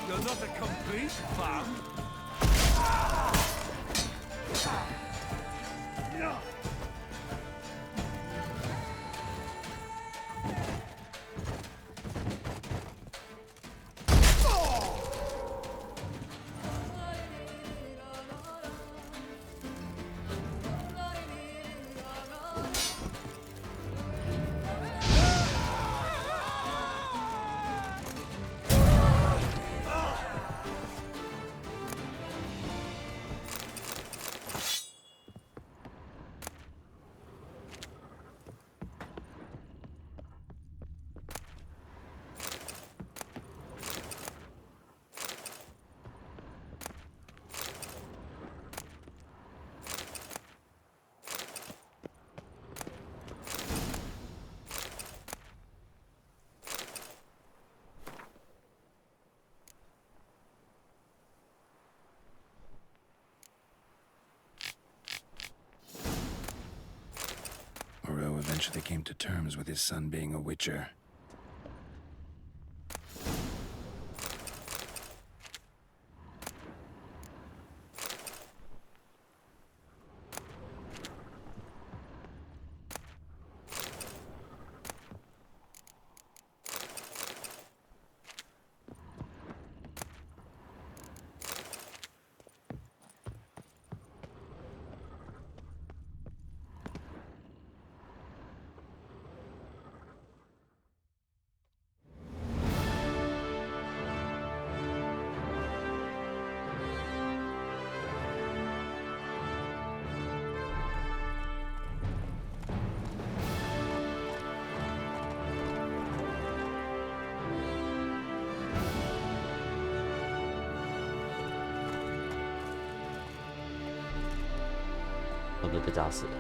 You're not a complete fan. Moreau eventually came to terms with his son being a Witcher.我被炸死了。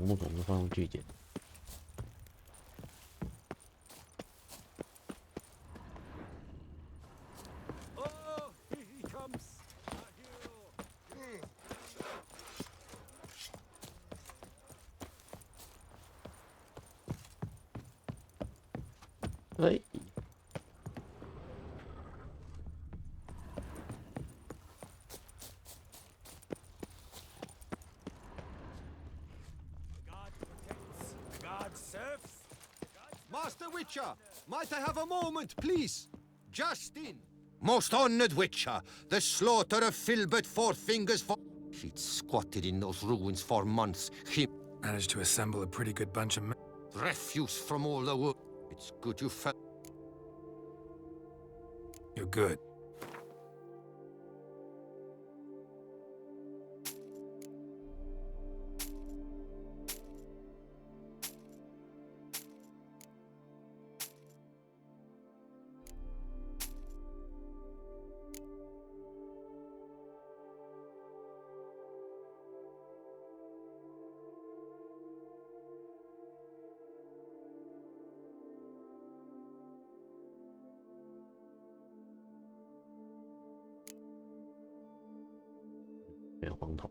木桶的方向拒绝。哎。Master Witcher, might I have a moment, please? Just in. Most honored Witcher, the slaughter of Filbert Four Fingers for... He'd squatted in those ruins for months. He managed to assemble a pretty good bunch of men. Refuse from all the world. It's good you felt... You're good.黄桶。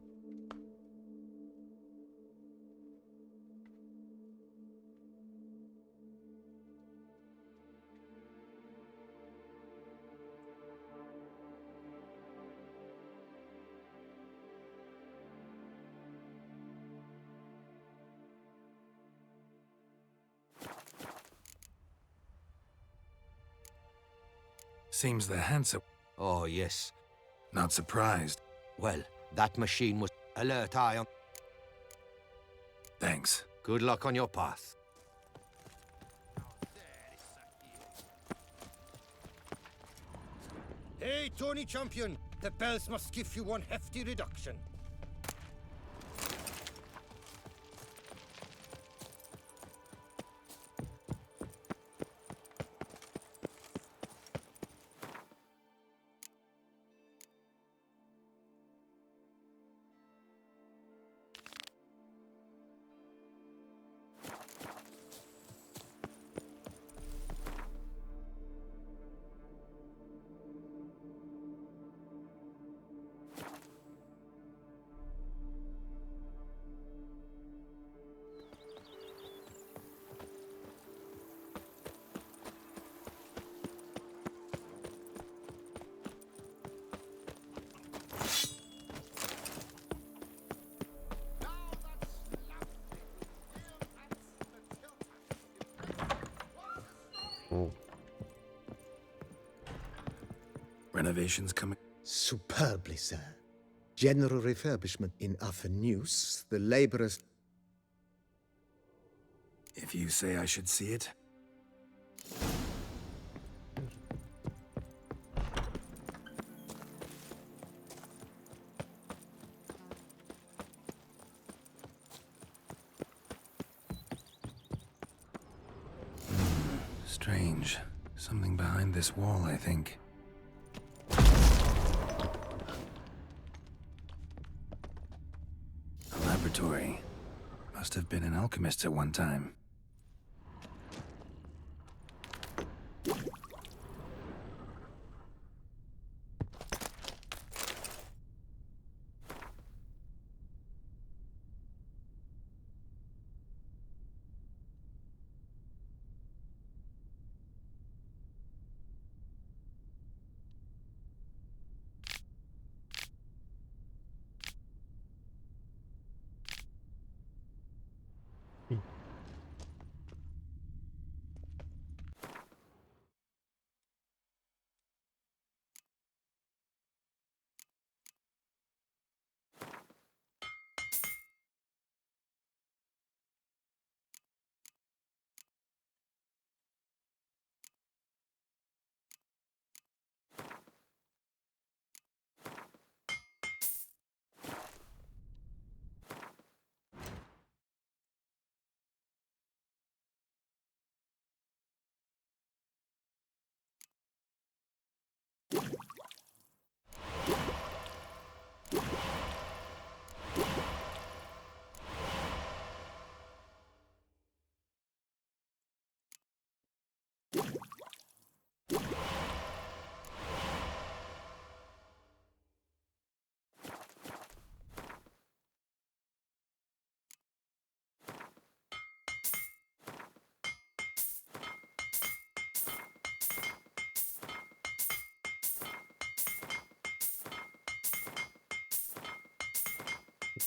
Seems the handsome. Oh, yes. Not surprised. Well, that machine was alert eye on... Thanks. Good luck on your path. Hey, Tony Champion, the bells must give you one hefty reduction. Renovations coming. Superbly, sir. General refurbishment in Upper News. The laborers... If you say I should see it. Strange. Something behind this wall, I think. A laboratory. Must have been an alchemist at one time.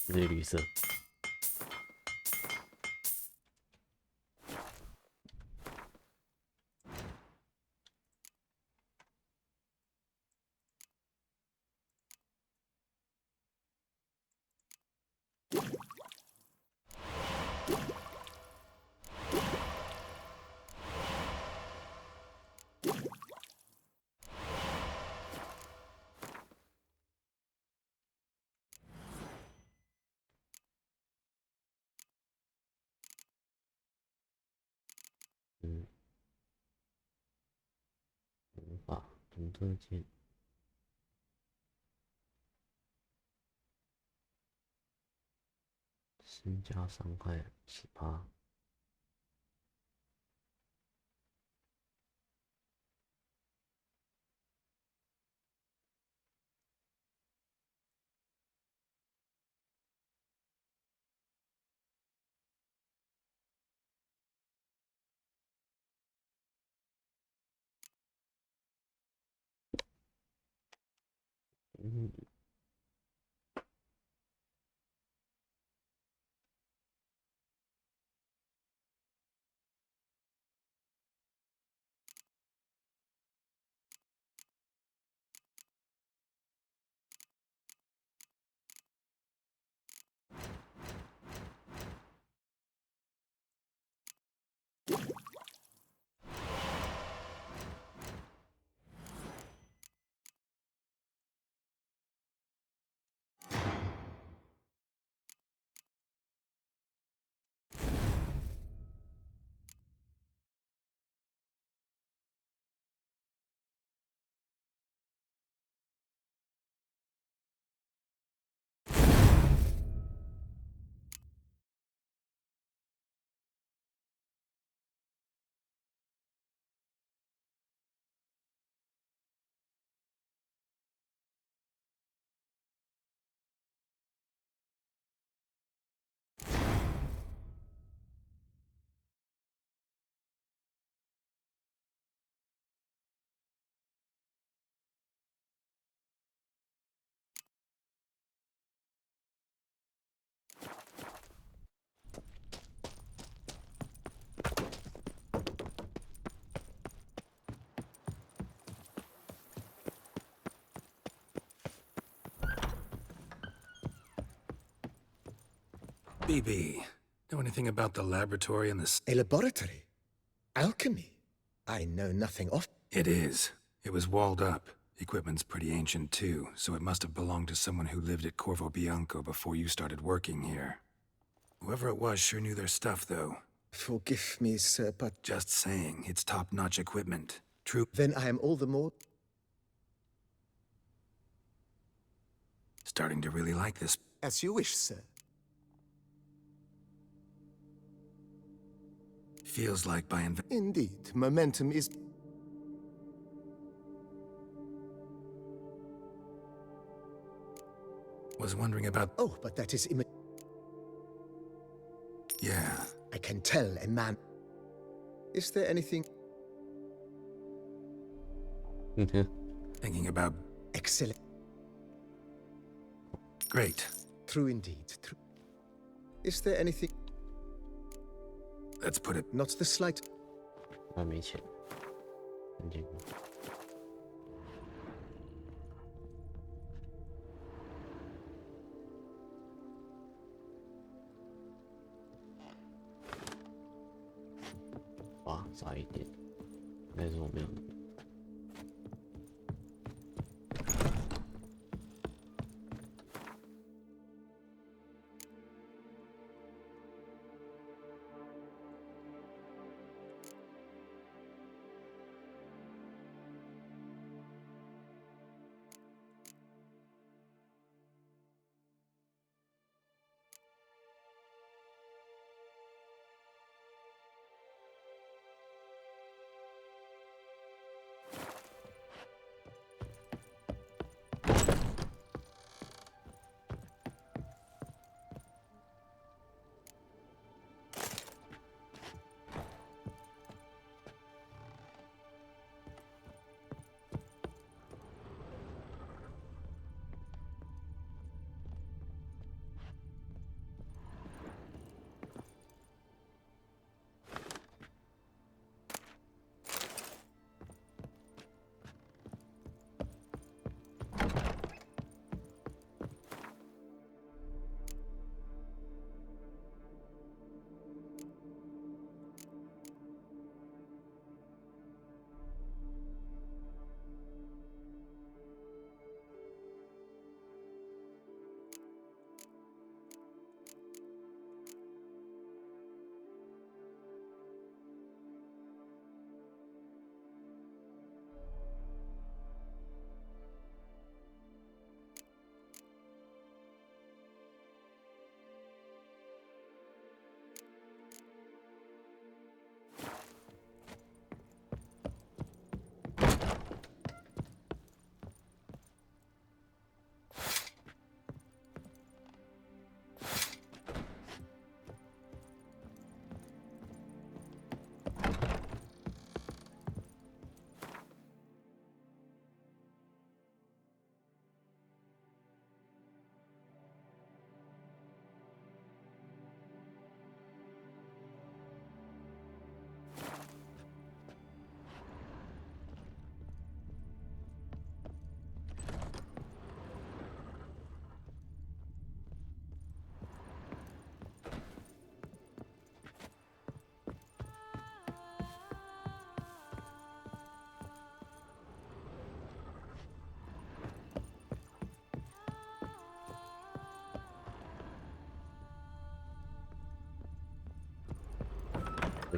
这是绿色。无法读得见。新加伤害10%。BB, know anything about the laboratory and the... A laboratory? Alchemy? I know nothing of... It is. It was walled up. Equipment's pretty ancient too, so it must have belonged to someone who lived at Corvo Bianco before you started working here. Whoever it was sure knew their stuff, though. Forgive me, sir, but... Just saying, it's top-notch equipment. True. Then I am all the more... Starting to really like this. As you wish, sir. Feels like by Indeed, momentum is... Was wondering about... Oh, but that is Yeah. I can tell a man... Is there anything... Thinking about... Excellent. Great. True indeed. True. Is there anything... Let's put it... Not the slight... 我没钱，很简单。哇，少一点，但是我没有。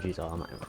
回去找他买嘛。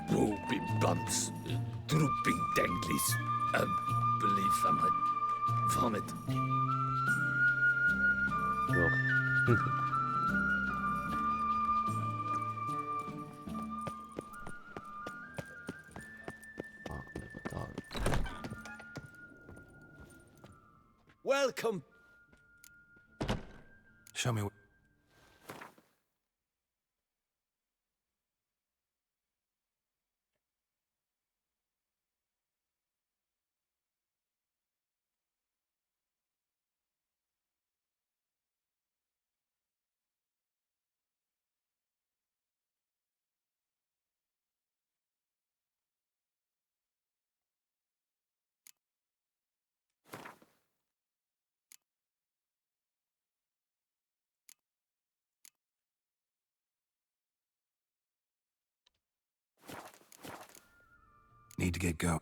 Drooping bumps, drooping danglies. Believe from it. Vomit. Welcome. Show me. Need to get going.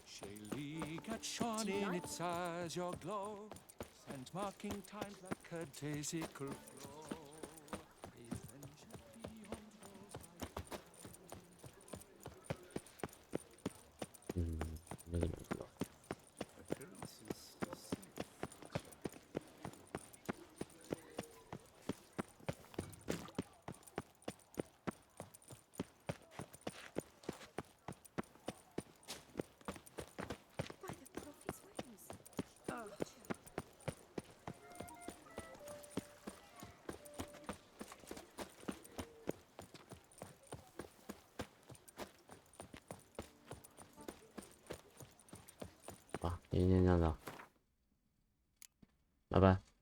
Shaylee got shone in its eyes, your glow, and marking times like a daisical flow.好，今天这样子，拜拜。